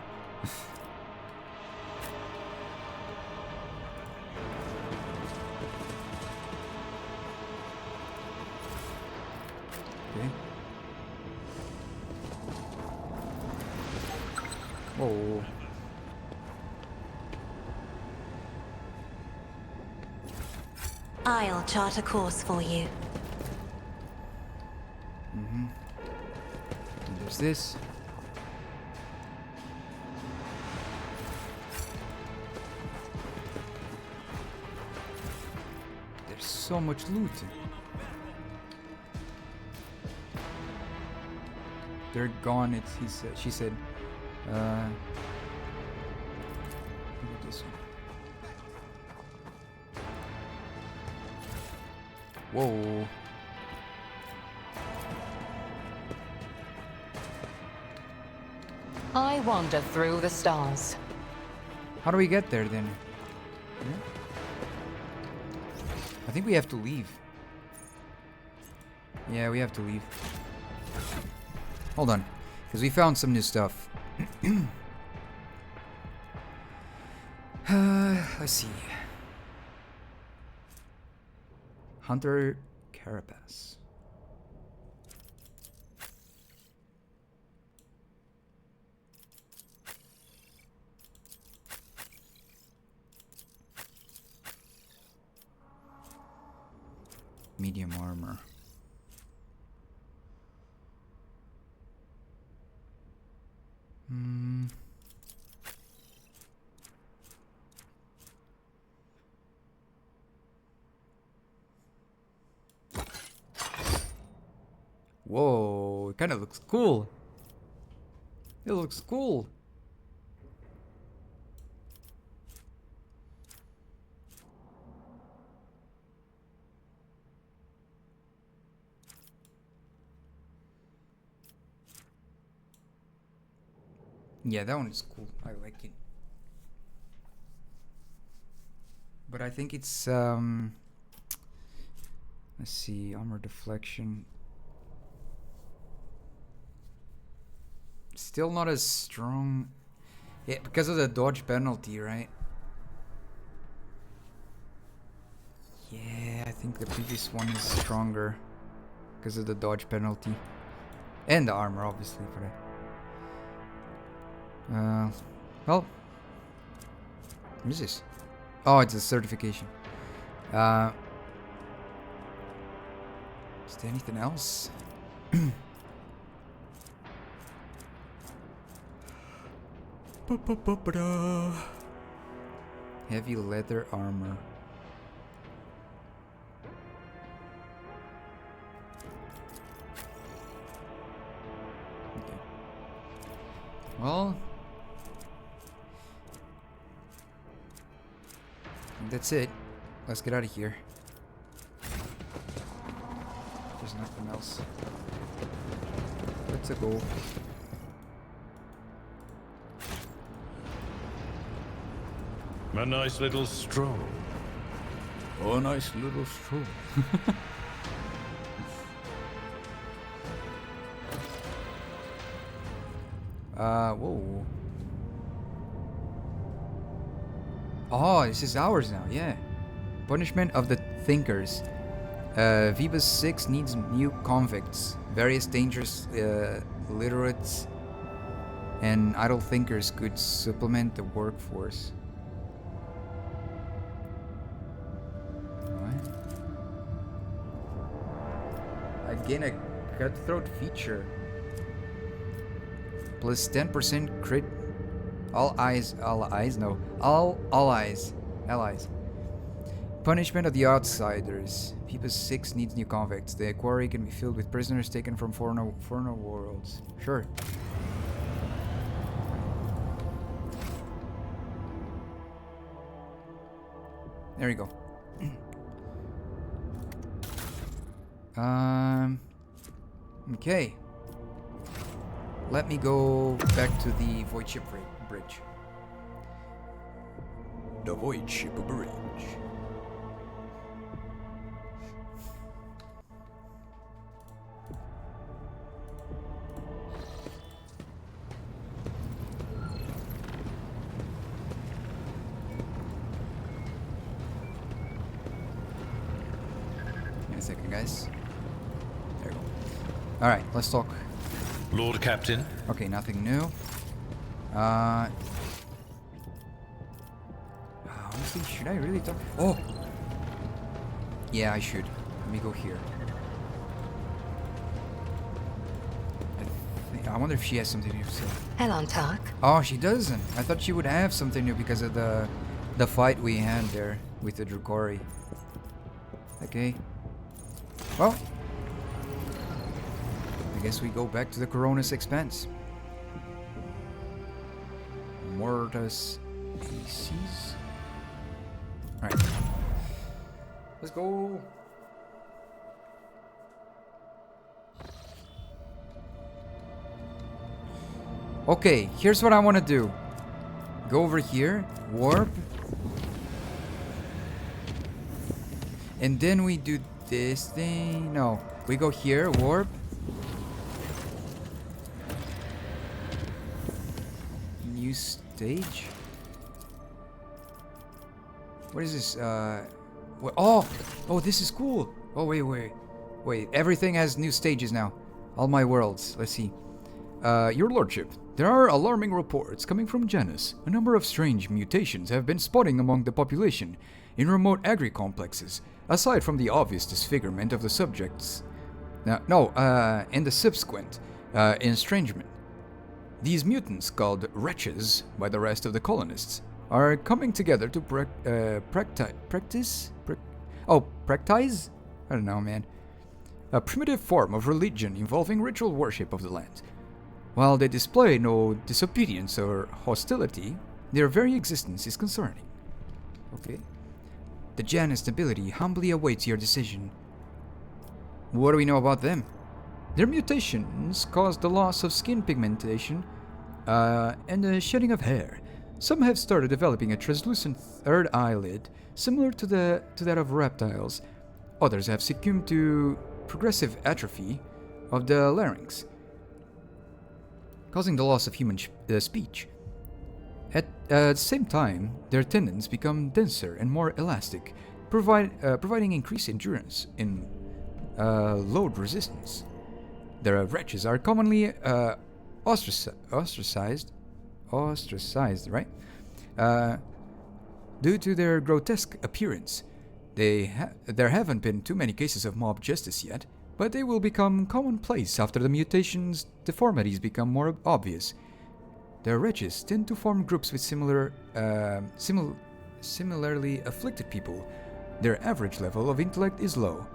Okay. Whoa. I'll chart a course for you. And there's this. There's so much loot. They're gone. She said. Look at this one. Whoa. I wander through the stars. How do we get there then? Yeah. I think we have to leave. Yeah, we have to leave. Hold on, because we found some new stuff. Let's see. Hunter Carapace. Medium armor. Whoa, it kind of looks cool. It looks cool. Yeah, that one is cool. I like it. But I think it's let's see, armor deflection. Still not as strong. Yeah, because of the dodge penalty, right? Yeah, I think the previous one is stronger because of the dodge penalty. And the armor, obviously, for that. Well, what is this? Oh, it's a certification. Is there anything else? Heavy leather armor. Okay. Well, that's it. Let's get out of here. There's nothing else. Let's go. A nice little stroll. Oh, nice little stroll. Whoa. Oh, this is ours now, yeah. Punishment of the Thinkers. Vebus 6 needs new convicts. Various dangerous literates and idle thinkers could supplement the workforce. What? Again, a cutthroat feature. Plus 10% crit. All allies. Punishment of the Outsiders. Vebus 6 needs new convicts. The quarry can be filled with prisoners taken from foreign worlds. Sure. There you go. Okay. Let me go back to the voidship bridge. The voidship bridge. Give me a second, guys. There we go. Alright, let's talk. Lord Captain. Okay, nothing new. Honestly, should I really talk? Oh! Yeah, I should. Let me go here. I wonder if she has something new to say. Hello, Talk. Oh, she doesn't. I thought she would have something new because of the fight we had there with the Drukari. Okay. Well, I guess we go back to the Koronus Expanse. Mortis ACs. Alright. Let's go. Okay, here's what I want to do. Go over here, warp. And then we do this thing. No, we go here, warp. New stage. What is this? Oh, this is cool. Oh, wait. Everything has new stages now. All my worlds. Let's see. Your Lordship, there are alarming reports coming from Janus. A number of strange mutations have been spotting among the population in remote agri-complexes, aside from the obvious disfigurement of the subjects. And the subsequent estrangement. These mutants, called wretches by the rest of the colonists, are coming together to practice? I don't know, man. A primitive form of religion involving ritual worship of the land. While they display no disobedience or hostility, their very existence is concerning. Okay. The Janus nobility humbly awaits your decision. What do we know about them? Their mutations cause the loss of skin pigmentation and the shedding of hair. Some have started developing a translucent third eyelid, similar to that of reptiles. Others have succumbed to progressive atrophy of the larynx, causing the loss of human speech. At the same time, their tendons become denser and more elastic, providing increased endurance and load resistance. Their wretches are commonly ostracized, right? Due to their grotesque appearance. There haven't been too many cases of mob justice yet, but they will become commonplace after the mutation's deformities become more obvious. Their wretches tend to form groups with similarly afflicted people. Their average level of intellect is low.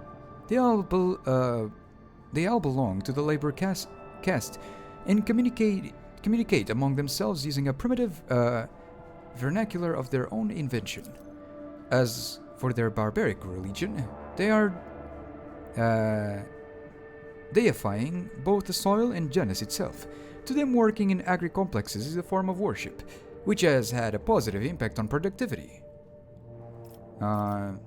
They all belong to the labor caste and communicate among themselves using a primitive vernacular of their own invention. As for their barbaric religion, they are deifying both the soil and Janus itself. To them, working in agri-complexes is a form of worship, which has had a positive impact on productivity. Well,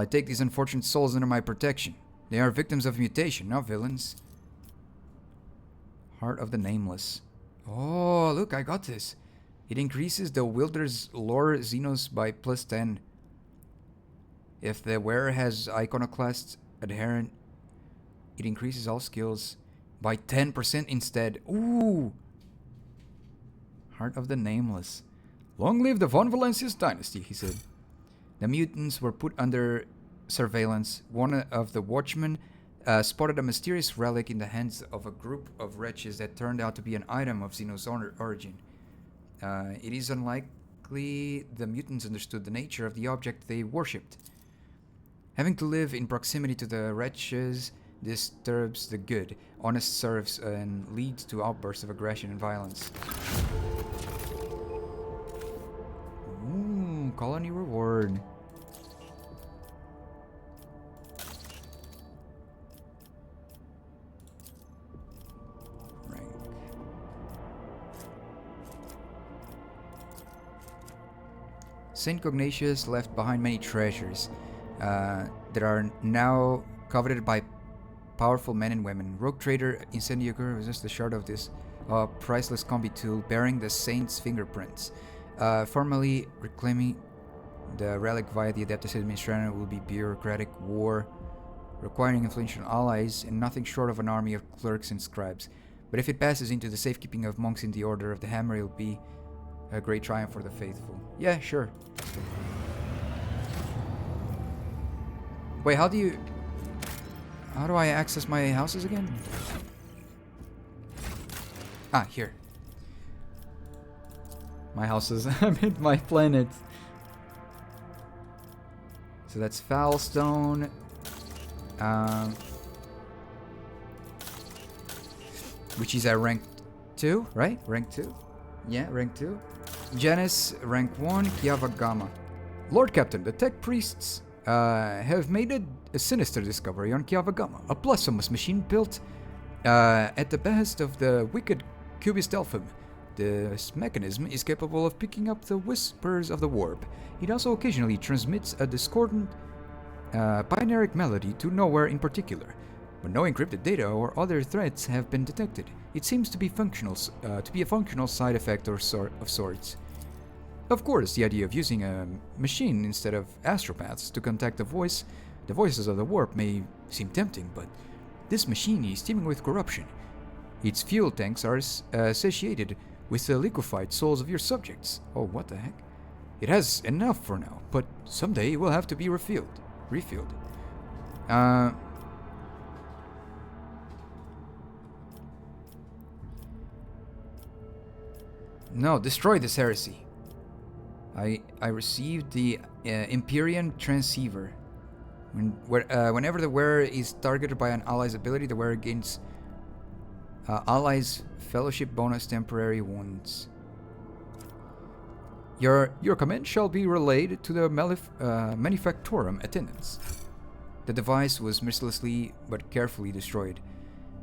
I take these unfortunate souls under my protection. They are victims of mutation, not villains. Heart of the Nameless. Oh, look, I got this. It increases the wielder's lore Xenos by +10. If the wearer has iconoclast adherent, it increases all skills by 10% instead. Ooh! Heart of the Nameless. Long live the Von Valancius dynasty, he said. The mutants were put under surveillance. One of the watchmen spotted a mysterious relic in the hands of a group of wretches that turned out to be an item of Xenos origin. It is unlikely the mutants understood the nature of the object they worshipped. Having to live in proximity to the wretches disturbs the good, honest serfs, and leads to outbursts of aggression and violence. Ooh, colony reward. Rank. Saint Cognatius left behind many treasures that are now coveted by powerful men and women. Rogue trader Incendiator was just the shard of this priceless combi tool bearing the saint's fingerprints. Formally reclaiming the relic via the Adeptus Administrator will be bureaucratic war, requiring influential allies and nothing short of an army of clerks and scribes. But if it passes into the safekeeping of monks in the Order of the Hammer, it will be a great triumph for the faithful. Yeah, sure. Wait, how do I access my houses again? Ah, here. My houses. I mean, my planet. So that's Foulstone. Which is at rank 2, right? Rank 2? Yeah, rank 2. Janus, rank 1. Kiava Gamma. Lord Captain, the tech priests have made a sinister discovery on Kiava Gamma. A blasphemous machine built At the behest of the wicked Cubist Elfim, this mechanism is capable of picking up the whispers of the warp. It also occasionally transmits a discordant binary melody to nowhere in particular, but no encrypted data or other threats have been detected. It seems to be a functional side effect of sorts. Of course, the idea of using a machine instead of astropaths to contact the voices of the warp may seem tempting, but this machine is teeming with corruption. Its fuel tanks are satiated with the liquefied souls of your subjects. Oh, what the heck? It has enough for now, but someday it will have to be refueled. No, destroy this heresy. I received the Imperium transceiver. Whenever the wearer is targeted by an ally's ability, the wearer gains allies fellowship bonus temporary wounds. Your command shall be relayed to the Manufactorum attendants. The device was mercilessly but carefully destroyed.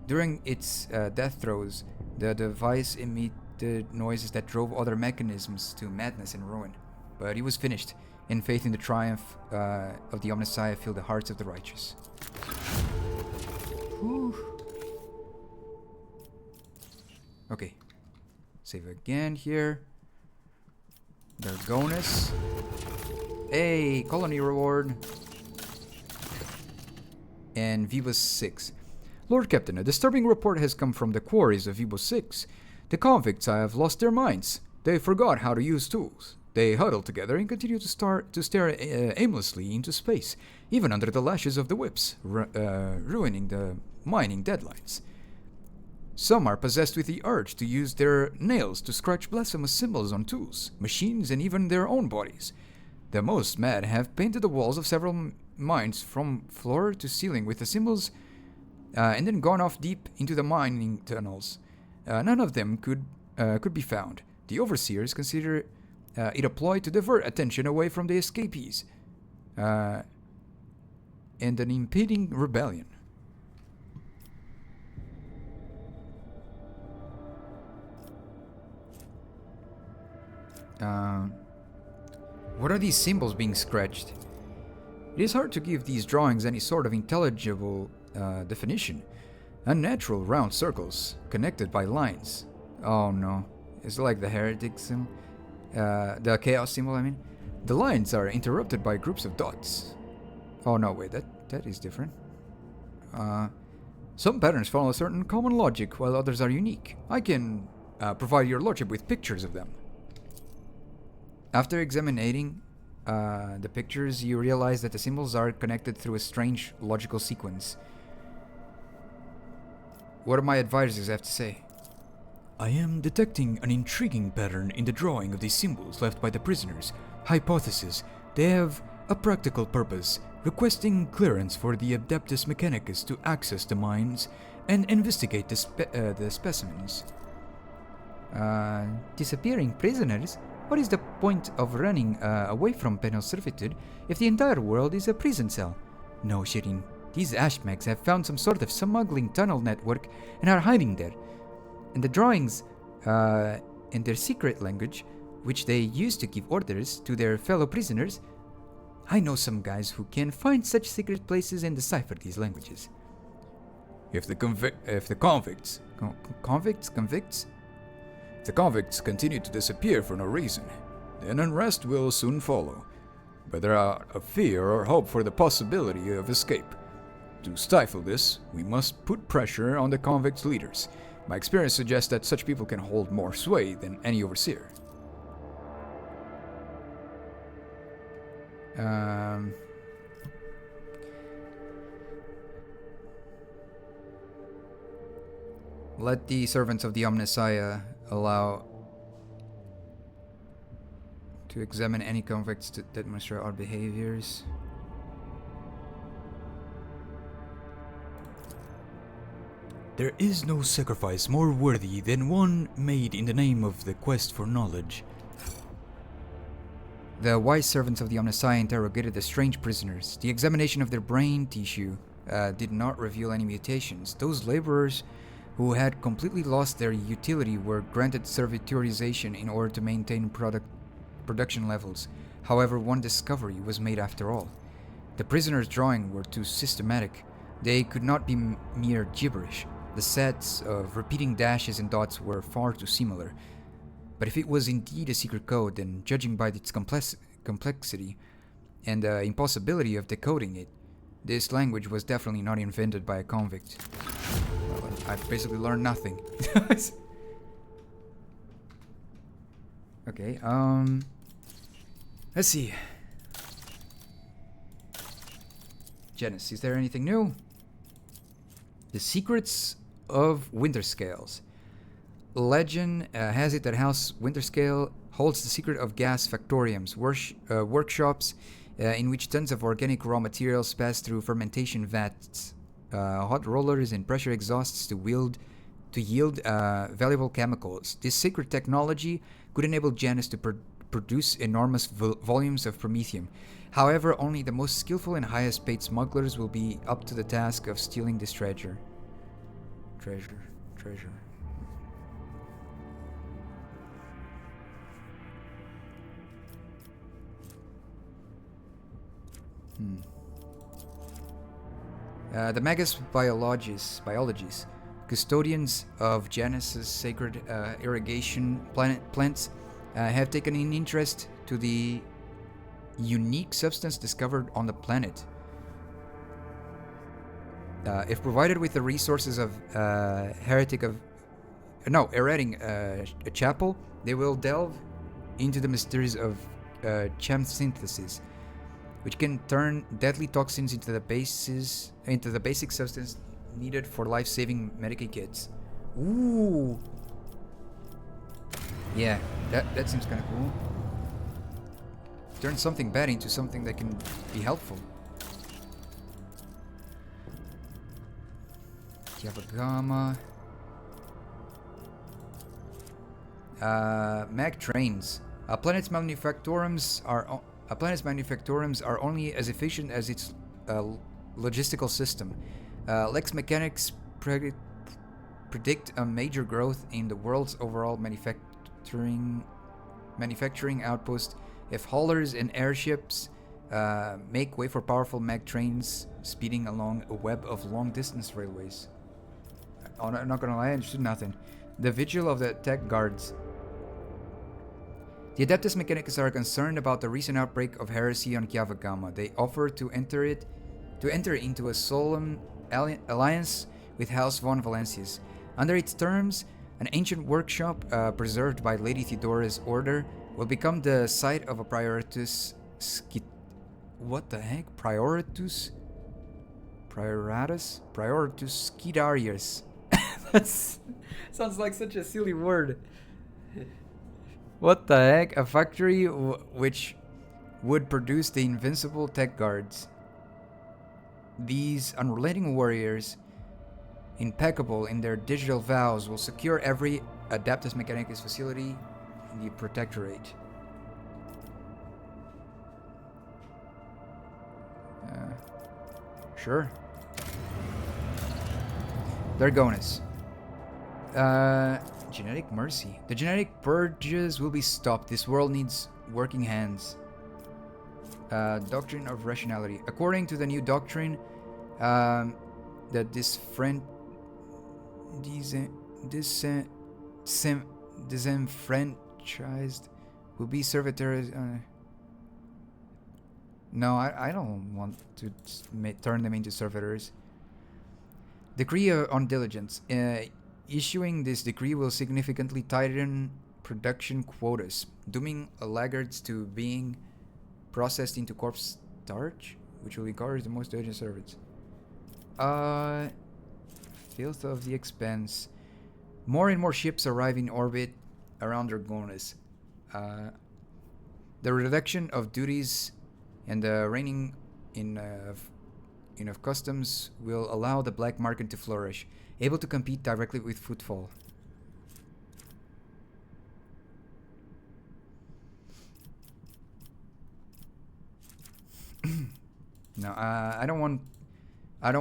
During its death throes, the device emitted noises that drove other mechanisms to madness and ruin. But it was finished, and faith in the triumph of the Omnissiah filled the hearts of the righteous. Whew. Okay. Save again here. Koronus. Hey, colony reward. And Vivus 6. Lord Captain, a disturbing report has come from the quarries of Vivus 6. The convicts have lost their minds. They forgot how to use tools. They huddle together and continue to stare aimlessly into space, even under the lashes of the whips, ruining the mining deadlines. Some are possessed with the urge to use their nails to scratch blasphemous symbols on tools, machines, and even their own bodies. The most mad have painted the walls of several mines from floor to ceiling with the symbols, and then gone off deep into the mining tunnels. None of them could be found. The overseers consider it a ploy to divert attention away from the escapees, and an impeding rebellion. What are these symbols being scratched? It is hard to give these drawings any sort of intelligible definition. Unnatural round circles, connected by lines. Oh no. It's like the heretic symbol. The chaos symbol, I mean. The lines are interrupted by groups of dots. Oh no, wait, that is different. Some patterns follow a certain common logic, while others are unique. I can provide your lordship with pictures of them. After examining the pictures, you realize that the symbols are connected through a strange logical sequence. What do my advisors have to say? I am detecting an intriguing pattern in the drawing of these symbols left by the prisoners. Hypothesis: they have a practical purpose, requesting clearance for the Adeptus Mechanicus to access the mines and investigate the specimens. Disappearing prisoners? What is the point of running away from penal servitude if the entire world is a prison cell? No, Shirin. These Ashmags have found some sort of smuggling tunnel network and are hiding there. And the drawings, in their secret language, which they use to give orders to their fellow prisoners, I know some guys who can find such secret places and decipher these languages. If the convicts continue to disappear for no reason, then unrest will soon follow, whether out of fear or hope for the possibility of escape. To stifle this, we must put pressure on the convicts' leaders. My experience suggests that such people can hold more sway than any overseer. Let the servants of the Omnissiah allow to examine any convicts that demonstrate odd behaviors. There is no sacrifice more worthy than one made in the name of the quest for knowledge. The wise servants of the Omnissiah interrogated the strange prisoners. The examination of their brain tissue did not reveal any mutations. Those laborers who had completely lost their utility were granted serviturization in order to maintain production levels. However, one discovery was made after all. The prisoners' drawings were too systematic. They could not be mere gibberish. The sets of repeating dashes and dots were far too similar. But if it was indeed a secret code, then judging by its complexity and the impossibility of decoding it, this language was definitely not invented by a convict. Well, I basically learned nothing. Okay, let's see. Janice, is there anything new? The secrets of Winterscales. Legend has it that House Winterscale holds the secret of gas factoriums, workshops in which tons of organic raw materials pass through fermentation vats, hot rollers, and pressure exhausts to yield valuable chemicals. This secret technology could enable Janus to produce enormous volumes of promethium. However, only the most skillful and highest paid smugglers will be up to the task of stealing this treasure. Treasure. The Magus biologists, custodians of Janus's sacred irrigation plants, have taken an interest to the unique substance discovered on the planet. If provided with the resources of hereting a chapel, they will delve into the mysteries of chem synthesis, which can turn deadly toxins into the basic substance needed for life-saving medical kits. Ooh. Yeah, that seems kind of cool. Turn something bad into something that can be helpful. Yavagama. Mag trains. A planet's manufactorums are only as efficient as its logistical system. Lex mechanics predict a major growth in the world's overall manufacturing output if haulers and airships make way for powerful mag trains speeding along a web of long-distance railways. I'm not gonna lie, I understood nothing. The vigil of the tech guards. The Adeptus Mechanicus are concerned about the recent outbreak of heresy on Kiavagama. They offer to enter into a solemn alliance with House von Valancius. Under its terms, an ancient workshop preserved by Lady Theodora's order will become the site of a Prioritus Skidarius. That sounds like such a silly word. What the heck? A factory which would produce the invincible tech guards. These unrelenting warriors, impeccable in their digital vows, will secure every Adeptus Mechanicus facility in the Protectorate. Sure. Dargonus. Genetic mercy. The genetic purges will be stopped. This world needs working hands. Doctrine of rationality. According to the new doctrine, that disenfranchised will be servitors. No, I don't want to turn them into servitors. Decree on diligence. Issuing this decree will significantly tighten production quotas, dooming laggards to being processed into corpse starch, which will encourage the most diligent servants. Filth of the Expanse. More and more ships arrive in orbit around Dragonus. The reduction of duties and the reining in of customs will allow the black market to flourish, able to compete directly with Footfall. No, I don't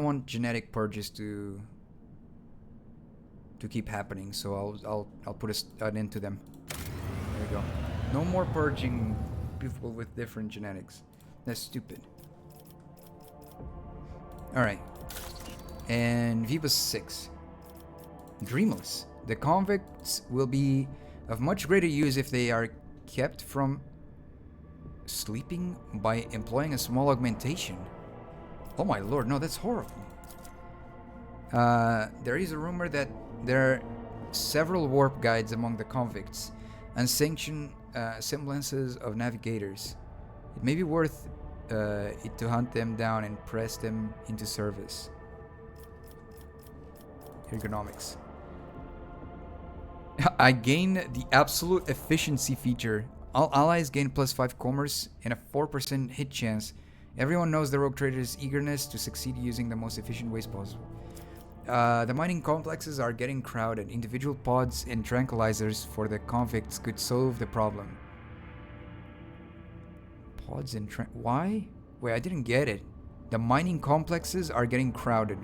want genetic purges to to keep happening. So I'll put an end to them. There we go. No more purging people with different genetics. That's stupid. All right. And Vivus 6. Dreamless. The convicts will be of much greater use if they are kept from sleeping by employing a small augmentation. Oh my lord, no, that's horrible. There is a rumor that there are several warp guides among the convicts, unsanctioned semblances of navigators. It may be worth it to hunt them down and press them into service. Ergonomics. I gain the absolute efficiency feature. All allies gain +5 commerce and a 4% hit chance. Everyone knows the rogue trader's eagerness to succeed using the most efficient ways possible. The mining complexes are getting crowded. Individual pods and tranquilizers for the convicts could solve the problem. Pods and why? Wait, I didn't get it. The mining complexes are getting crowded.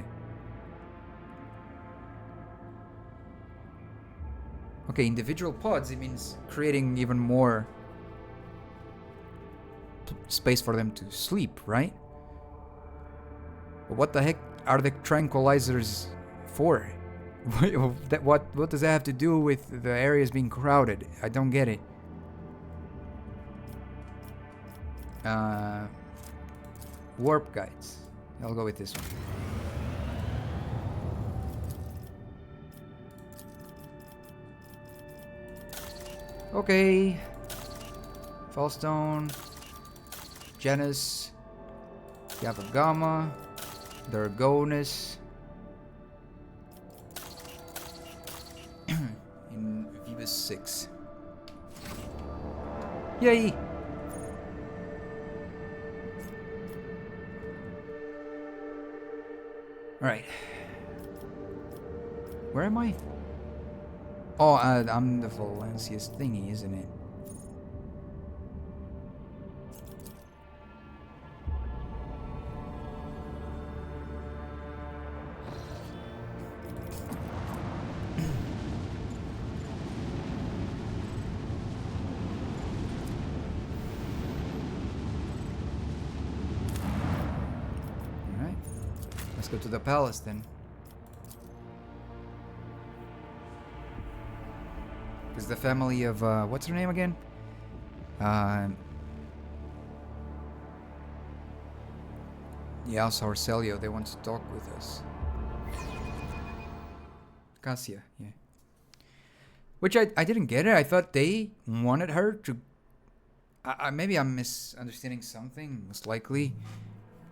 Okay, individual pods, it means creating even more space for them to sleep, right? But what the heck are the tranquilizers for? What does that have to do with the areas being crowded? I don't get it. Warp guides. I'll go with this one. Okay. Fallstone. Janus. Yavagama. Dargonus. In Vivus 6. Yay! Alright. Where am I? Oh, I'm the Valencius thingy, isn't it? Alright. Let's go to the palace then. Is the family of what's her name again? Yeah, Sorcelio, they want to talk with us. Cassia, yeah. Which I didn't get it. I thought they wanted her to. Maybe I'm misunderstanding something. Most likely,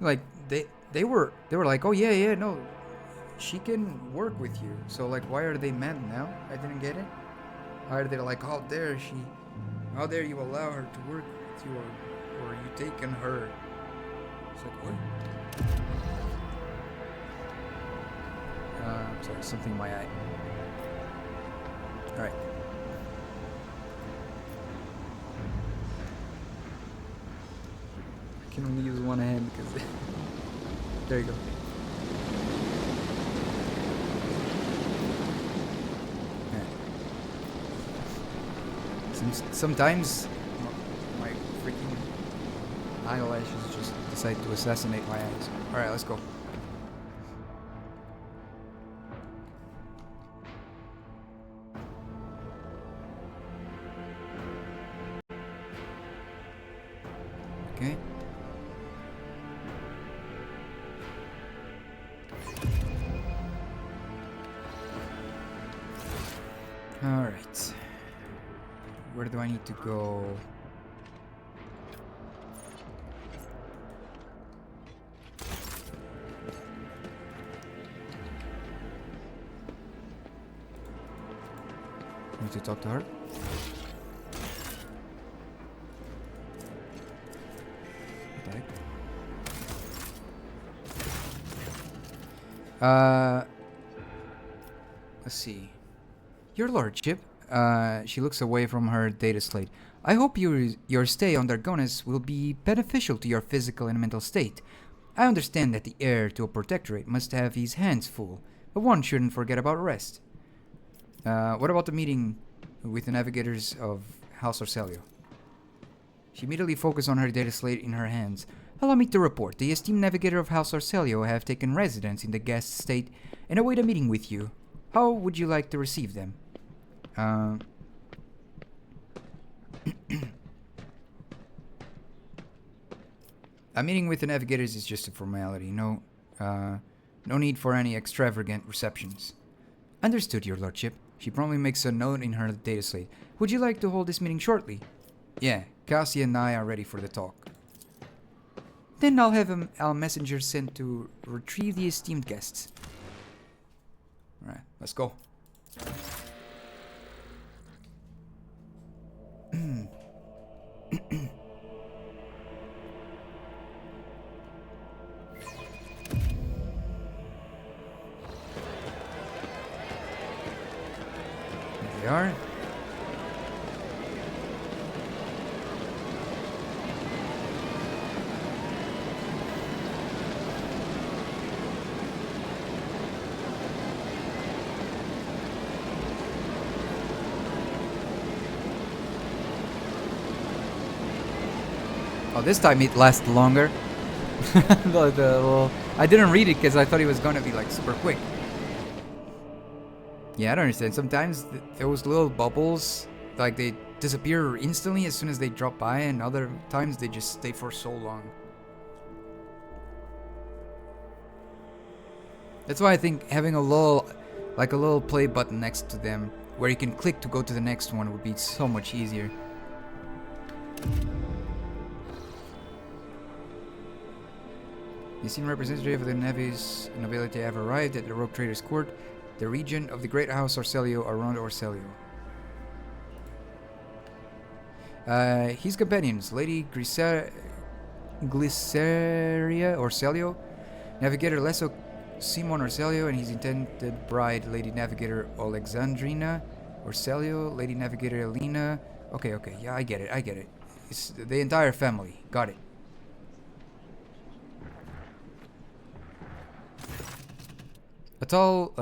like they were like, oh yeah, no, she can work with you. So like, why are they mad now? I didn't get it. Why are they like, how dare you allow her to work with you, or you taken her? It's like, what? Sorry, something in my eye. Alright. I can only use one hand because... There you go. Sometimes my freaking eyelashes just decide to assassinate my eyes. Alright, let's go. Okay. Alright. Where do I need to go? Need to talk to her. What the heck? Let's see. Your lordship. She looks away from her data slate. I hope your stay on Dargonus will be beneficial to your physical and mental state. I understand that the heir to a protectorate must have his hands full, but one shouldn't forget about rest. What about the meeting with the navigators of House Orcelio? She immediately focused on her data slate in her hands. Allow me to report. The esteemed navigator of House Orcelio have taken residence in the guest state and await a meeting with you. How would you like to receive them? A meeting with the navigators is just a formality. No need for any extravagant receptions. Understood, your lordship. She promptly makes a note in her data slate. Would you like to hold this meeting shortly? Yeah, Cassie and I are ready for the talk. Then I'll have a messenger sent to retrieve the esteemed guests. Alright, let's go. There we are. Oh, this time it lasts longer. I didn't read it because I thought it was gonna be like super quick. Yeah, I don't understand. Sometimes those little bubbles, like they disappear instantly as soon as they drop by, and other times they just stay for so long. That's why I think having a little play button next to them, where you can click to go to the next one, would be so much easier. The esteemed representative of the Nevis nobility have arrived at the Rogue Trader's Court, the region of the Great House Orcelio around Orcelio. His companions, Lady Glyceria Orcelio, Navigator Leso Simon Orcelio, and his intended bride, Lady Navigator Alexandrina Orcelio, Lady Navigator Elena. Okay, yeah, I get it. It's the entire family. Got it. A tall,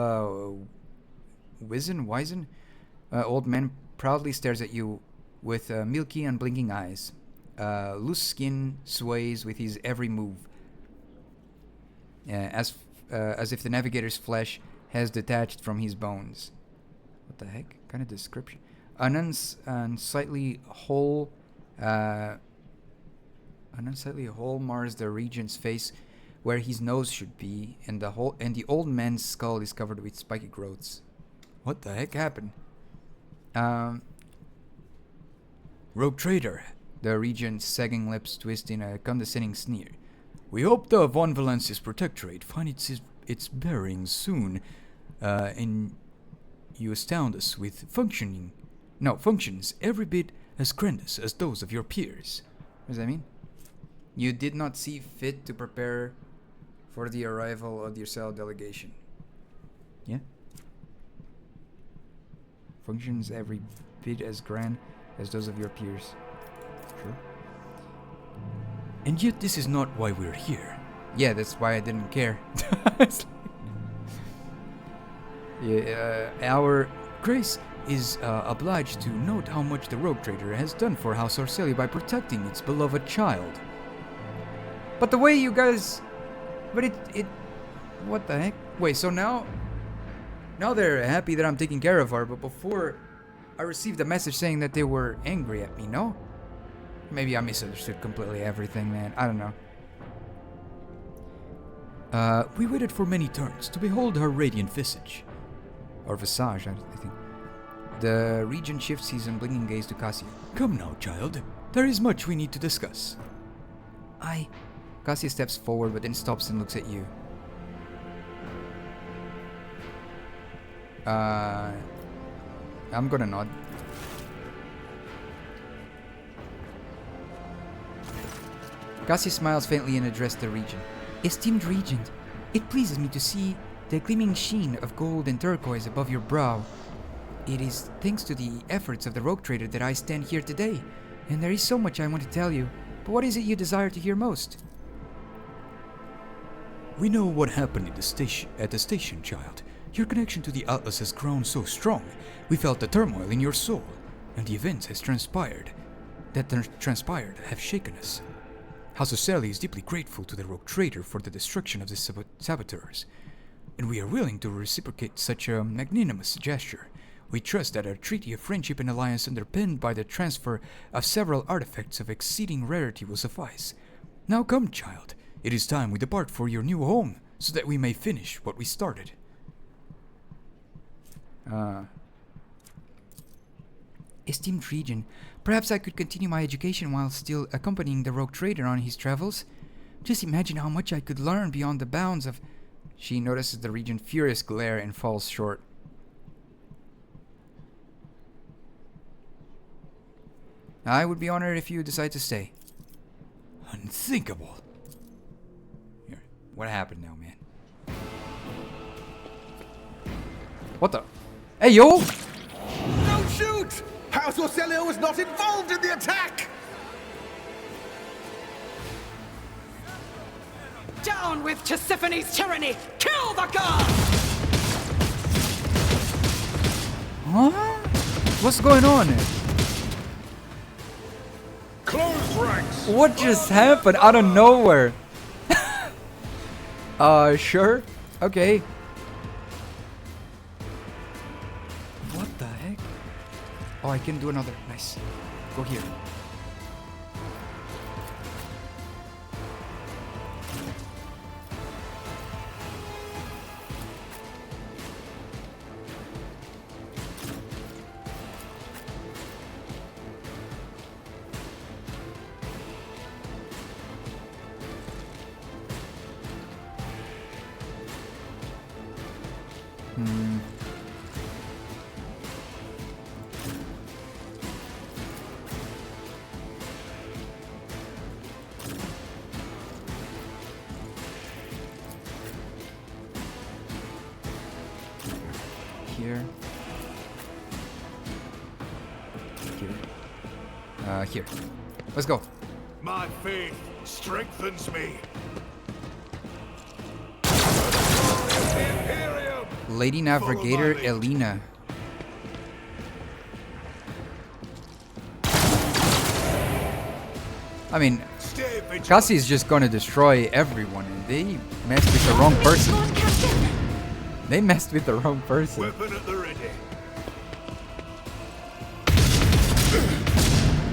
wizen, old man proudly stares at you with milky, unblinking eyes. Loose skin sways with his every move, as if the navigator's flesh has detached from his bones. What the heck? Kind of description. An unsightly hole mars the regent's face, where his nose should be, and the old man's skull is covered with spiky growths. What the heck happened? Rogue Trader, the regent's sagging lips twist in a condescending sneer. We hope the Von Valencia's protectorate finds its bearings soon, and you astound us with functions every bit as horrendous as those of your peers. What does that mean? You did not see fit to prepare for the arrival of the Orcelio delegation. Yeah? Functions every bit as grand as those of your peers. Sure. And yet this is not why we're here. Yeah, that's why I didn't care. Our Grace is obliged to note how much the Rogue Trader has done for House Orcelio by protecting its beloved child. But the way you guys... But it... What the heck? Wait, so now they're happy that I'm taking care of her, but before I received a message saying that they were angry at me, no? Maybe I misunderstood completely everything, man. I don't know. We waited for many turns to behold her radiant visage. Or visage, I think. The regent shifts his unblinking gaze to Cassia. Come now, child. There is much we need to discuss. Cassia steps forward but then stops and looks at you. I'm gonna nod. Cassia smiles faintly and addresses the regent. Esteemed regent, it pleases me to see the gleaming sheen of gold and turquoise above your brow. It is thanks to the efforts of the Rogue Trader that I stand here today, and there is so much I want to tell you. But what is it you desire to hear most? We know what happened at the station, child. Your connection to the Atlas has grown so strong. We felt the turmoil in your soul, and the events transpired have shaken us. House Ocelli is deeply grateful to the rogue trader for the destruction of the saboteurs, and we are willing to reciprocate such a magnanimous gesture. We trust that our treaty of friendship and alliance underpinned by the transfer of several artifacts of exceeding rarity will suffice. Now come, child. It is time we depart for your new home, so that we may finish what we started. Esteemed Regent, perhaps I could continue my education while still accompanying the rogue trader on his travels. Just imagine how much I could learn beyond the bounds of... She notices the Regent's furious glare and falls short. I would be honored if you decide to stay. Unthinkable. Here, what happened now, man? What the? Hey, yo! Don't shoot! House Orselio was not involved in the attack! Down with Tisiphone's tyranny! Kill the god! Huh? What's going on? Close ranks! What just happened out of nowhere? Sure. Okay. What the heck? Oh, I can do another. Nice. Go here. Here. Here. Let's go. My faith strengthens me. Imperium! Lady Navigator Elena. I mean, Cassie is just gonna destroy everyone, and they messed with the wrong person. They messed with the wrong person. Weapon at the ready.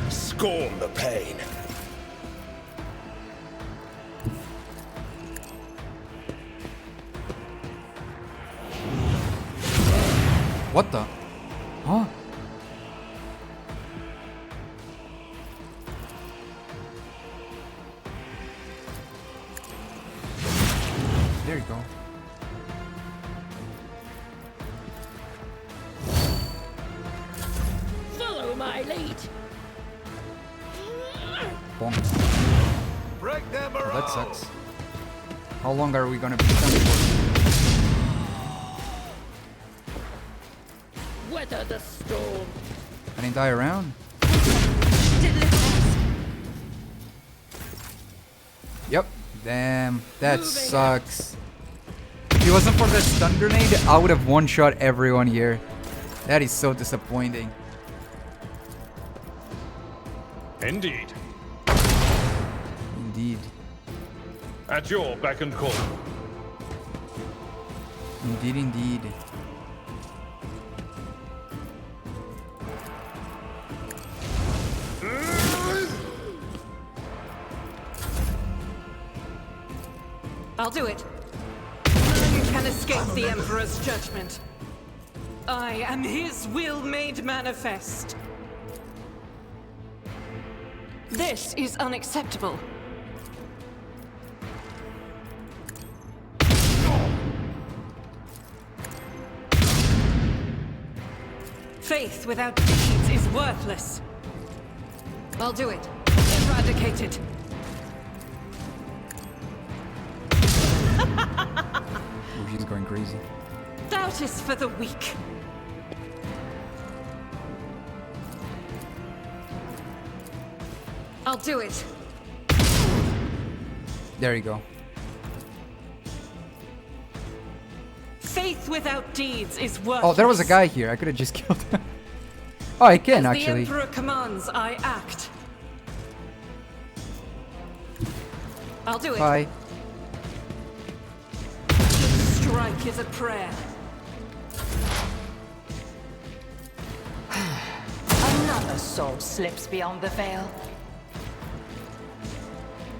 Scorn the pain. What the? Huh? There you go. Follow my lead. Bonk. Break them Oh, that sucks. How long are we gonna be stunned for? Weather the storm. An entire round? Yep. Damn. That sucks. If it wasn't for that stun grenade, I would have one-shot everyone here. That is so disappointing. Indeed. Indeed. At your beck and call. Indeed, indeed. I'll do it. None can escape the Emperor's judgment. I am his will made manifest. This is unacceptable. Faith without deeds is worthless. I'll do it. Eradicate it. Oh, she's going crazy. Doubt is for the weak. I'll do it. There you go. Faith without deeds is worthless. Oh, there was a guy here. I could have just killed him. Oh, I can As actually. the Emperor commands, I act. I'll do it. Bye. Strike is a prayer. Another soul slips beyond the veil.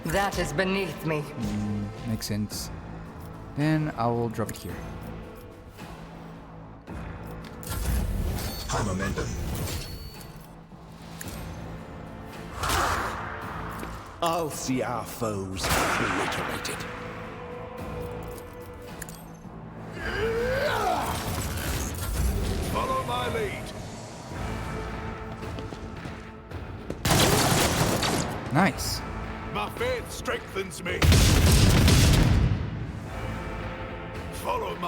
That is beneath me. Makes sense. Then I will drop it here. High momentum. I'll see our foes obliterated. Follow my lead. Nice. My faith strengthens me. Follow my...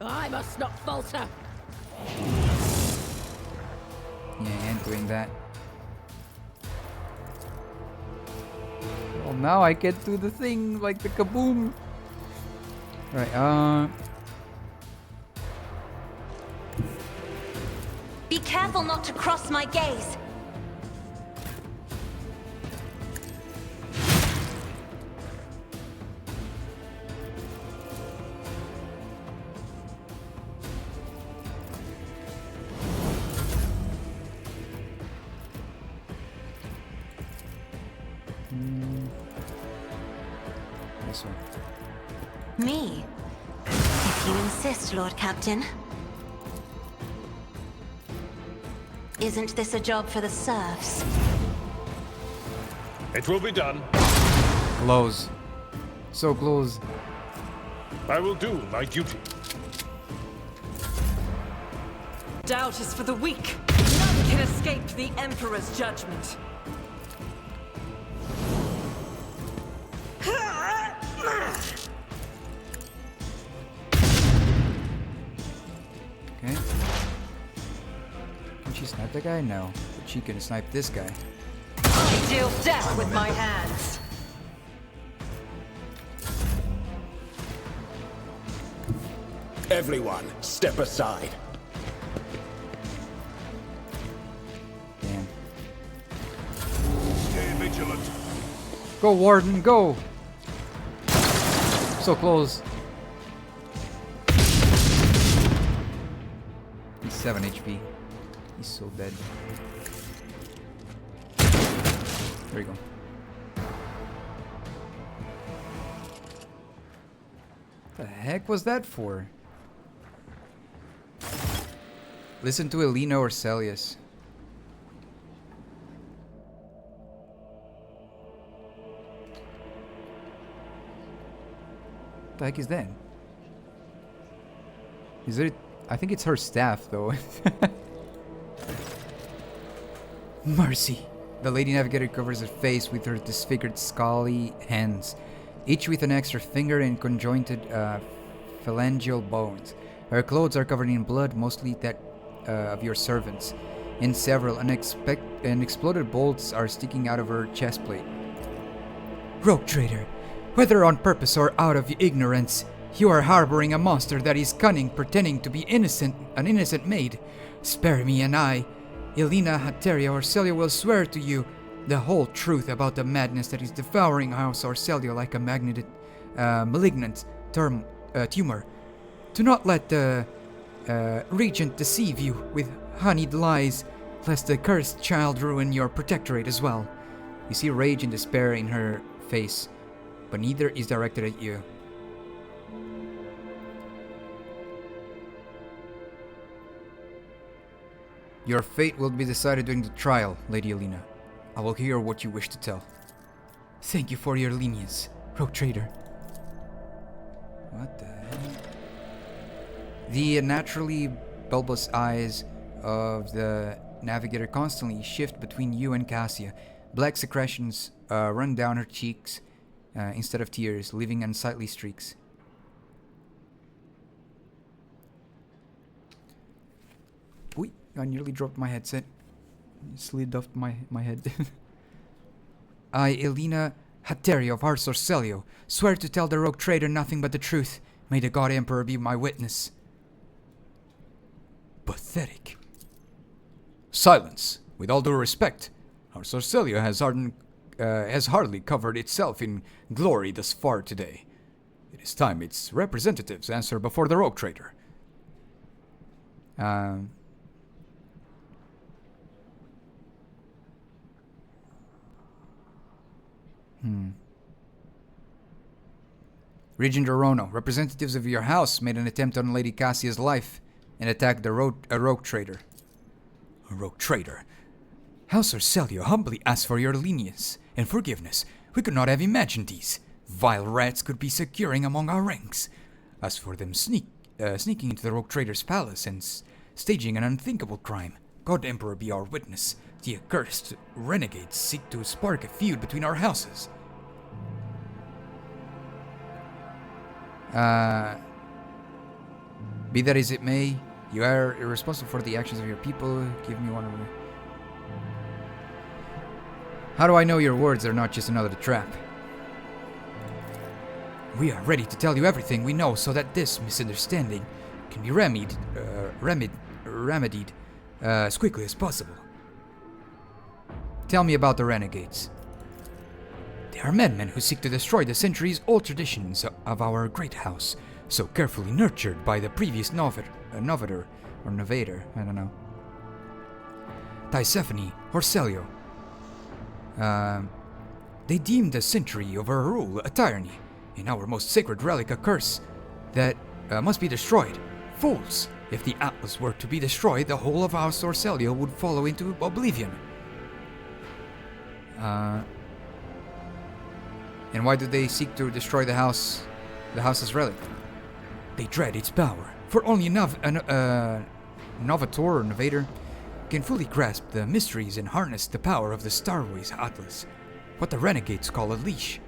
I must not falter. Yeah, I ain't doing that. Well, now I get to the thing, like the kaboom. Right, Be careful not to cross my gaze. this one. Me? If you insist, Lord Captain. Isn't this a job for the serfs? It will be done. Close. So close. I will do my duty. Doubt is for the weak. None can escape the Emperor's judgment. Okay. Can she snipe that guy? No. But she can snipe this guy. I deal death with my hands. Everyone, step aside. Damn. Stay vigilant. Go, Warden, go! So close. He's 7 HP. He's so dead. There you go. What the heck was that for? Listen to Elena or Celius. What the heck is that? Is it? I think it's her staff, though. Mercy. The Lady Navigator covers her face with her disfigured, scaly hands, each with an extra finger and conjointed phalangeal bones. Her clothes are covered in blood, mostly that of your servants, and several unexploded bolts are sticking out of her chest plate. Rogue traitor, whether on purpose or out of ignorance, you are harboring a monster that is cunning, pretending to be an innocent maid. Spare me, and I, Elena, Hateria, or Celia will swear to you the whole truth about the madness that is devouring House Orcelia like a malignant tumor. Do not let the regent deceive you with honeyed lies, lest the cursed child ruin your protectorate as well. You see rage and despair in her face, but neither is directed at you. Your fate will be decided during the trial, Lady Elena. I will hear what you wish to tell. Thank you for your lenience, rogue traitor. What the hell? The naturally bulbous eyes of the navigator constantly shift between you and Cassia. Black secretions run down her cheeks instead of tears, leaving unsightly streaks. Wait, I nearly dropped my headset. It slid off my head. I, Elena Hateria of Ars Orcelio, swear to tell the rogue traitor nothing but the truth. May the God Emperor be my witness. Pathetic. Silence. With all due respect, our Sorcelio has hardly covered itself in glory thus far today. It is time its representatives answer before the rogue trader. Regent Orono, representatives of your house made an attempt on Lady Cassia's life and attacked a rogue trader. A rogue trader? House Sorcelio humbly asks for your lenience and forgiveness. We could not have imagined these vile rats could be securing among our ranks. As for them sneaking into the rogue trader's palace and staging an unthinkable crime, God Emperor be our witness. The accursed renegades seek to spark a feud between our houses. Be that as it may, you are responsible for the actions of your people. Give me one of them. How do I know your words are not just another trap? We are ready to tell you everything we know so that this misunderstanding can be remedied as quickly as possible. Tell me about the renegades. They are madmen who seek to destroy the centuries-old traditions of our great house, so carefully nurtured by the previous novator, I don't know. Thysephone Horselio. They deemed the century of her rule a tyranny, and our most sacred relic a curse that must be destroyed. Fools! If the Atlas were to be destroyed, the whole of our Sorcelio would follow into oblivion. And why do they seek to destroy the house's relic? They dread its power, for only a novator or novator can fully grasp the mysteries and harness the power of the Starways Atlas, what the renegades call a leash.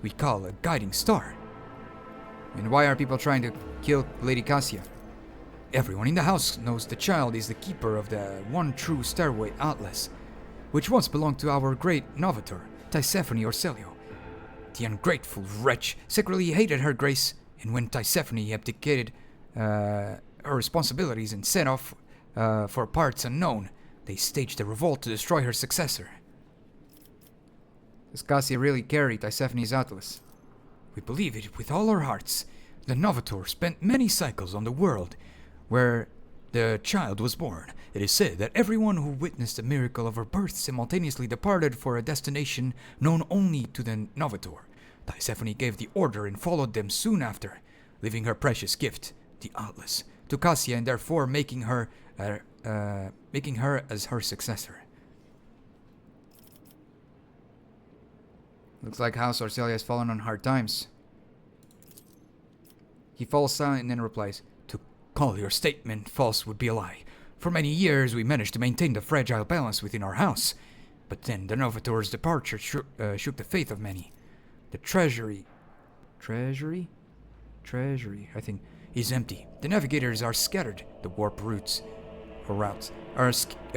We call a guiding star. And why are people trying to kill Lady Cassia? Everyone in the house knows the child is the keeper of the one true Starway Atlas, which once belonged to our great novator, Thysephone Horselio. The ungrateful wretch secretly hated her grace, and when Thysephone abdicated her responsibilities and set off for parts unknown, they staged a revolt to destroy her successor. Does Cassia really carry Tysephone's Atlas? We believe it with all our hearts. The novator spent many cycles on the world where the child was born. It is said that everyone who witnessed the miracle of her birth simultaneously departed for a destination known only to the novator. Thysephone gave the order and followed them soon after, leaving her precious gift, the Atlas, to Cassia and therefore making her as her successor. Looks like House Orcelia has fallen on hard times. He falls silent and then replies, To call your statement false would be a lie. For many years we managed to maintain the fragile balance within our house, but then the novator's departure shook the faith of many. The treasury, I think, is empty. The navigators are scattered. The warp routes are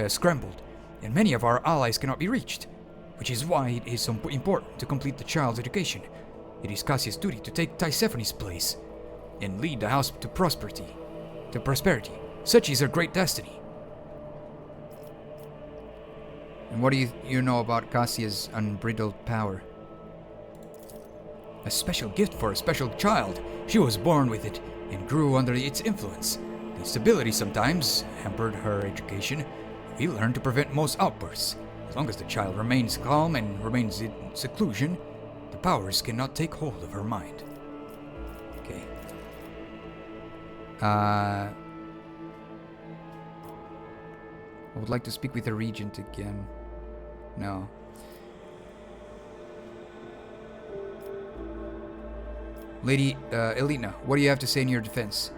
scrambled, and many of our allies cannot be reached, which is why it is so important to complete the child's education. It is Cassia's duty to take Tysephone's place and lead the house to prosperity. Such is her great destiny. And what do you know about Cassia's unbridled power? A special gift for a special child. She was born with it and grew under its influence. The instability sometimes hampered her education. We learned to prevent most outbursts. As long as the child remains calm and remains in seclusion, the powers cannot take hold of her mind. Okay. I would like to speak with the regent again. No. Lady Elena, what do you have to say in your defense?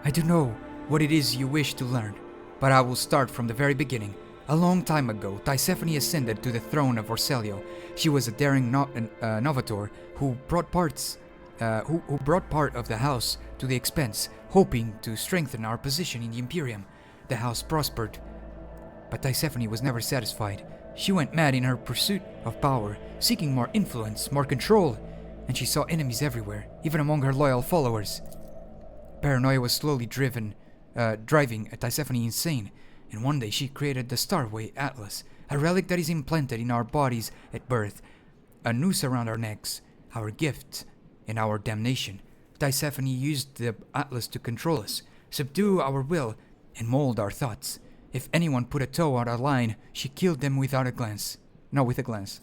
I do know what it is you wish to learn, but I will start from the very beginning. A long time ago, Thysephone ascended to the throne of Orcelio. She was a daring novator who brought part of the house to the Expanse, hoping to strengthen our position in the Imperium. The house prospered, but Thysephone was never satisfied. She went mad in her pursuit of power, seeking more influence, more control, and she saw enemies everywhere, even among her loyal followers. Paranoia was slowly driving Tisiphone insane, and one day she created the Starway Atlas, a relic that is implanted in our bodies at birth, a noose around our necks, our gift and our damnation. Tisiphone used the Atlas to control us, subdue our will, and mold our thoughts. If anyone put a toe out of line, she killed them without a glance. No, with a glance.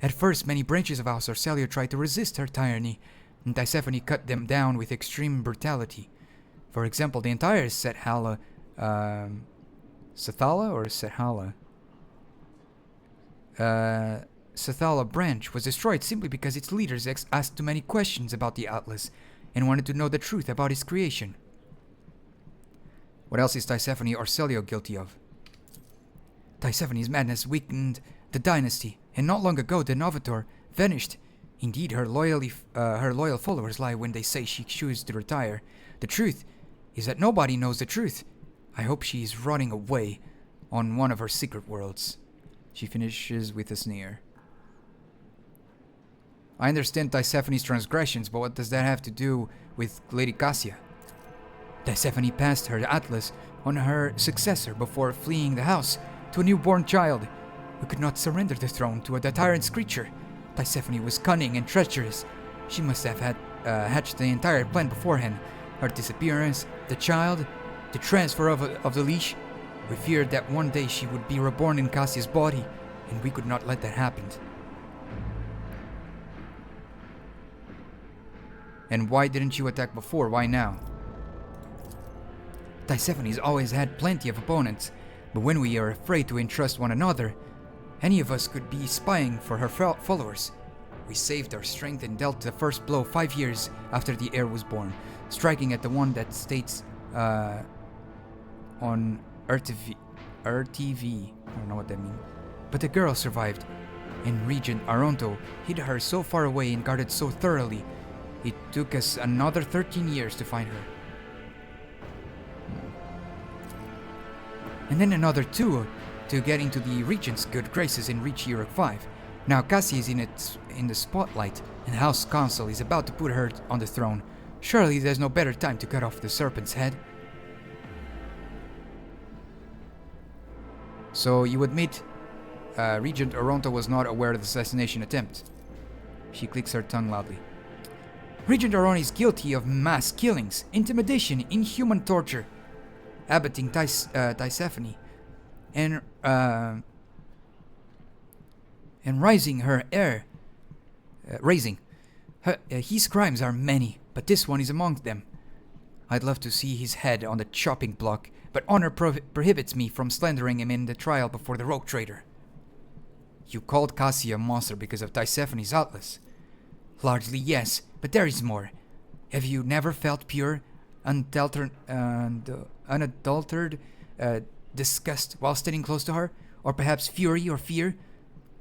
At first, many branches of House Orcelio tried to resist her tyranny, and Tisiphone cut them down with extreme brutality. For example, the entire Sethala, Sethala or Sethala? Sethala branch was destroyed simply because its leaders asked too many questions about the Atlas and wanted to know the truth about its creation. What else is Tisiphone Orcelio guilty of? Tisiphone's madness weakened the dynasty, and not long ago the Novator vanished. Indeed, her loyal followers lie when they say she chooses to retire. The truth is that nobody knows the truth. I hope she is running away on one of her secret worlds. She finishes with a sneer. I understand Tisiphone's transgressions, but what does that have to do with Lady Cassia? Tisiphone passed her atlas on her successor before fleeing the house to a newborn child. We could not surrender the throne to a tyrant's creature. Tisiphone was cunning and treacherous. She must have hatched the entire plan beforehand. Her disappearance, the child, the transfer of the leash. We feared that one day she would be reborn in Cassia's body, and we could not let that happen. And why didn't you attack before? Why now? Tisiphone's always had plenty of opponents, but when we are afraid to entrust one another, any of us could be spying for her followers. We saved our strength and dealt the first blow 5 years after the heir was born, striking at the one that states on RTV. I don't know what that means. But the girl survived, and Regent Aronto hid her so far away and guarded so thoroughly. It took us another 13 years to find her. And then another 2 to get into the Regent's good graces and reach Europe 5. Now Cassie is in the spotlight, and the House Council is about to put her on the throne. Surely there's no better time to cut off the serpent's head. So you admit Regent Aronto was not aware of the assassination attempt? She clicks her tongue loudly. Regent Aron is guilty of mass killings, intimidation, inhuman torture, abetting Tisiphone, and raising her heir. His crimes are many, but this one is among them. I'd love to see his head on the chopping block, but honor prohibits me from slandering him in the trial before the rogue trader. You called Cassia a monster because of Tisiphone's atlas. Largely yes, but there is more. Have you never felt pure, unadulterated disgust while standing close to her? Or perhaps fury or fear?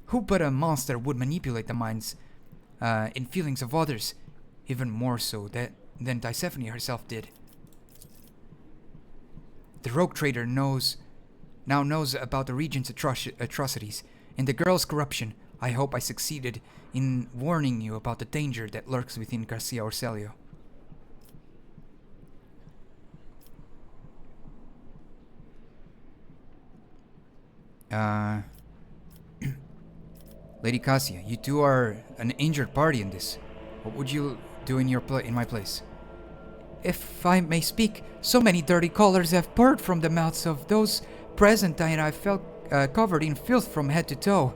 Who but a monster would manipulate the minds and feelings of others, even more so than Tisiphone herself did? The rogue trader now knows about the Regent's atrocities and the girl's corruption. I hope I succeeded in warning you about the danger that lurks within Garcia Orcelio. Lady Cassia, you two are an injured party in this. What would you do in my place? If I may speak, so many dirty colors have poured from the mouths of those present, and I felt covered in filth from head to toe.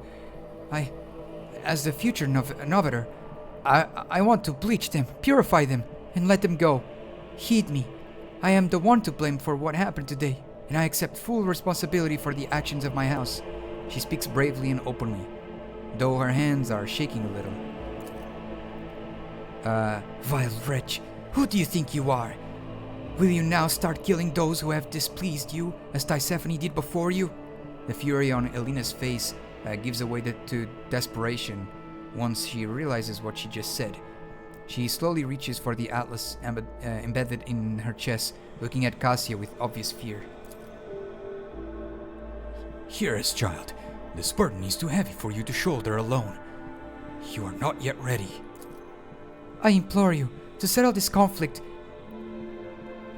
As the future Novator, I want to bleach them, purify them, and let them go. Heed me. I am the one to blame for what happened today, and I accept full responsibility for the actions of my house. She speaks bravely and openly, though her hands are shaking a little. Vile wretch, who do you think you are? Will you now start killing those who have displeased you, as Tisiphone did before you? The fury on Elena's face gives way to desperation once she realizes what she just said. She slowly reaches for the atlas embedded in her chest, looking at Cassia with obvious fear. Here's, child. This burden is too heavy for you to shoulder alone. You are not yet ready. I implore you, to settle this conflict,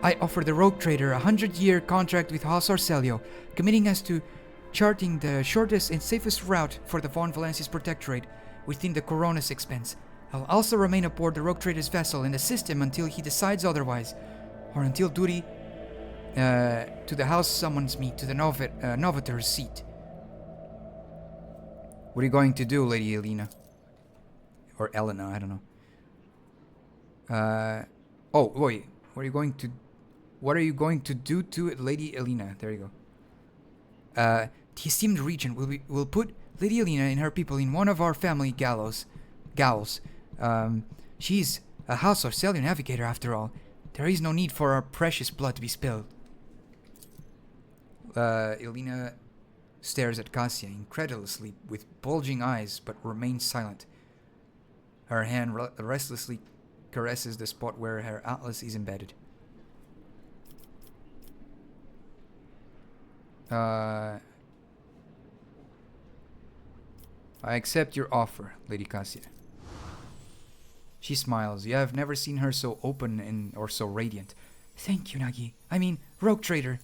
I offer the rogue trader a 100-year contract with House Arcelio, committing us to charting the shortest and safest route for the Von Valencia's protectorate within the Koronus Expanse. I'll also remain aboard the rogue trader's vessel and assist him until he decides otherwise, or until duty to the house summons me to the Novator's seat. What are you going to do, Lady Elena? Or Elena, I don't know. Oh, wait. What are you going to do to Lady Elena? There you go. The esteemed regent will put Lady Elena and her people in one of our family gowls. She's a House Arcelio navigator after all. There is no need for our precious blood to be spilled. Elena stares at Cassia incredulously with bulging eyes, but remains silent. Her hand restlessly caresses the spot where her atlas is embedded. I accept your offer, Lady Cassia. She smiles. You have never seen her so open or so radiant. Thank you, Nagi. I mean, rogue trader.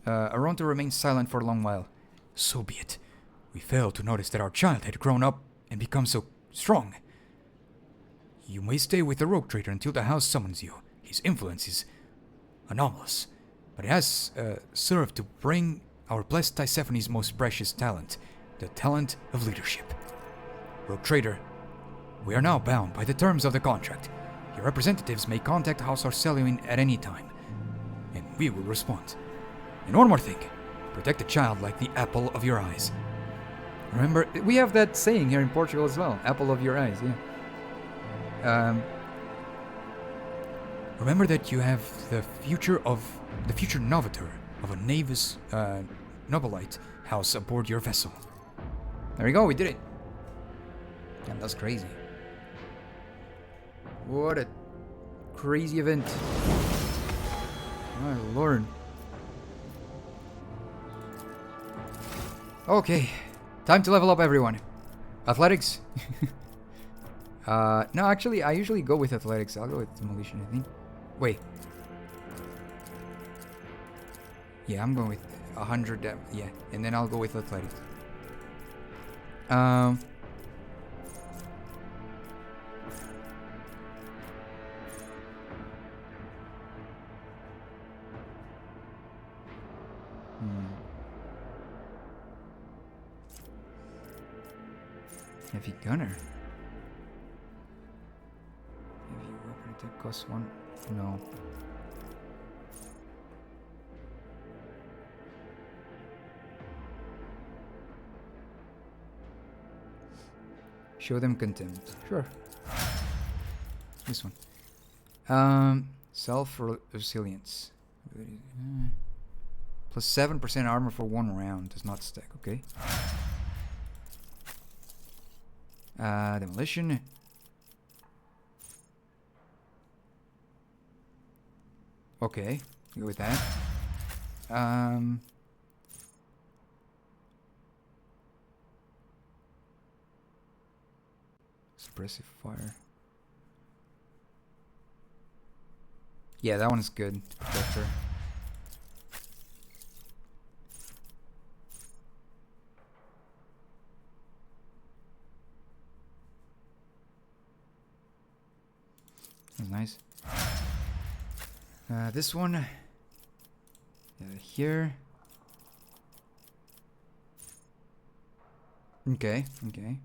Aronto remains silent for a long while. So be it. We failed to notice that our child had grown up and become so strong. You may stay with the rogue trader until the house summons you. His influence is anomalous, but it has served to bring our blessed Tisephone's most precious talent, the talent of leadership. Rogue trader, we are now bound by the terms of the contract. Your representatives may contact House Arcelio at any time, and we will respond. And one more thing, protect the child like the apple of your eyes. Remember, we have that saying here in Portugal as well, apple of your eyes, yeah. Remember that you have the future novator of a Navis Nobilite house aboard your vessel. There we go, we did it. Damn, that's crazy. What a crazy event. My lord. Okay, time to level up everyone. Athletics. No, actually, I usually go with athletics. I'll go with demolition, I think. Wait. Yeah, I'm going with 100. Yeah, and then I'll go with athletics. Heavy gunner. Heavy weapon attack costs 1. No. Show them contempt. Sure. This one. Self-resilience. Plus 7% armor for 1 round. Does not stack, okay. Demolition. Okay, go with that. Suppressive fire. Yeah, that one is good to protect her. That's nice. This one here. Okay, okay.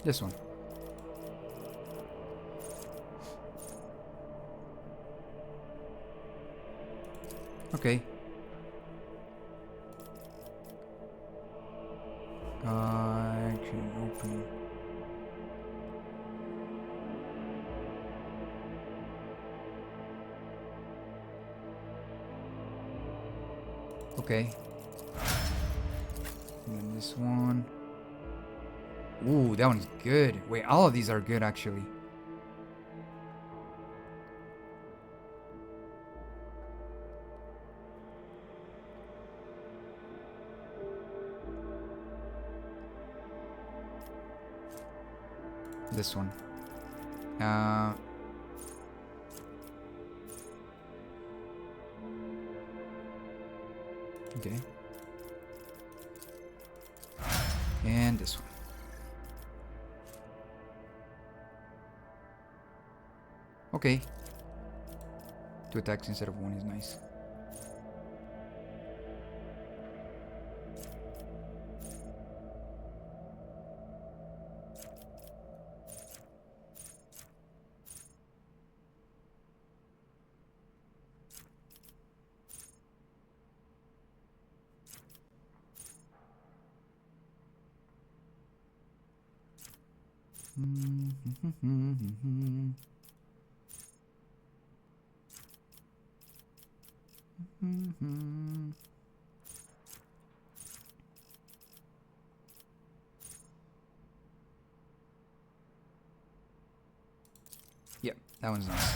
This one. Okay. Actually open. Okay. This one. Ooh, that one's good. Wait, all of these are good actually. This one. Okay. And this one. Okay. 2 attacks instead of 1 is nice. Yep, that one's nice.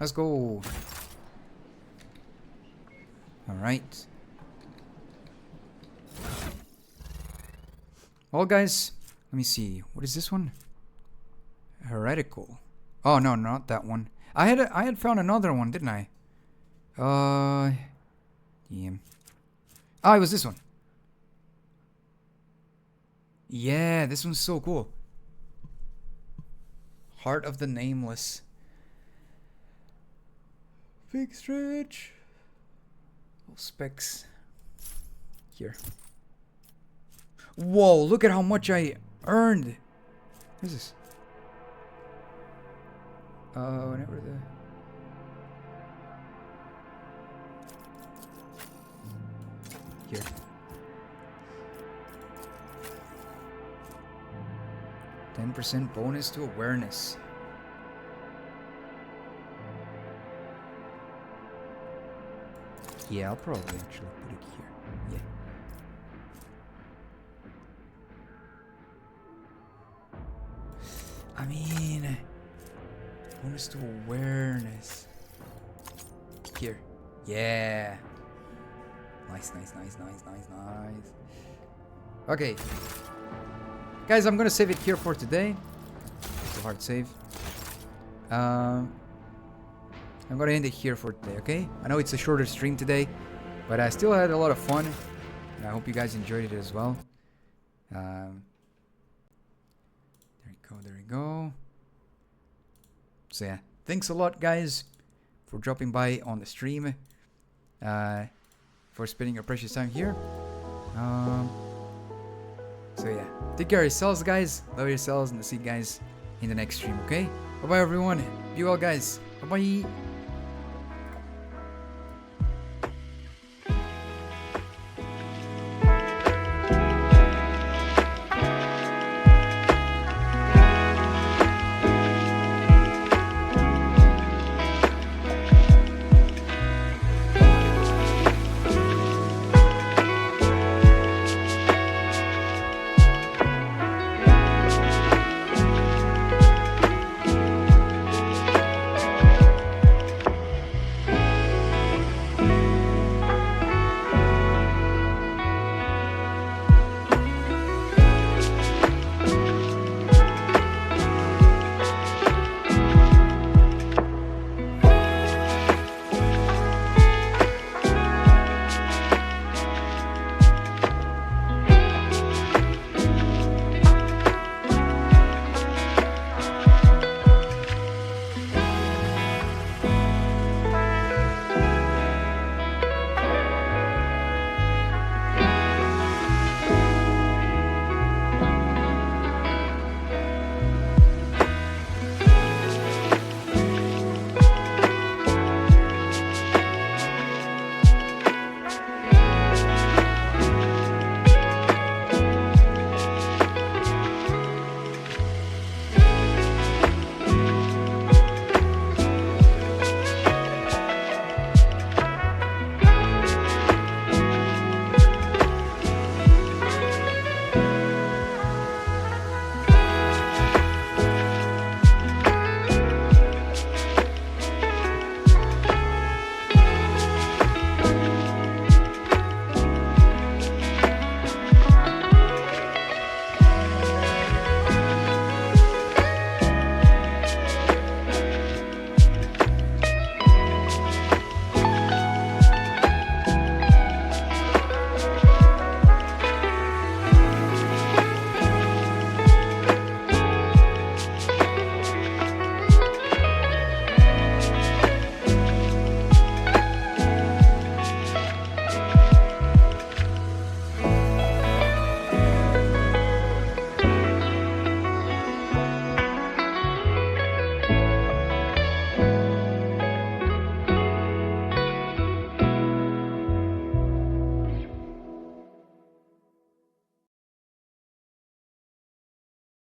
Let's go. All right. Well, guys, let me see. What is this one? Heretical. Oh no, not that one. I had found another one, didn't I? Yeah. Oh, it was this one. Yeah, this one's so cool. Heart of the Nameless. Big stretch. Specs. Here. Whoa, look at how much I earned. What is this? Whenever the... Here. %10 bonus to awareness. Yeah, I'll probably actually put it here. Yeah. I mean, bonus to awareness. Here. Yeah. Nice. Okay. Guys, I'm gonna save it here for today. It's a hard save. I'm gonna end it here for today, okay? I know it's a shorter stream today, but I still had a lot of fun. And I hope you guys enjoyed it as well. There you go. So yeah, thanks a lot, guys, for dropping by on the stream. For spending your precious time here. So yeah, take care of yourselves, guys. Love yourselves, and I'll see you guys in the next stream, okay? Bye-bye, everyone. Be well, guys. Bye-bye.